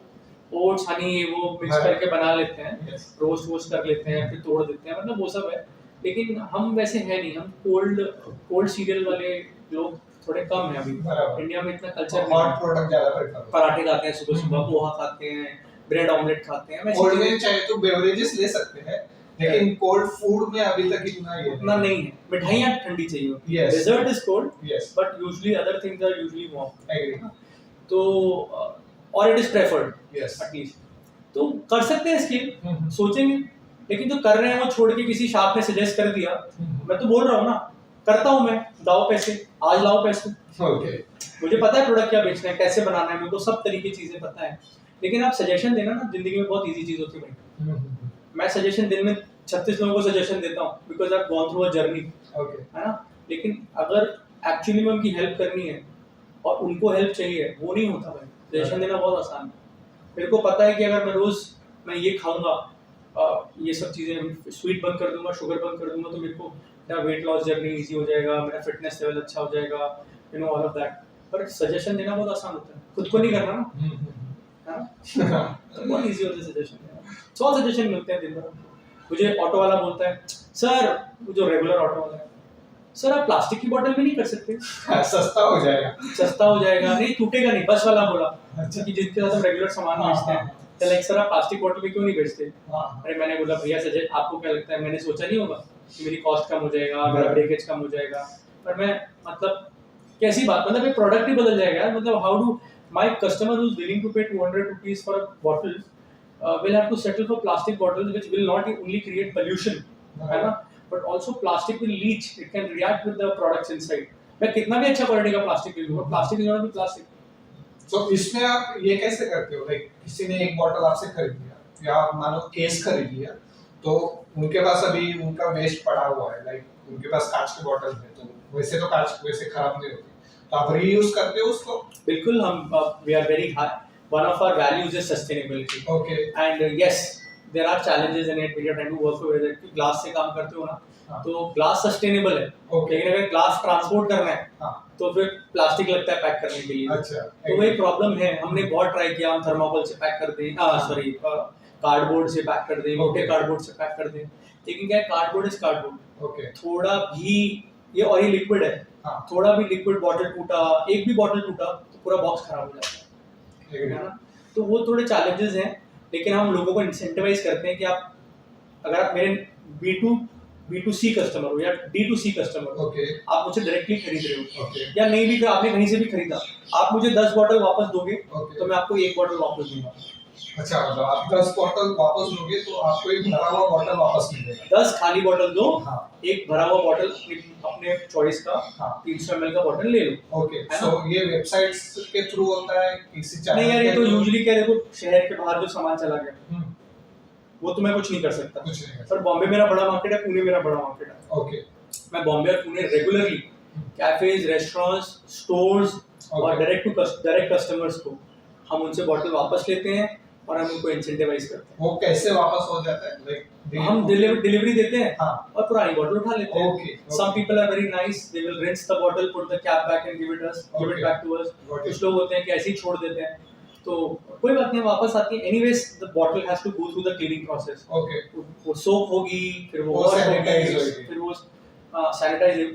Speaker 1: ओट्स हनी वो मिक्स
Speaker 2: हाँ।
Speaker 1: करके बना लेते हैं,
Speaker 2: Yes.
Speaker 1: रोस्ट वोस्ट कर लेते हैं, फिर तोड़ देते हैं, मतलब वो सब है। लेकिन हम वैसे है नहीं, हम कोल्ड सीरियल वाले लोग थोड़े कम है अभी
Speaker 2: बराबर।
Speaker 1: इंडिया में, इतना कल्चर
Speaker 2: हॉट प्रोडक्ट ज्यादा प्रेफर।
Speaker 1: पराठे खाते हैं सुबह सुबह, पोहा खाते हैं, ब्रेड ऑमलेट खाते हैं, वैसे
Speaker 2: कोल्ड
Speaker 1: चीजें
Speaker 2: में चाहे तो बेवरेजेस ले सकते हैं, लेकिन कोल्ड फूड में अभी तक इतना ये
Speaker 1: उतना नहीं है। मिठाइयाँ ठंडी चाहिए होती है,
Speaker 2: Yes.
Speaker 1: Dessert is cold,
Speaker 2: yes,
Speaker 1: but usually other things are usually warm.
Speaker 2: Agree.
Speaker 1: तो और it is preferred
Speaker 2: yes.
Speaker 1: At least, तो कर सकते हैं स्किल,
Speaker 2: हम्म।
Speaker 1: सोचेंगे। लेकिन जो कर रहे हैं वो छोड़ के किसी शॉप ने सजेस्ट कर दिया, मैं तो बोल रहा हूँ ना, करता हूँ मैं, लाओ पैसे, आज लाओ पैसे,
Speaker 2: ओके।
Speaker 1: मुझे पता है प्रोडक्ट क्या बेचना है, कैसे बनाना है, मेरे को सब तरीके की चीजें पता है। लेकिन आप सजेशन देना ना, जिंदगी में बहुत इजी चीज होती है भाई। मैं सजेशन दिन में 36 लोगों को सजेशन देता हूँ, because I have gone through a journey,
Speaker 2: okay.
Speaker 1: है ना। लेकिन अगर एक्चुअली में उनकी हेल्प करनी है और उनको हेल्प चाहिए, वो नहीं होता भाई। सजेशन देना बहुत आसान है। मेरे को पता है कि अगर मैं रोज मैं ये खाऊंगा, ये सब चीजें, स्वीट बंद कर दूंगा, शुगर बंद कर दूंगा, तो मेरे को मेरा वेट लॉस जर्नी इजी हो जाएगा, मेरा फिटनेस लेवल अच्छा हो जाएगा, you know, all of that. पर सजेशन देना बहुत आसान होता है, खुद को नहीं करना ना, है ना। तो बहुत इजी होता है सजेशन देना। 100 सजेशन मिलते हैं दिन भर। मुझे ऑटो वाला बोलता है, सर, जो रेगुलर ऑटो वाला है, सर आप प्लास्टिक की बोतल भी नहीं कर सकते,
Speaker 2: सस्ता हो जाएगा।
Speaker 1: सस्ता हो जाएगा, नहीं टूटेगा नहीं। बस वाला बोला
Speaker 2: अच्छा।
Speaker 1: कि जिसके साथ हम रेगुलर सामान
Speaker 2: हाँ,
Speaker 1: बेचते हैं,
Speaker 2: हाँ।
Speaker 1: तो लाइक सर आप प्लास्टिक बोतल में क्यों नहीं बेचते।
Speaker 2: हाँ।
Speaker 1: अरे मैंने बोला भैया सजेस्ट, आपको क्या लगता है, मैंने सोचा नहीं होगा कि मेरी कॉस्ट कम हो जाएगा, मेरा ब्रेकेज कम हो जाएगा। पर मैं मतलब कैसी बात, मतलब एक प्रोडक्ट ही बदल जाएगा यार। मतलब how do my customer who is willing to pay 200 rupees for a bottle will have to settle for plastic bottles which will not only create pollution, है ना, but also plastic will leach, it can react with the products inside. मैं कितना भी अच्छा quality का plastic use करूँ, plastic is not plastic.
Speaker 2: तो इसमें आप ये कैसे करते हो, लाइक किसी ने एक बॉटल आपसे खरीद लिया या मानो केस खरीद लिया, तो उनके पास अभी उनका वेस्ट पड़ा हुआ है, लाइक उनके पास कांच के बॉटल है, तो वैसे तो कांच वैसे खराब नहीं होती, तो आप रीयूज करते हो उसको?
Speaker 1: बिल्कुल, हम we are very high, one of our values is sustainability,
Speaker 2: okay.
Speaker 1: and yes there are challenges in it, we are trying to work with it। Glass से काम करते हो ना,
Speaker 2: हाँ।
Speaker 1: तो ग्लास सस्टेनेबल है,
Speaker 2: Okay.
Speaker 1: लेकिन अगर ग्लास ट्रांसपोर्ट करना है
Speaker 2: हाँ।
Speaker 1: तो फिर प्लास्टिक लगता है पैक करने के लिए।
Speaker 2: अच्छा।
Speaker 1: तो वो एक प्रॉब्लम है। हमने बहुत ट्राई किया, हम थर्माकोल से पैक कर दें, सॉरी कार्डबोर्ड से पैक कर दें, मोटे
Speaker 2: Okay.
Speaker 1: कार्डबोर्ड से पैक कर दें, लेकिन क्या है, कार्डबोर्ड इज कार्डबोर्ड।
Speaker 2: ओके।
Speaker 1: थोड़ा भी ये, और ये लिक्विड है,
Speaker 2: हाँ।
Speaker 1: थोड़ा भी लिक्विड बॉटल टूटा, एक भी बॉटल टूटा तो पूरा बॉक्स खराब हो जाता है ना। तो वो थोड़े चैलेंजेस हैं, लेकिन हम लोगों को इंसेंटिवाइज करते हैं कि आप, अगर आप मेरे B2C कस्टमर हो या D2C कस्टमर हो,
Speaker 2: ओके।
Speaker 1: आप मुझे डायरेक्टली खरीद रहे हो
Speaker 2: ओके।
Speaker 1: या नहीं भी, आपने कहीं से भी खरीदा, आप मुझे 10 बॉटल वापस दोगे
Speaker 2: ओके।
Speaker 1: तो मैं आपको 1 बॉटल वापस दूंगा।
Speaker 2: अच्छा, मतलब आप 10 बॉटल वापस लोगे तो आपको एक भरा हुआ बॉटल वापस मिलेगा।
Speaker 1: 10 खाली बॉटल दो,
Speaker 2: हाँ।
Speaker 1: एक भरा हुआ बॉटल अपने चॉइस का
Speaker 2: हाँ।
Speaker 1: 300 ml का बॉटल ले लो।
Speaker 2: ओके,
Speaker 1: है
Speaker 2: सो ये वेबसाइट्स के थ्रू होता है, किसी चैनल
Speaker 1: नहीं यार, ये
Speaker 2: के
Speaker 1: तो
Speaker 2: through?
Speaker 1: यूजुअली क्या, देखो शहर के बाहर जो सामान चला गया
Speaker 2: हम्म,
Speaker 1: वो तो मैं कुछ नहीं कर सकता।
Speaker 2: कुछ नहीं कर
Speaker 1: पर बॉम्बे मेरा बड़ा मार्केट है, पुणे मेरा बड़ा मार्केट है।
Speaker 2: सकते। ओके।
Speaker 1: मैं बॉम्बे और Pune regularly cafes, restaurants, stores और
Speaker 2: Okay.
Speaker 1: डायरेक्ट कस्टमर्स को हम उनसे बॉटल वापस लेते हैं, और हम उनको इंसेंटिवाइज करते हैं।
Speaker 2: वो कैसे वापस हो जाता है? लाइक
Speaker 1: हम डिलीवरी देते हैं
Speaker 2: हाँ
Speaker 1: और पुरानी बॉटल उठा लेते हैं।
Speaker 2: Okay, okay.
Speaker 1: Some people are very nice, they will rinse the bottle, put the cap back and give it
Speaker 2: Okay.
Speaker 1: back to us.
Speaker 2: Got it.
Speaker 1: कुछ लोग होते हैं कि ऐसे ही छोड़ देते हैं, तो कोई बात नहीं, वापस आती है। Anyways, the bottle has to go through the cleaning process.
Speaker 2: Okay
Speaker 1: वो सोप होगी, फिर वो
Speaker 2: वो
Speaker 1: wash
Speaker 2: sanitize
Speaker 1: होगी,
Speaker 2: होगी।
Speaker 1: फिर वो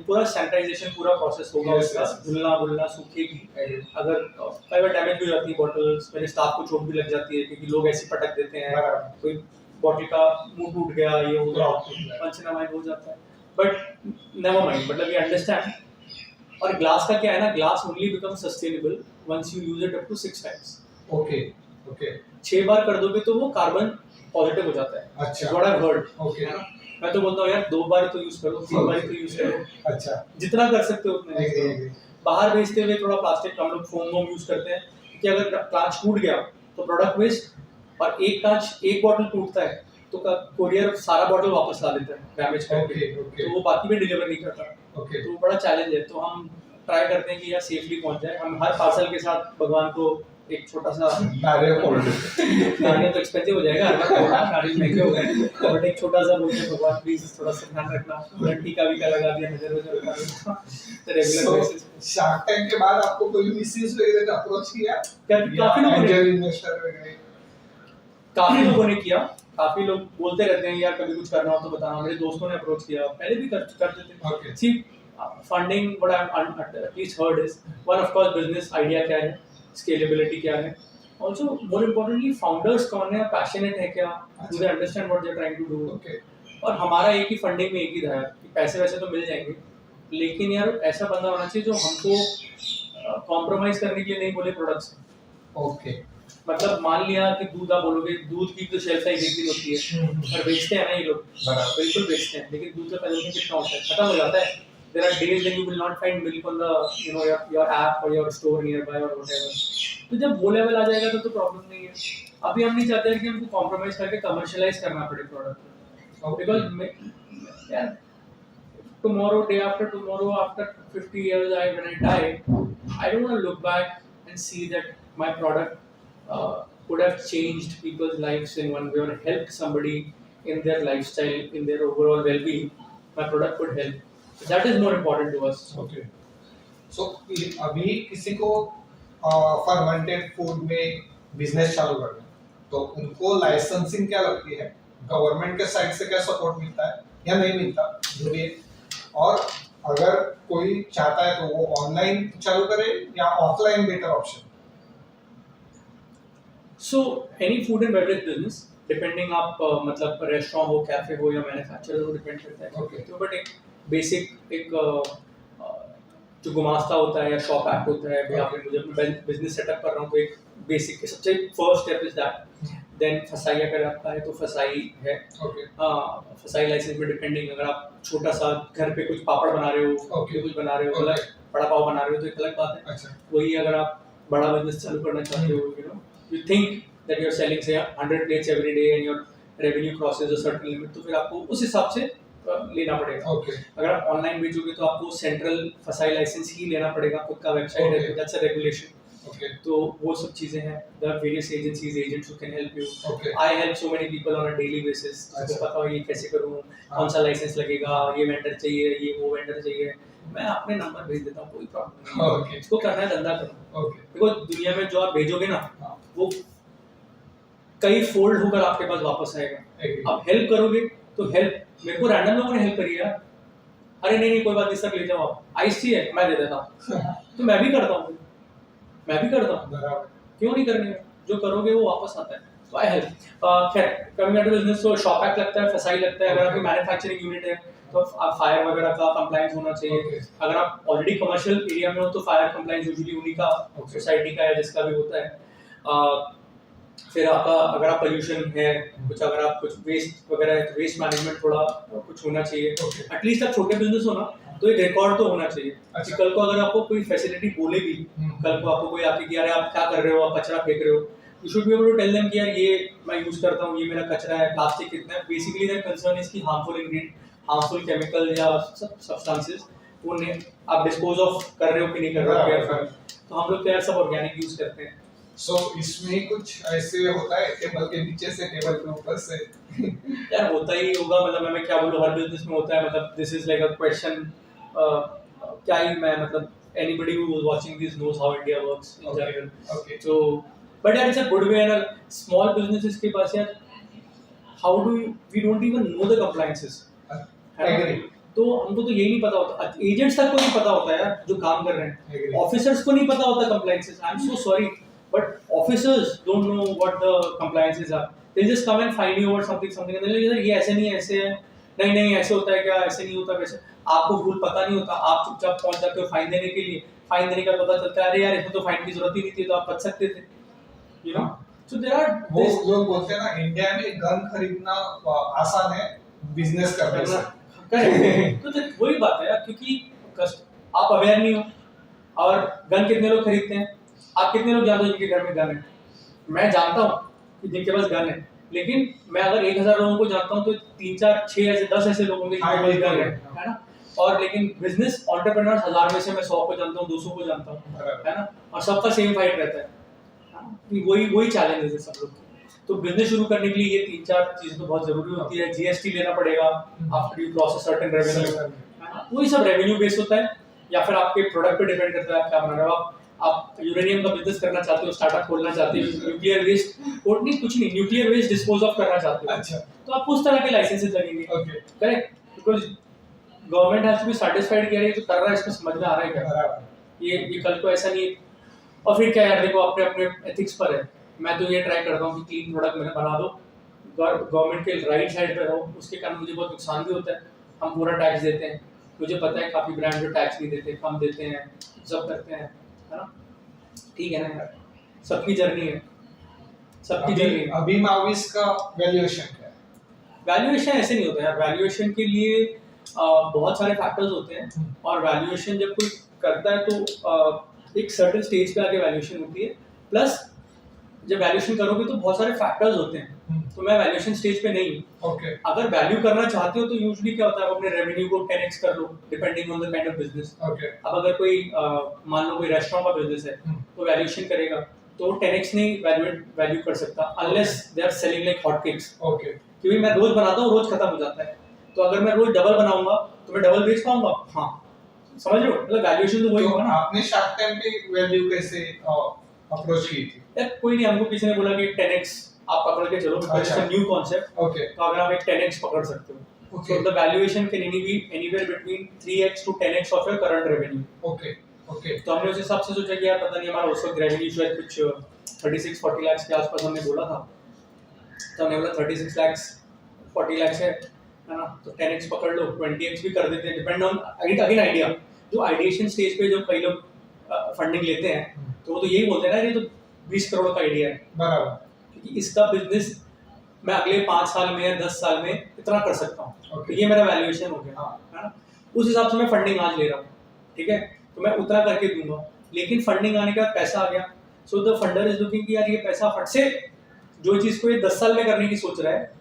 Speaker 1: पूरा सैनिटाइजेशन पूरा प्रोसेस होगा
Speaker 2: Yes,
Speaker 1: उसका,
Speaker 2: yes.
Speaker 1: धुलना सूखेगी। अगर कई बार डैमेज भी हो जाती है बॉटल्स, मेरे स्टाफ को चोट भी लग जाती है क्योंकि लोग ऐसे पटक देते हैं,
Speaker 2: बराबर।
Speaker 1: कोई बॉटल का मुंह टूट गया, ये हो गया,
Speaker 2: Drop टूट गया।
Speaker 1: पंच नमाइड हो जाता है, बट नेवर माइंड, मतलब ये अंडरस्टैंड। और ग्लास का क्या है ना, glass only become sustainable once you use it up to 6 times.
Speaker 2: Okay okay
Speaker 1: 6 बार कर दोगे तो वो कार्बन पॉजिटिव हो जाता है।
Speaker 2: अच्छा।
Speaker 1: व्हाट आई हर्ड,
Speaker 2: ओके
Speaker 1: है ना? मैं तो बोलता हूँ यार 2 बार तो यूज करो, 3 बार तो यूज करो,
Speaker 2: अच्छा
Speaker 1: जितना कर सकते हो उतना use
Speaker 2: agree,
Speaker 1: करो।
Speaker 2: agree.
Speaker 1: बाहर बेचते हुए थोड़ा प्लास्टिक हम लोग फोम यूज करते हैं, क्योंकि अगर कांच टूट गया तो प्रोडक्ट वेस्ट, और एक बॉटल टूटता है तो कोरियर सारा बॉटल वापस ला देता है डैमेज करके,
Speaker 2: Okay, okay.
Speaker 1: तो वो बाकी भी डिलीवर नहीं करता।
Speaker 2: ओके
Speaker 1: तो बड़ा चैलेंज है, तो हम ट्राई करते हैं कि यार सेफली पहुंच जाए। हम हर पार्सल के साथ भगवान को एक छोटा सा
Speaker 2: नारियल फोल्ड
Speaker 1: नारियल तो एक्सपेंसिव हो जाएगा, हर बार थोड़ा नारियल महंगे हो गए, बट एक छोटा सा बोलते हैं भगवान प्लीज थोड़ा सा ध्यान रखना, घंटी का भी का लगा दिया, नजर रखा तो रेगुलर बेसिस
Speaker 2: शार्क टैंक के बाद आपको कोई VCs वगैरह ने अप्रोच किया?
Speaker 1: काफी लोगों ने
Speaker 2: एंजल इन्वेस्टर वगैरह?
Speaker 1: काफी लोगों ने किया, काफी लोग बोलते रहते हैं यार कभी कुछ करना हो तो बताना। मेरे दोस्तों ने अप्रोच किया, पहले भी करते थे।
Speaker 2: Okay.
Speaker 1: See funding what I am at least heard is one of course business idea क्या है, स्केलेबिलिटी क्या है, also more importantly फाउंडर्स कौन है, पैशनेट है क्या, do they understand what they are trying to do।
Speaker 2: Okay
Speaker 1: और हमारा एक ही फंडिंग में एक ही था यार कि पैसे वैसे तो मिल जाएंगे, लेकिन यार ऐसा बंदा होना चाहिए जो हमको कॉम्प्रोमाइज करने के लिए नहीं बोले प्रोडक्ट्स से।
Speaker 2: ओके
Speaker 1: मतलब मान लिया कि दूध आप बोलोगे, दूध की तो शेल्फ लाइफ 1 दिन होती है, और बेचते हैं ना ये लोग,
Speaker 2: बराबर।
Speaker 1: बिल्कुल बेचते हैं, लेकिन दूध का कंजम्पशन कितना होता है, खत्म हो जाता है। There are days when you will not find milk on the your app or your store nearby or whatever। तो जब वो लेवल आ जाएगा तो प्रॉब्लम नहीं है। अभी हम नहीं चाहते हैं कि हमको कॉम्प्रोमाइज करके कमर्शियलाइज करना पड़े प्रोडक्ट को, बिकॉज यार tomorrow, day after tomorrow, after 50 years, when I die, I don't want to look back and see that my product could have changed people's lives in one way or helped somebody in their lifestyle, in their overall well-being. My product could help. That is more important to us.
Speaker 2: Okay so अभी किसी को fermented food में business चालू करना है तो उनको licensing क्या लगती है, गवर्नमेंट के साइड से क्या सपोर्ट मिलता है या नहीं मिलता, जो भी है, और अगर कोई चाहता है तो वो ऑनलाइन चालू करे या offline better option?
Speaker 1: So any food and beverage business, depending आप मतलब रेस्टोरेंट हो, कैफे हो या मैन्युफैक्चरर हो, डिपेंड करता है।
Speaker 2: Okay.
Speaker 1: तो बट एक बेसिक एक जो गुमास्ता होता है या शॉप ऐप होता है, भाई आपने मुझे अपना बिजनेस सेटअप कर रहा हूँ, तो एक बेसिक सबसे first step is that. Then फसाई अगर आपका है तो फसाई है,
Speaker 2: ओके
Speaker 1: फसाई लाइसेंस में डिपेंडिंग, अगर आप छोटा सा घर पे कुछ पापड़ बना रहे हो,
Speaker 2: Okay.
Speaker 1: कुछ बना रहे हो,
Speaker 2: Okay.
Speaker 1: अलग बड़ा पाव बना रहे हो तो एक अलग बात है।
Speaker 2: अच्छा
Speaker 1: वही अगर आप बड़ा बिजनेस चालू करना चाहते हो, you think that you're selling say 100 plates every day and your revenue crosses a certain limit, तो फिर आपको उस हिसाब से लेना पड़ेगा।
Speaker 2: ओके
Speaker 1: अगर आप ऑनलाइन बेचोगे तो आपको सेंट्रल फसाई लाइसेंस ही लेना पड़ेगा, खुद का वेबसाइट है
Speaker 2: Okay.
Speaker 1: तो दैट्स अ रेगुलेशन।
Speaker 2: ओके
Speaker 1: तो वो सब चीजें हैं, there are various agencies, agents who can help you।
Speaker 2: Okay
Speaker 1: I help so many people on a daily basis,
Speaker 2: अच्छा।
Speaker 1: जिसको पता हो ये कैसे करूँ, कौन सा लाइसेंस लगेगा, ये वेंडर चाहिए, ये वो वेंडर चाहिए, मैं अपने नंबर भेज देता हूँ, कोई प्रॉब्लम नहीं है।
Speaker 2: Okay.
Speaker 1: इसको करना है धंधा करो,
Speaker 2: ओके
Speaker 1: देखो दुनिया में जो आप भेजोगे ना
Speaker 2: हाँ।
Speaker 1: वो कई फोल्ड होकर आपके पास वापस आएगा।
Speaker 2: एग्री
Speaker 1: आप हेल्प करोगे तो हेल्प, मेरे को रैंडम लोगों ने हेल्प करी है, अरे नहीं कोई बात नहीं सर ले जाओ आप, आइस चाहिए मैं दे देता हूँ, तो मैं भी करता हूँ,
Speaker 2: बराबर
Speaker 1: क्यों नहीं करेंगे, जो करोगे वो वापस आता है। तो आई हेल्प। खैर कमिंग टू बिजनेस, तो शॉप एक्ट लगता है, फसाई लगता है, अगर आपकी मैन्युफैक्चरिंग यूनिट है तो फायर वगैरह का कंप्लायंस होना चाहिए।
Speaker 2: Okay.
Speaker 1: अगर आप ऑलरेडी कमर्शियल एरिया में हो तो फायर कंप्लायंस यूजुअली उन्हीं का,
Speaker 2: Okay.
Speaker 1: सोसाइटी का या जिसका भी होता है। फिर आपका अगर आप पोल्यूशन है कुछ, अगर आप कुछ वेस्ट वगैरह है तो वेस्ट मैनेजमेंट थोड़ा कुछ होना चाहिए।
Speaker 2: Okay.
Speaker 1: एटलीस्ट आप छोटे बिजनेस हो ना तो एक रिकॉर्ड तो होना चाहिए।
Speaker 2: अच्छा।
Speaker 1: कल को अगर आपको कोई फैसिलिटी बोले भी, कल को आपको कोई आके कि यार आप क्या कर रहे हो, आप कचरा फेंक रहे हो, you should be able to tell them कि यार ये मैं यूज करता हूँ, ये मेरा कचरा है, प्लास्टिक कितना है। बेसिकली देयर कंसर्न इज कि हार्मफुल केमिकल या सब्सटेंसेस वो आप डिस्पोज ऑफ कर रहे हो कि नहीं कर रहे हो, केयर कर। तो हम लोग तो यार सब ऑर्गेनिक यूज करते हैं,
Speaker 2: सो इसमें कुछ ऐसे होता है, टेबल के नीचे से, टेबल के ऊपर से?
Speaker 1: यार होता ही होगा, मतलब मैं क्या बोलूँ, हर बिजनेस में होता है, मतलब this is like a question, क्या ही मैं मतलब anybody who is watching this knows how India works in
Speaker 2: Okay.
Speaker 1: general.
Speaker 2: Okay.
Speaker 1: So, but यार it's a good way, and small businesses के पास यार how do we don't even know the compliances. है ना?
Speaker 2: Agree.
Speaker 1: तो हमको तो यही नहीं पता होता, एजेंट्स तक को नहीं पता होता यार जो काम कर रहे हैं,
Speaker 2: Agree.
Speaker 1: ऑफिसर्स को नहीं पता होता compliances. I'm so sorry, but officers don't know what the compliances are. They'll just come and fine you over something, and they'll say ये ऐसे नहीं है, ऐसे है, नहीं ऐसे होता है क्या, ऐसे नहीं होता वैसे. आपको रूल पता नहीं होता, आप चुपचाप पहुंच जाते हो फाइन देने के लिए, फाइन देने का पता चलता है अरे यार इसमें तो फाइन की जरूरत ही नहीं थी, तो आप बच सकते थे, you know. So there are
Speaker 2: वो लोग बोलते हैं ना, इंडिया में गन खरीदना आसान है बिजनेस करने से.
Speaker 1: तो वही बात है यार, क्योंकि आप अवेयर नहीं हो. और गन कितने लोग खरीदते हैं, आप कितने लोग जानते हो जिनके घर में गन है? मैं जानता हूँ कि जिनके पास गन है, लेकिन मैं अगर 1000 लोगों को जानता हूँ तो 3 4 6 ऐसे 10 ऐसे लोग होंगे जिनके पास गन है ना. और लेकिन बिजनेस एंटरप्रेन्योर्स 1000 में से मैं 100 को जानता हूँ, 200 को जानता हूँ, है ना. और सबका सेम फाइट रहता है, वही चैलेंजेस है सब लोग. तो बिजनेस शुरू करने के लिए ये 3 4 चीजें तो बहुत जरूरी होती है. जीएसटी लेना पड़ेगा after you cross a certain revenue, वही सब रेवेन्यू बेस्ड होता है, या फिर आपके प्रोडक्ट पे डिपेंड करता है आप क्या बना रहे हो. आप यूरेनियम का बिजनेस करना चाहते हो, स्टार्टअप खोलना चाहते हो, न्यूक्लियर वेस्ट कुछ नहीं, न्यूक्लियर वेस्ट डिस्पोज ऑफ करना चाहते हो,
Speaker 2: अच्छा,
Speaker 1: तो आपको उस तरह के लाइसेंसेस लगेंगे.
Speaker 2: Okay,
Speaker 1: correct, because government has to be satisfied कि यार ये जो कर रहा है इसको समझ में आ रहा है क्या,
Speaker 2: बराबर.
Speaker 1: ये कल को ऐसा नहीं है. और फिर क्या यार, देखो अपने अपने एथिक्स पर है. मैं तो ये ट्राई करता हूँ कि क्लीन प्रोडक्ट मैंने बना दो, गवर्नमेंट के राइट साइड पे रहो. उसके कारण मुझे बहुत नुकसान भी होता है, हम पूरा टैक्स देते हैं. मुझे पता है काफ़ी ब्रांड जो टैक्स नहीं देते, कम देते हैं, सब करते हैं, है ना. ठीक है ना यार, सबकी जर्नी है, सबकी जर्नी.
Speaker 2: अभी माविस का वैल्यूएशन क्या है?
Speaker 1: वैल्यूएशन ऐसे नहीं होता यार. वैल्यूएशन के लिए बहुत सारे फैक्टर्स होते हैं, और वैल्यूएशन जब कोई करता है तो एक सर्टेन स्टेज पे आके वैल्यूएशन होती है. प्लस जब वैल्यूएशन करोगे तो बहुत सारे फैक्टर्स होते हैं, तो मैं वैल्यूएशन स्टेज पे नहीं हूँ.
Speaker 2: ओके,
Speaker 1: अगर वैल्यू करना चाहते हो तो यूजुअली क्या होता है, आप अपने रेवेन्यू को 10x कर लो depending on the kind of business.
Speaker 2: Okay,
Speaker 1: अब अगर कोई मान लो कोई रेस्टोरेंट का बिजनेस है, तो वैल्यूएशन करेगा तो 10x नहीं वैल्यू कर सकता unless they are selling like hot cakes.
Speaker 2: Okay,
Speaker 1: क्योंकि मैं रोज बनाता हूँ, रोज खत्म हो जाता है. तो अगर मैं रोज डबल बनाऊंगा तो मैं डबल बेच पाऊंगा. हाँ, समझ रहे हो, मतलब वैल्यूएशन तो वही
Speaker 2: तो
Speaker 1: होगा ना.
Speaker 2: आपने शार्क टैंक पे वैल्यू कैसे अप्रोच की थी?
Speaker 1: यार कोई नहीं, हमको किसी ने बोला कि 10x आप पकड़ के चलो, because it's a new concept.
Speaker 2: Okay,
Speaker 1: तो अगर आप एक 10x पकड़ सकते हो,
Speaker 2: okay,
Speaker 1: so the valuation can be anywhere between 3x to 10x of your current revenue.
Speaker 2: Okay, okay,
Speaker 1: तो हमने उस हिसाब से सोचा कि यार पता नहीं हमारा उस वक्त रेवेन्यू शायद कुछ 36-40 लाख के आसपास हमने बोला था. तो हमने बोला 36 लाख 40 लाख है ना, तो 10x पकड़ लो, 20x भी कर देते हैं, डिपेंड ऑन अगेन आइडिया. जो आइडिएशन स्टेज पे जो कई लोग फंडिंग लेते हैं, तो वो तो यही बोलते हैं ना, ये तो 20 करोड़ का आइडिया है,
Speaker 2: बराबर.
Speaker 1: क्योंकि इसका बिजनेस मैं अगले 5 साल में या 10 साल में इतना कर सकता हूँ.
Speaker 2: Okay.
Speaker 1: तो ये मेरा वैल्यूएशन हो गया, है ना. उस हिसाब से मैं फंडिंग आज ले रहा हूँ, ठीक है, तो मैं उतना करके दूंगा. लेकिन फंडिंग आने के बाद पैसा आ गया, so the funder is looking कि यार ये पैसा फट से जो चीज़ को ये 10 साल में करने की सोच रहा है,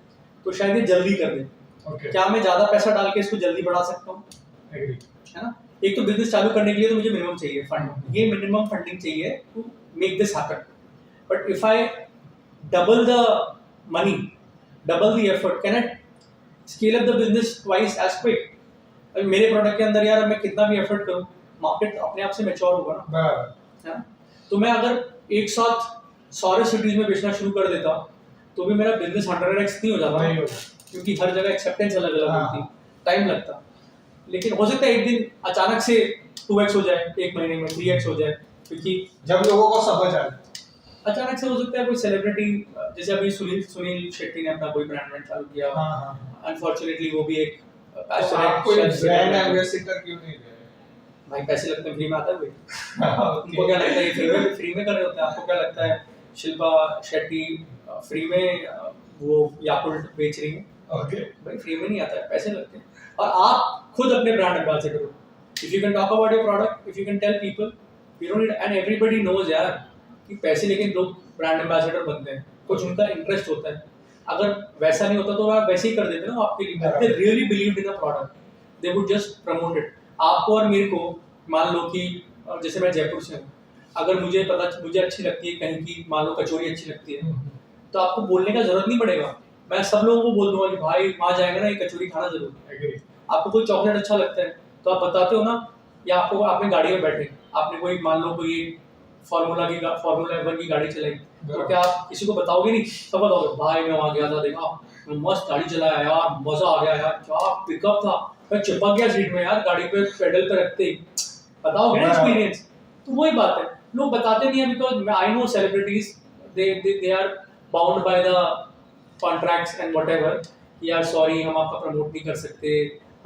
Speaker 1: तो शायद ये जल्दी कर दे.
Speaker 2: ओके,
Speaker 1: क्या मैं ज़्यादा पैसा डाल के इसको जल्दी बढ़ा सकता हूँ,
Speaker 2: एग्री.
Speaker 1: है ना. एक तो बिजनेस चालू करने के लिए तो मुझे मिनिमम चाहिए फंड, ये मिनिमम फंडिंग चाहिए to make this happen. But if I double the money, double the effort, can I scale up the business twice as quick? अभी मेरे प्रोडक्ट के अंदर यार मैं कितना भी एफर्ट करूं, मार्केट अपने आप से मैच्योर होगा ना,
Speaker 2: बराबर.
Speaker 1: है ना. तो मैं अगर एक साथ सारे सिटीज में बेचना शुरू कर देता तो भी मेरा बिजनेस 100x नहीं हो जाता,
Speaker 2: नहीं होगा.
Speaker 1: क्योंकि हर जगह एक्सेप्टेंस अलग अलग
Speaker 2: हाँ.
Speaker 1: होती, टाइम लगता. लेकिन हो सकता है एक दिन अचानक से 2x हो जाए, एक महीने में 3x हो जाए, क्योंकि
Speaker 2: जब लोगों को समझ आ जाए.
Speaker 1: अचानक से हो सकता है कोई सेलिब्रिटी, जैसे अभी सुनील शेट्टी ने अपना कोई ब्रांड चालू किया.
Speaker 2: हाँ.
Speaker 1: अनफॉर्चुनेटली वो भी एक
Speaker 2: तो आप कोई ब्रांड एम्बेसडर क्यों नहीं ले
Speaker 1: भाई, पैसे लगते हैं, फ्री में आता है कोई.
Speaker 2: रहे?
Speaker 1: उनको क्या लगता है ये फ्री में कर रहे होते हैं. आपको क्या लगता है शिल्पा शेट्टी फ्री में वो याकुल्ट बेच रही है?
Speaker 2: ओके,
Speaker 1: भाई फ्री में नहीं आता है, पैसे लगते हैं. और आप खुद अपने ब्रांड एम्बेसडर हो. If you can talk about your product, if you can tell people, you don't need, and everybody knows यार कि पैसे लेके लोग ब्रांड एम्बेसडर बनते हैं, कुछ उनका इंटरेस्ट होता है. अगर वैसा नहीं होता तो आप वैसे ही कर देते ना आपके लिए. They really believe in the product, they would just promote it. आपको और मेरे को मान लो कि जैसे मैं जयपुर से हूँ, अगर मुझे अच्छी लगती है कहीं की, मान लो कचौरी अच्छी लगती है, तो आपको बोलने का जरूरत नहीं पड़ेगा, मैं सब लोगों को बोल दूंगा कि भाई वहाँ जाएगा ना ये कचौरी खाना जरूर।
Speaker 2: Agree.
Speaker 1: आपको कोई चॉकलेट अच्छा लगता है तो आप बताते हो ना, या आपको आपने गाड़ी में बैठे, आपने कोई मान लो कोई फार्मूला 1 की गाड़ी चलाई, तो क्या आप किसी को बताओगे नहीं, सब बताओगे भाई मैं वहाँ गया था, देखा मैं मस्त गाड़ी चलाया यार, मजा आ गया यार, क्या पिकअप था, मैं चिपक गया सीट में यार, गाड़ी पे पेडल पे रखते ही, बताओगे ना एक्सपीरियंस। तो वही बात है, लोग बताते नहीं है because I know celebrities they are bound by the contracts and whatever, यार सॉरी हम आपका प्रमोट नहीं कर सकते,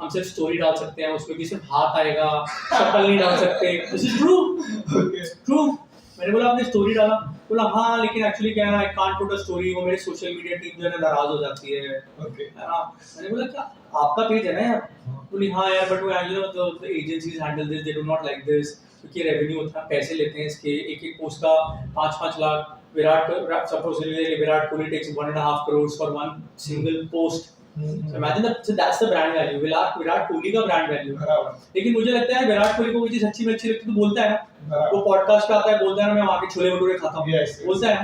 Speaker 1: हम सिर्फ स्टोरी डाल सकते हैं, उसमें भी सिर्फ हाथ आएगा, शक्ल नहीं डाल सकते। This is true, true. मैंने बोला आपने स्टोरी डाला, बोला हाँ लेकिन एक्चुअली क्या है ना, I can't put a story, वो मेरे सोशल मीडिया टीम जो है ना नाराज हो जाती है, है ना। मैंने बोला क्या आपका पेज है ना यार, बोली हाँ यार but you know the agencies handle this, they do not like this, क्योंकि रेवेन्यू उतना पैसे लेते हैं इसके, एक पोस्ट का 5-5 lakh. Virat Kohli takes 1.5 crores for one single post. So imagine so that's the brand value. Virat Kohli का ब्रांड वैल्यू। लेकिन मुझे लगता है विराट कोहली को कोई चीज अच्छी लगती है तो बोलता है ना, वो पॉडकास्ट पे आता है, बोलता है ना मैं वहाँ के छोले भटूरे खाता हूँ, बोलता है ना।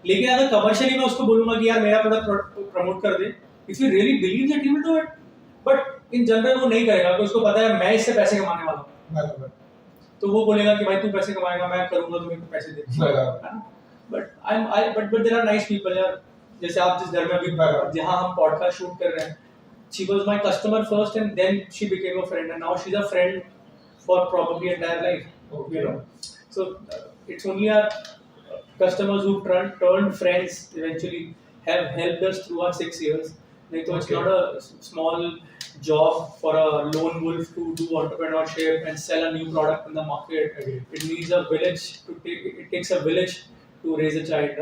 Speaker 1: लेकिन अगर कमर्शियली मैं उसको बोलूंगा कि यार मेरा प्रोडक्ट प्रमोट कर दे, if you really believe that he will do it, but in general वो नहीं करेगा, क्योंकि उसको पता है मैं इससे पैसे कमाने वाला हूँ, तो वो बोलेगा कि भाई तू पैसे कमाएगा, मैं करूंगा तो मेरे को पैसे दे। But there are nice people यार, जैसे आप जिस घर में अभी जहाँ हम पॉडकास्ट शूट कर रहे हैं, she was my customer first and then she became a friend and now she is a friend for probably entire life, you know. So it's only our customers who turned friends eventually have helped us through our 6 years. Like, so it's not a small job for a lone wolf to do entrepreneurship and sell a new product in the market. It needs a village to take. It takes a village to raise a child.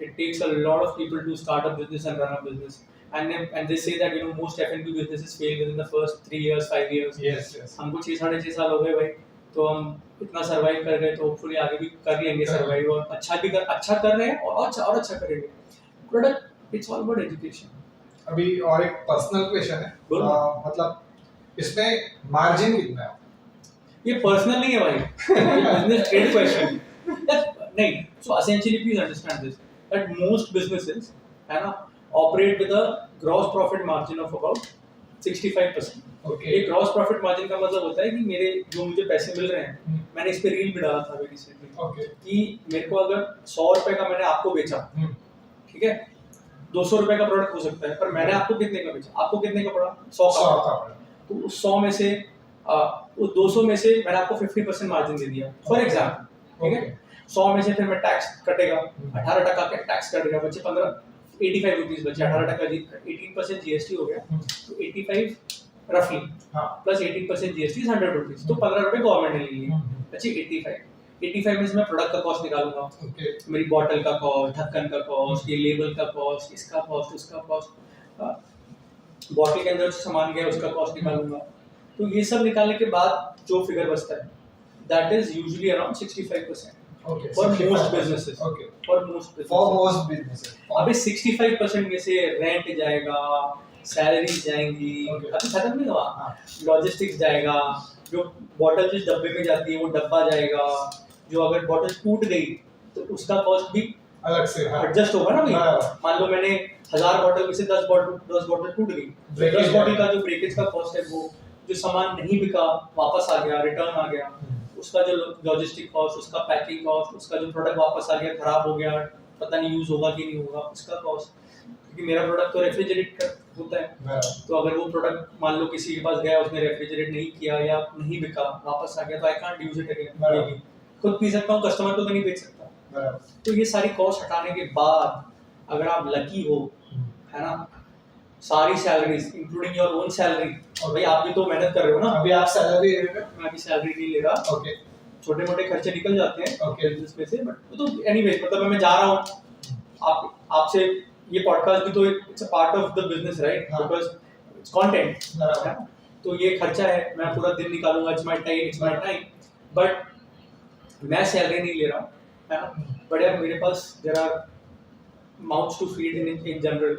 Speaker 1: It takes a lot of people to start a business and run a business. And they say that most F&B businesses fail within the first 3 years, 5 years.
Speaker 2: Yes.
Speaker 1: हमको 6-6.5 साल हो गए भाई, तो हम इतना survive कर गए, तो होपफुली आगे भी कर लेंगे सर्वाइव, और अच्छा कर रहे हैं और अच्छा करेंगे। Product it's all about education.
Speaker 2: अभी और एक पर्सनल क्वेश्चन है, मतलब इसमें मार्जिन कितना है?
Speaker 1: ये पर्सनल नहीं है भाई, बिजनेस ट्रेड क्वेश्चन नहीं। So essentially please understand this that most businesses है ना operate with a gross profit margin of about 65%। ये ग्रॉस प्रॉफिट मार्जिन का मतलब होता है कि मेरे जो मुझे पैसे मिल रहे हैं, मैंने इस पे रील भी डाला था अभी रिसेंटली, कि मेरे को अगर 100 रुपए का मैंने आपको बेचा, ठीक है, 200 रुपए का प्रोडक्ट हो सकता है, पर मैंने आपको कितने का बेचा, आपको कितने का पड़ा, 100 का। तो उस 100 में से उस 200 में से मैंने आपको 50% मार्जिन दे दिया फॉर एग्जाम्पल, ठीक है। 100 में से फिर मैं टैक्स कटेगा, 18% का टैक्स कटेगा, बचे 85 रुपीज बचे, 18% 18% जीएसटी हो गया, तो 85 रफली प्लस 18% जीएसटी 100 रुपीज, तो 15 रुपए गवर्नमेंट ने ले लिए, बचे 85 में से मैं प्रोडक्ट का कॉस्ट निकालूंगा, मेरी बॉटल का कॉस्ट, ढक्कन का कॉस्ट, ये लेबल का कॉस्ट, इसका कॉस्ट, उसका कॉस्ट, बॉटल के अंदर जो सामान गया उसका कॉस्ट निकालूंगा। तो ये सब निकालने के बाद जो फिगर बचता है, that is usually around 65%। For most businesses. For most businesses. अभी 65% में से रेंट जाएगा, सैलरी जाएंगी, अभी खत्म नहीं हुआ, लॉजिस्टिक्स जाएगा, जो बॉटल जिस डब्बे में जाती है वो डब्बा जाएगा, जो अगर बॉटल टूट गई तो उसका कॉस्ट भी अलग से एडजस्ट होगा ना भाई। मान लो मैंने 1000 बॉटल में से 10 बॉटल टूट गई, 10 बॉटल का जो ब्रेकेज का कॉस्ट है, वो जो सामान नहीं बिका वापस आ गया, रिटर्न आ गया, उसका जो लॉजिस्टिक कॉस्ट, उसका पैकिंग कॉस्ट, उसका जो प्रोडक्ट वापस आ गया, खराब हो गया, पता नहीं यूज होगा कि नहीं होगा, उसका कॉस्ट, क्योंकि मेरा प्रोडक्ट तो रेफ्रिजरेट होता है, तो अगर वो प्रोडक्ट मान लो किसी के पास गया, उसने रेफ्रिजरेट नहीं किया या नहीं बिका, वापस आ गया, तो I can't use it again, खुद पी सकता हूँ, कस्टमर को तो नहीं बेच सकता। तो ये सारी कॉस्ट हटाने के बाद अगर आप लकी हो, है ना, सारी salaries including your own salary, और भाई आप भी तो मेहनत कर रहे हो ना, अभी आप सैलरी ले रहे हो, मैं अभी सैलरी नहीं ले रहा, छोटे मोटे खर्चे निकल जाते हैं बिजनेस में से, बट तो एनीवेज मतलब मैं जा रहा हूँ आपसे, ये पॉडकास्ट भी तो it's a part of the business right, because it's content, तो ये खर्चा है, मैं पूरा दिन निकालूंगा, इट्स माय टाइम, बट मैं सैलरी नहीं ले रहा हूँ, है ना, बट यार मेरे पास there are mouths to feed in general,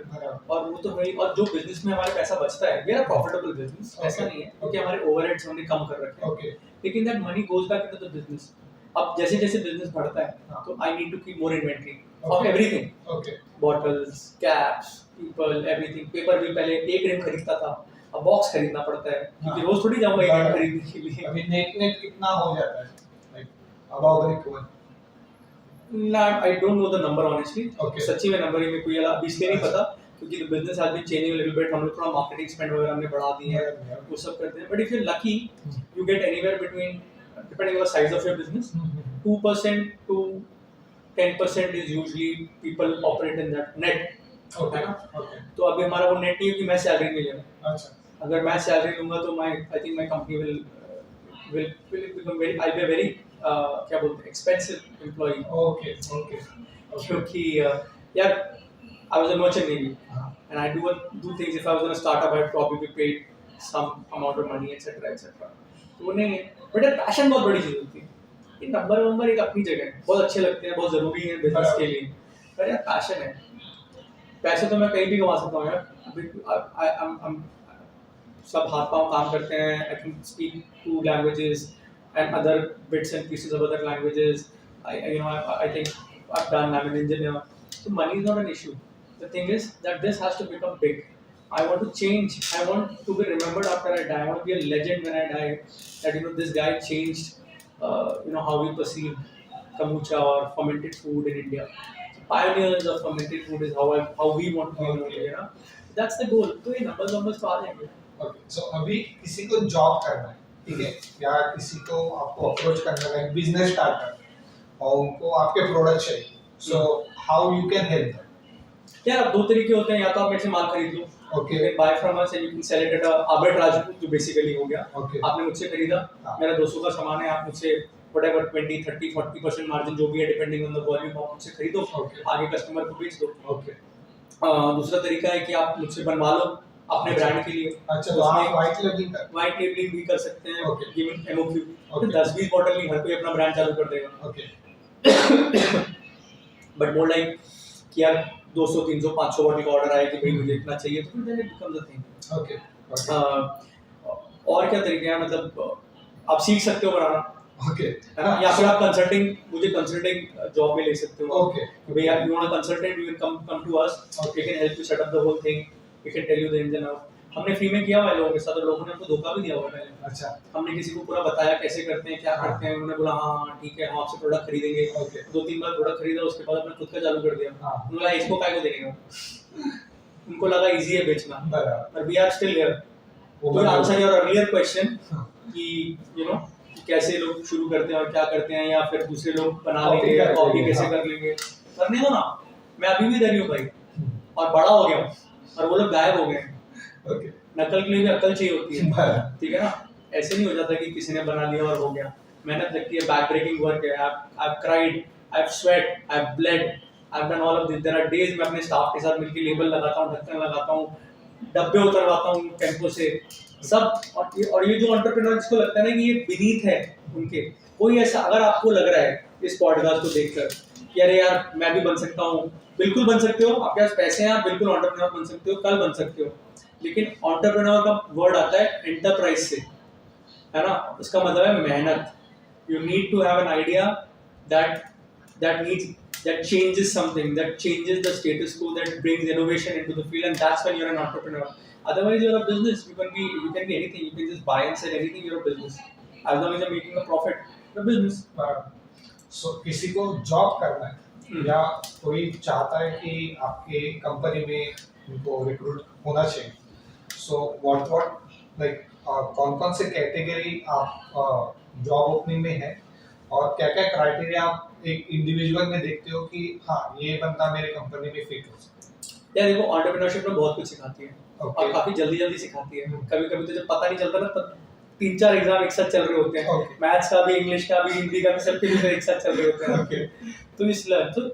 Speaker 1: और वो तो है, और जो बिजनेस में हमारे पैसा बचता है, मेरा प्रॉफिटेबल बिजनेस ऐसा नहीं है, क्योंकि हमारे ओवरहेड्स हमने कम कर रखे हैं, लेकिन that money goes back into the business. अब जैसे जैसे बिजनेस बढ़ता है
Speaker 2: हाँ।
Speaker 1: तो I need to keep more inventory of
Speaker 2: Okay.
Speaker 1: Everything,
Speaker 2: okay
Speaker 1: bottles, caps, people, everything. Paper भी पहले एक रिम खरीदता था, अब बॉक्स खरीदना पड़ता है क्योंकि
Speaker 2: हाँ।
Speaker 1: रोज थोड़ी जाऊंगा एक रिम
Speaker 2: बराबर।
Speaker 1: खरीदने के लिए।
Speaker 2: अभी नेट कितना हो जाता है, लाइक अबाउट रिक्वायर्ड?
Speaker 1: ना, I don't know the number honestly.
Speaker 2: Okay.
Speaker 1: सच्ची में नंबर ही में कोई अभी इसलिए नहीं पता क्योंकि the business has been changing little bit. हम लोग थोड़ा मार्केटिंग स्पेंड वगैरह हमने बढ़ा दी है, वो सब करते हैं। But if you lucky you get anywhere between, depending on the size of your business, 2% to 10% is usually people operate in that net,
Speaker 2: okay
Speaker 1: है ना?
Speaker 2: ओके
Speaker 1: तो अभी हमारा वो नेट नहीं है कि मैं सैलरी नहीं ले रहा।
Speaker 2: अच्छा
Speaker 1: अगर मैं सैलरी लूंगा तो my I think my company will become very, I be very क्या बोलते हैं, एक्सपेंसिव एम्प्लॉई।
Speaker 2: ओके ओके
Speaker 1: क्योंकि यार I was a merchant navy
Speaker 2: हाँ
Speaker 1: and I do things. If I was in a startup, I'd probably be paid some amount of money, etc., etc. तो वो नहीं है, बट यार पैशन बहुत बड़ी चीज होती है। ये नंबर एक अपनी जगह है, बहुत अच्छे लगते हैं, बहुत जरूरी है बिजनेस के लिए, पर यार पैशन है। पैसे तो मैं कहीं भी कमा सकता हूँ यार। अभी सब हाथ पांव काम करते हैं। I can speak 2 languages and other bits and pieces of other languages. I think I've done. I'm an engineer, so money is not an issue. The thing is that this has to become big. I want to change. I want to be remembered after I die. I want to be a legend when I die. That this guy changed, how we perceive kombucha or fermented food in India. Pioneers of fermented food is how we want to be known. That's the goal. तो ये numbers तो आ जाएंगे.
Speaker 2: Okay so अभी किसी को job करना है, ठीक है, या किसी को आपको अप्रोच करना है, बिजनेस स्टार्ट करना है और उनको आपके प्रोडक्ट चाहिए, so how you can help them?
Speaker 1: यार अब 2 तरीके होते हैं, या तो आप मेरे से माल खरीद लो,
Speaker 2: Okay.
Speaker 1: you can buy from us and you can sell it at a arbitrage, जो बेसिकली हो गया।
Speaker 2: Okay.
Speaker 1: आपने मुझसे खरीदा,
Speaker 2: हाँ।
Speaker 1: मेरा 200 का सामान है, आप मुझसे whatever 20, 30, 40% मार्जिन जो भी है डिपेंडिंग ऑन द वॉल्यूम, आप मुझसे खरीदो,
Speaker 2: Okay.
Speaker 1: आगे कस्टमर को बेच दो।
Speaker 2: ओके
Speaker 1: दूसरा तरीका है कि आप मुझसे बनवा लो अपने ब्रांड के लिए।
Speaker 2: अच्छा, तो आप व्हाइट लेबलिंग कर?
Speaker 1: व्हाइट लेबलिंग भी कर सकते हैं,
Speaker 2: Okay.
Speaker 1: Given MOQ.
Speaker 2: Okay.
Speaker 1: 10-20 bottle नहीं, हर कोई अपना ब्रांड चालू कर देगा।
Speaker 2: ओके
Speaker 1: बट मोर लाइक कि यार 200, 300, 500 बॉटल का ऑर्डर आया कि भाई मुझे इतना चाहिए, तो then it becomes a thing.
Speaker 2: Okay
Speaker 1: और क्या तरीके हैं, मतलब आप सीख सकते हो बनाना,
Speaker 2: ओके
Speaker 1: है ना? या फिर आप मुझे कंसल्टिंग जॉब में ले सकते हो।
Speaker 2: ओके
Speaker 1: भैया you want a consultant, you can come to us, we can help you set up the whole thing, we can tell you the ins and out. हमने फ्री में किया हुआ है लोगों के साथ, और लोगों ने हमको धोखा भी दिया हुआ है पहले।
Speaker 2: अच्छा
Speaker 1: हमने किसी को पूरा बताया कैसे करते हैं, क्या करते हैं, उन्होंने बोला हाँ ठीक है, हम आपसे प्रोडक्ट खरीदेंगे।
Speaker 2: ओके
Speaker 1: 2-3 बार प्रोडक्ट खरीदा, उसके बाद अपने खुद का चालू कर दिया।
Speaker 2: हाँ
Speaker 1: उन्होंने बोला इसको काय को देंगे, उनको लगा इजी है बेचना।
Speaker 2: बराबर
Speaker 1: पर we are still here to answer your earlier question कि कैसे लोग शुरू करते हैं और क्या करते हैं, या फिर दूसरे लोग बना
Speaker 2: Copy
Speaker 1: लेंगे,
Speaker 2: कर
Speaker 1: कॉपी
Speaker 2: लेंगे,
Speaker 1: कैसे
Speaker 2: हाँ।
Speaker 1: कर लेंगे। करने दो ना, मैं अभी भी इधर ही हूँ भाई, और बड़ा हो गया हूँ, और वो लोग गायब हो गए हैं।
Speaker 2: ओके
Speaker 1: नकल के लिए भी अक्ल चाहिए होती है,
Speaker 2: बराबर
Speaker 1: ठीक है ना? ऐसे नहीं हो जाता कि किसी ने बना लिया और हो गया। मेहनत लगती है, बैक ब्रेकिंग वर्क है। I've cried, I've sweat, I've bled, I've done all of this. There are days मैं अपने स्टाफ के साथ मिलकर लेबल लगाता हूँ, ढक्कन लगाता हूँ, डब्बे उतरवाता हूँ टेम्पो से, सब। और ये जो एंटरप्रेन्योर जिसको लगता है ना कि ये विनीत है उनके, कोई ऐसा अगर आपको लग रहा है इस पॉडकास्ट को देखकर कि अरे यार मैं भी बन सकता हूँ, बिल्कुल बन सकते हो। आपके पास पैसे हैं, आप बिल्कुल एंटरप्रेन्योर बन सकते हो, कल बन सकते हो। लेकिन एंटरप्रेन्योर का वर्ड आता है एंटरप्राइज से, है ना? उसका मतलब है मेहनत। You need to have an idea that changes something, that changes the status quo, that brings innovation into the field, and that's when you're an entrepreneur. Otherwise you're a business. You can be anything. You can just buy and sell anything. You're a business. As long as you're making a profit, you're a business.
Speaker 2: सो किसी को job करना है या कोई चाहता है कि आपके कंपनी में उनको रिक्रूट होना चाहिए, सो व्हाट लाइक कौन कौन से कैटेगरी आप जॉब ओपनिंग में है और क्या क्या क्राइटेरिया आप एक इंडिविजुअल में देखते हो कि हाँ ये बंदा मेरे कंपनी में फिट हो सकता है?
Speaker 1: यार देखो, एंटरप्रेन्योरशिप में बहुत कुछ सिखाती है,
Speaker 2: Okay.
Speaker 1: और काफी जल्दी सिखाती है। कभी कभी तो जब पता नहीं चलता ना, तब 3-4 एग्जाम एक साथ चल रहे होते हैं।
Speaker 2: Okay.
Speaker 1: मैथ्स का भी, इंग्लिश का भी, हिंदी का भी, सबके भी एक साथ चल रहे होते हैं।
Speaker 2: Okay.
Speaker 1: तो इसलिए तो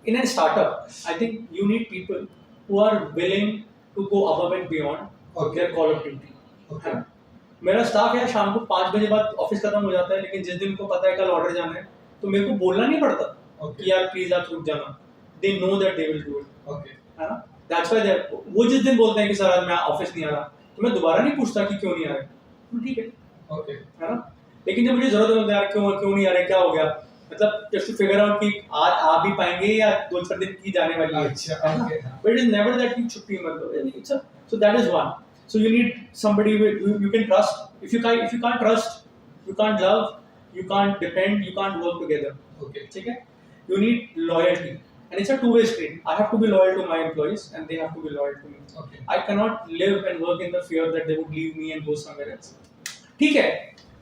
Speaker 1: in an startup I think you need people who are willing to go above and beyond their call of duty.
Speaker 2: Okay.
Speaker 1: मेरा स्टाफ है, शाम को 5 बजे बाद ऑफिस खत्म हो जाता है, लेकिन जिस दिन को पता है कल ऑर्डर जाना है, तो मेरे को बोलना नहीं पड़ता
Speaker 2: Okay.
Speaker 1: कि यार प्लीज आप रुक जाना। They know that they will do it,
Speaker 2: Okay.
Speaker 1: है ना? दैट्स व्हाई वो जिस दिन बोलते हैं कि सर आज मैं ऑफिस नहीं आ रहा, तो मैं दोबारा नहीं पूछता कि क्यों नहीं आ रहा। ठीक है,
Speaker 2: Okay.
Speaker 1: है ना? लेकिन जब मुझे जरूरत होती है यार क्यों नहीं आ रहा, क्या हो गया, मतलब जस्ट टू फिगर आउट कि आज आ भी पाएंगे या 2-4 दिन की जाने वाली है,
Speaker 2: अच्छा, okay.
Speaker 1: but it is never that you छुट्टी मतलब it's a, so that is one. So you need somebody you can trust. If you can't trust, you can't love, you can't depend, you can't work together.
Speaker 2: Okay.
Speaker 1: ठीक है? You need loyalty, and it's a two-way street. I have to be loyal to my employees, and they have to be loyal to me.
Speaker 2: Okay.
Speaker 1: I cannot live and work in the fear that they would leave me and go somewhere else. ठीक है,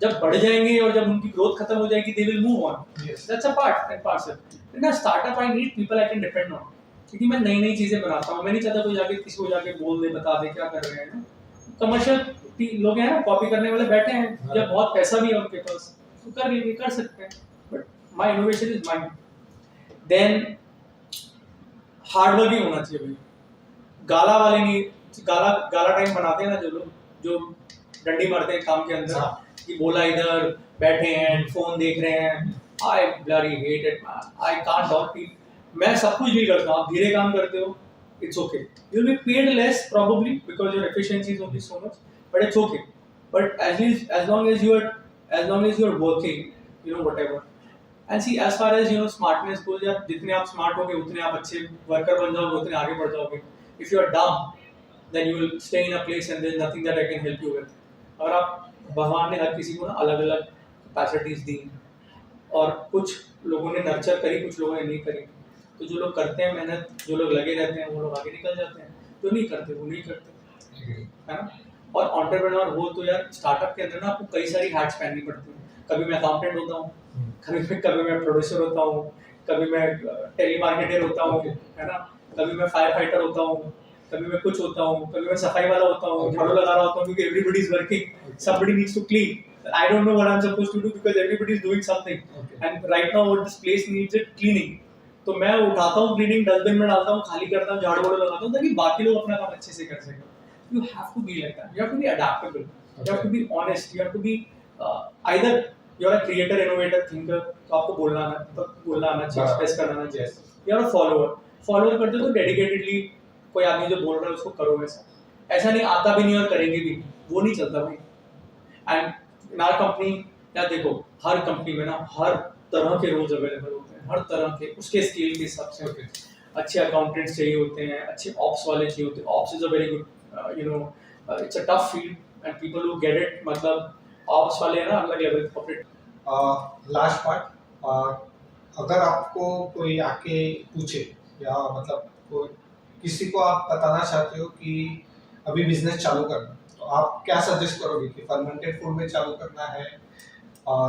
Speaker 1: जब बढ़ जाएंगे और जब उनकी growth खत्म हो जाएगी, they will move on.
Speaker 2: Yes.
Speaker 1: That's a part and parcel. In a startup, I need people I can depend on. क्योंकि मैं नई नई चीजें बनाता हूँ, मैं नहीं चाहता कोई जाके किसी को जाके बोल दे, बता दे क्या कर रहे हैं ना. कमर्शियल लोग हैं ना, कॉपी करने वाले बैठे हैं, जब बहुत पैसा भी है उनके पास तो कर लेंगे, कर सकते हैं. But my innovation is mine. Then hard working होना चाहिए भाई. गाला वाले नहीं, गाला टाइम बनाते हैं ना जो लोग, जो डंडी मारते हैं काम के अंदर कि बोला इधर बैठे हैं फोन देख रहे हैं. आई bloody hate it man. I can't dot people. मैं सब कुछ डील करता हूँ, आप धीरे काम करते हो, it's okay. You'll be paid less probably because your efficiency is only so much, but it's okay. But as long as you're working, you know, whatever. And see, as far as smartness goes, यार जितने आप smart होगे उतने आप अच्छे worker बन जाओगे, उतने आगे बढ़ जाओगे. If you are dumb, then you will stay in a place and there's nothing that I can help you with. अगर आप भगवान ने हर किसी को ना अलग अलग कैपेसिटीज दी और कुछ लोगों ने नर्चर करी, कुछ लोगों ने नहीं करी. तो जो लोग करते हैं मेहनत, जो लोग लगे रहते हैं, वो लोग आगे निकल जाते हैं. जो नहीं करते वो नहीं करते, है ना. और एंटरप्रेन्योर हो तो यार स्टार्टअप के अंदर ना आपको कई सारी हैट्स पहननी पड़ती हैं. कभी मैं अकाउंटेंट होता हूँ, कभी मैं प्रोड्यूसर होता हूँ, कभी मैं टेलीमार्केटर होता हूँ, है ना. कभी मैं फायर फाइटर होता हूँ, कभी मैं कुछ होता हूँ, कभी मैं सफाई वाला होता हूँ, झाड़ू लगा रहा होता हूँ, क्योंकि everybody is working, somebody needs to clean. I don't know what I'm supposed to do because everybody is doing something. And right now what this place needs is cleaning. तो मैं उठाता हूँ क्लीनिंग, डस्टबिन में डालता हूँ, खाली करता हूँ, झाड़ू वाड़ू लगाता हूँ ताकि बाकी लोग अपना काम अच्छे से कर सकें. You have to be like that. You have to be adaptable. You have to be honest. You have to be either you're a creator, innovator, thinker. तो आपको बोलना आना चाहिए, एक्सप्रेस करना आना चाहिए. You're a follower. Follower करते हो तो डेडिकेटेडली कोई आदमी जो बोल रहा है उसको करो वैसा. ऐसा नहीं आता भी नहीं और करेंगे भी, वो नहीं चलता भाई. एंड इन आवर कंपनी यार देखो, हर कंपनी में ना हर तरह के रोल्स अवेलेबल होते हैं, हर तरह के उसके स्केल के हिसाब से. अच्छे अकाउंटेंट्स चाहिए होते हैं, अच्छे ऑप्स वाले चाहिए होते हैं. Ops is a very good, it's a tough field and people who get it, मतलब ऑप्स वाले ना अलग level of it.
Speaker 2: Last part, अगर आपको कोई आके पूछे या मतलब कोई किसी को आप बताना चाहते हो कि अभी बिजनेस चालू करना, तो आप क्या सजेस्ट करोगे कि फर्मेंटेड फूड में चालू करना है,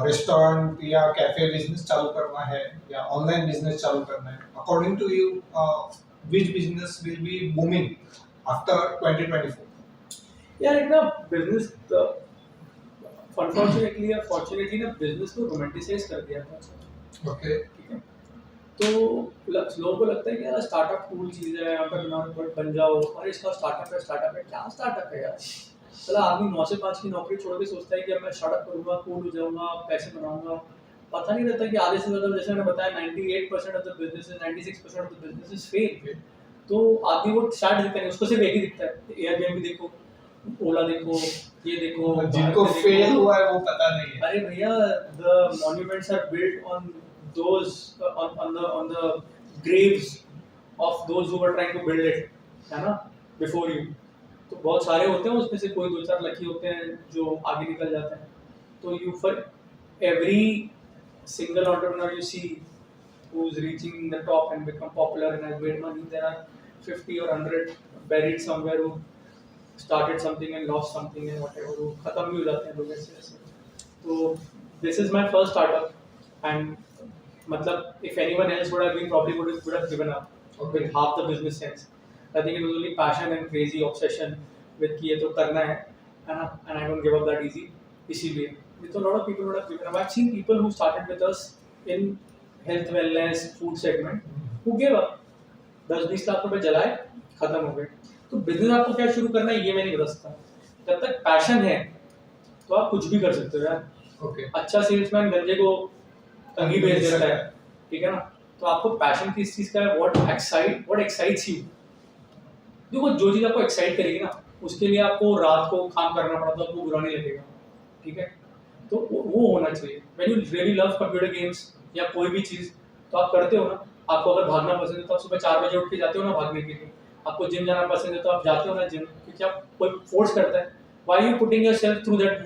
Speaker 2: रेस्टोरेंट या कैफे बिजनेस चालू करना है, या ऑनलाइन बिजनेस चालू करना है? According to you which business will be booming after 2024?
Speaker 1: यार एक ना बिजनेस अनफॉर्चुनेटली या फॉर्चुनेटली ना बिजनेस को रोमांटिसाइज कर दिया था.
Speaker 2: ओके.
Speaker 1: ठीक है, तो लोगों को लगता है कि यार स्टार्टअप कूल चीज़ है, एंटरप्रेन्योर बन जाओ, अरे इसका स्टार्टअप है, क्या स्टार्टअप है यार. चला आदमी 9 से 5 की नौकरी छोड़ के सोचता है कि अब मैं स्टार्टअप करूंगा, कूल हो जाऊंगा, पैसे बनाऊंगा. पता नहीं रहता कि आधे से ज़्यादा, जैसे मैंने बताया, 98% of the business, 96% of the business is fail. तो आदमी वो स्टार्ट दिखता है, उसको सिर्फ एक ही दिखता है, एयरबीएनबी देखो, ओला देखो, ये देखो,
Speaker 2: जिनको फेल हुआ है वो पता नहीं है.
Speaker 1: अरे भैया, the monuments are built on those on the graves of those who were trying to build it, है ना, before you. तो बहुत सारे होते हैं, उसमें से कोई 2-4 लकी होते हैं जो आगे निकल जाते हैं. तो you, for every single entrepreneur you see who's reaching the top and become popular and has made money, there are 50 or 100 buried somewhere who started something and lost something and whatever, वो खत्म भी हो जाते हैं लोग ऐसे ऐसे. तो this is my first startup and मतलब if anyone else would have been probably would have given up with half the business sense. I think it was only passion and crazy obsession with कि ये तो करना है ना, and I don't give up that easy. इसीलिए with a lot of people would have given up. I've seen people who started with us in health wellness food segment who gave up. 10-20 lakh रुपए जलाए, खत्म हो गए. तो business आपको क्या शुरू करना है ये मैं नहीं बता सकता. जब तक पैशन है तो आप कुछ भी कर सकते हो यार.
Speaker 2: ओके.
Speaker 1: अच्छा सेल्समैन गंजे को कंघी बेच देता है, ठीक है ना. तो आपको पैशन किस चीज़ का है, व्हाट एक्साइट्स यू. देखो, जो चीज़ आपको एक्साइट करेगी ना, उसके लिए आपको रात को काम करना पड़ता है, आपको बुरा नहीं लगेगा. ठीक है, तो वो होना चाहिए। When you really love computer games या कोई भी चीज़, तो आप करते हो ना। आपको अगर भागना पसंद है तो आप सुबह 4 बजे उठ के जाते हो ना भागने के लिए। आपको जिम जाना पसंद है तो आप जाते हो ना जिम, क्योंकि आप कोई फोर्स करता है। Why you putting yourself through that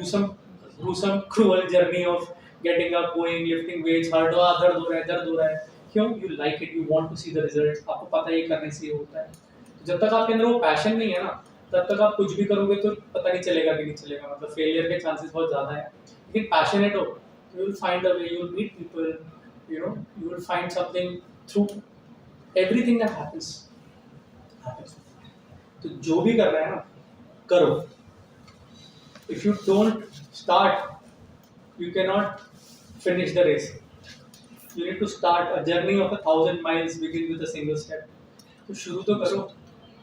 Speaker 1: gruesome cruel journey of getting up, going, lifting weights, hard दर्द हो रहा है। क्यों? You like it, you want to see the results, आपको पता है ये करने से ये होता है। तो जब तक आपके अंदर वो पैशन नहीं है ना, तब तक आप कुछ भी करोगे तो पता नहीं चलेगा कि नहीं चलेगा, मतलब फेलियर के चांसेस बहुत ज़्यादा है। लेकिन पैशनेट हो, you will find a way, you will meet people, you know, you will find something through everything that happens. तो जो भी कर रहे हैं ना, करो। If you don't start, you cannot finish the race. You need to start a journey of 1,000 miles begin with a single step. तो शुरू तो करो।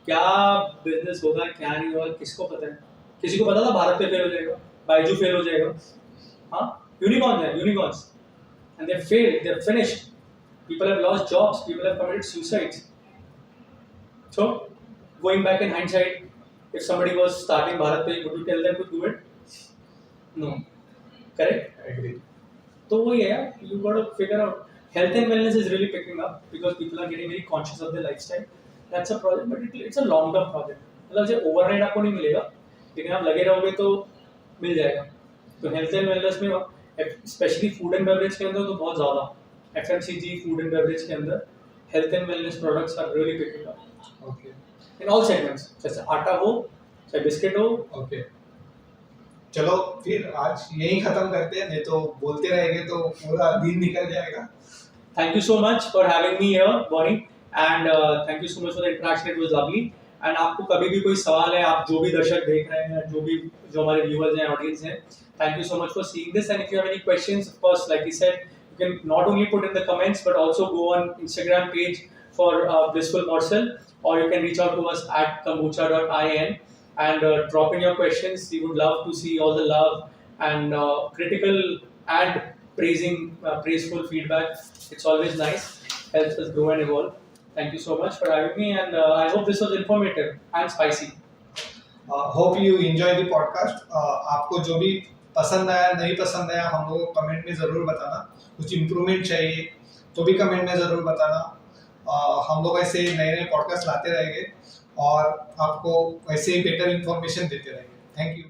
Speaker 1: क्या बिजनेस होगा क्या नहीं होगा किसको पता है? किसी को पता था भारत पे फेल हो जाएगा, बाइजू फेल हो जाएगा? हाँ, यूनिकॉर्न्स है, unicorns, and they failed, they're finished. People have lost jobs, people have committed suicides. So, going back in hindsight, if somebody was starting Bharat Pay, would you tell them to do it? No. Correct?
Speaker 2: I agree.
Speaker 1: So वही है, you got to figure out. Health and wellness is really picking up because people are getting very conscious of their lifestyle. That's a project, but it's a long-term project. मतलब जब overnight आपको नहीं मिलेगा, लेकिन आप लगे रहोगे तो मिल जाएगा। तो health and wellness में, especially food and beverage के अंदर तो बहुत ज़्यादा, FMCG, food and beverage के अंदर, health and wellness products are really picking up.
Speaker 2: Okay.
Speaker 1: In all segments, जैसे आटा हो, चाहे बिस्किट हो।
Speaker 2: Okay. चलो फिर आज यही खत्म करते हैं, नहीं तो बोलते रहेंगे तो पूरा दिन निकल जाएगा।
Speaker 1: Thank you so much for having me here, Bonnie, and thank you so much for the interaction. It was lovely. And आपको कभी भी कोई सवाल है, आप जो भी दर्शक देख रहे हैं, जो हमारे viewers हैं, audience हैं, thank you so much for seeing this. And if you have any questions, of course, like he said, you can not only put in the comments but also go on Instagram page for Blissful Morsel, or you can reach out to us at kombucha.in and drop in your questions. We would love to see all the love and critical and praiseful feedback. It's always nice, helps us grow and evolve. Thank you so much for having me, and I hope this was informative and spicy.
Speaker 2: Hope you enjoy the podcast. आपको जो भी पसंद आया नहीं पसंद आया हम लोगों को कमेंट में ज़रूर बताना। कुछ इम्प्रूवमेंट चाहिए तो भी कमेंट में ज़रूर बताना। हम लोग ऐसे नए नए पॉडकास्ट लाते रहेंगे और आपको वैसे ही बेटर इन्फॉर्मेशन देते रहेंगे। Thank you.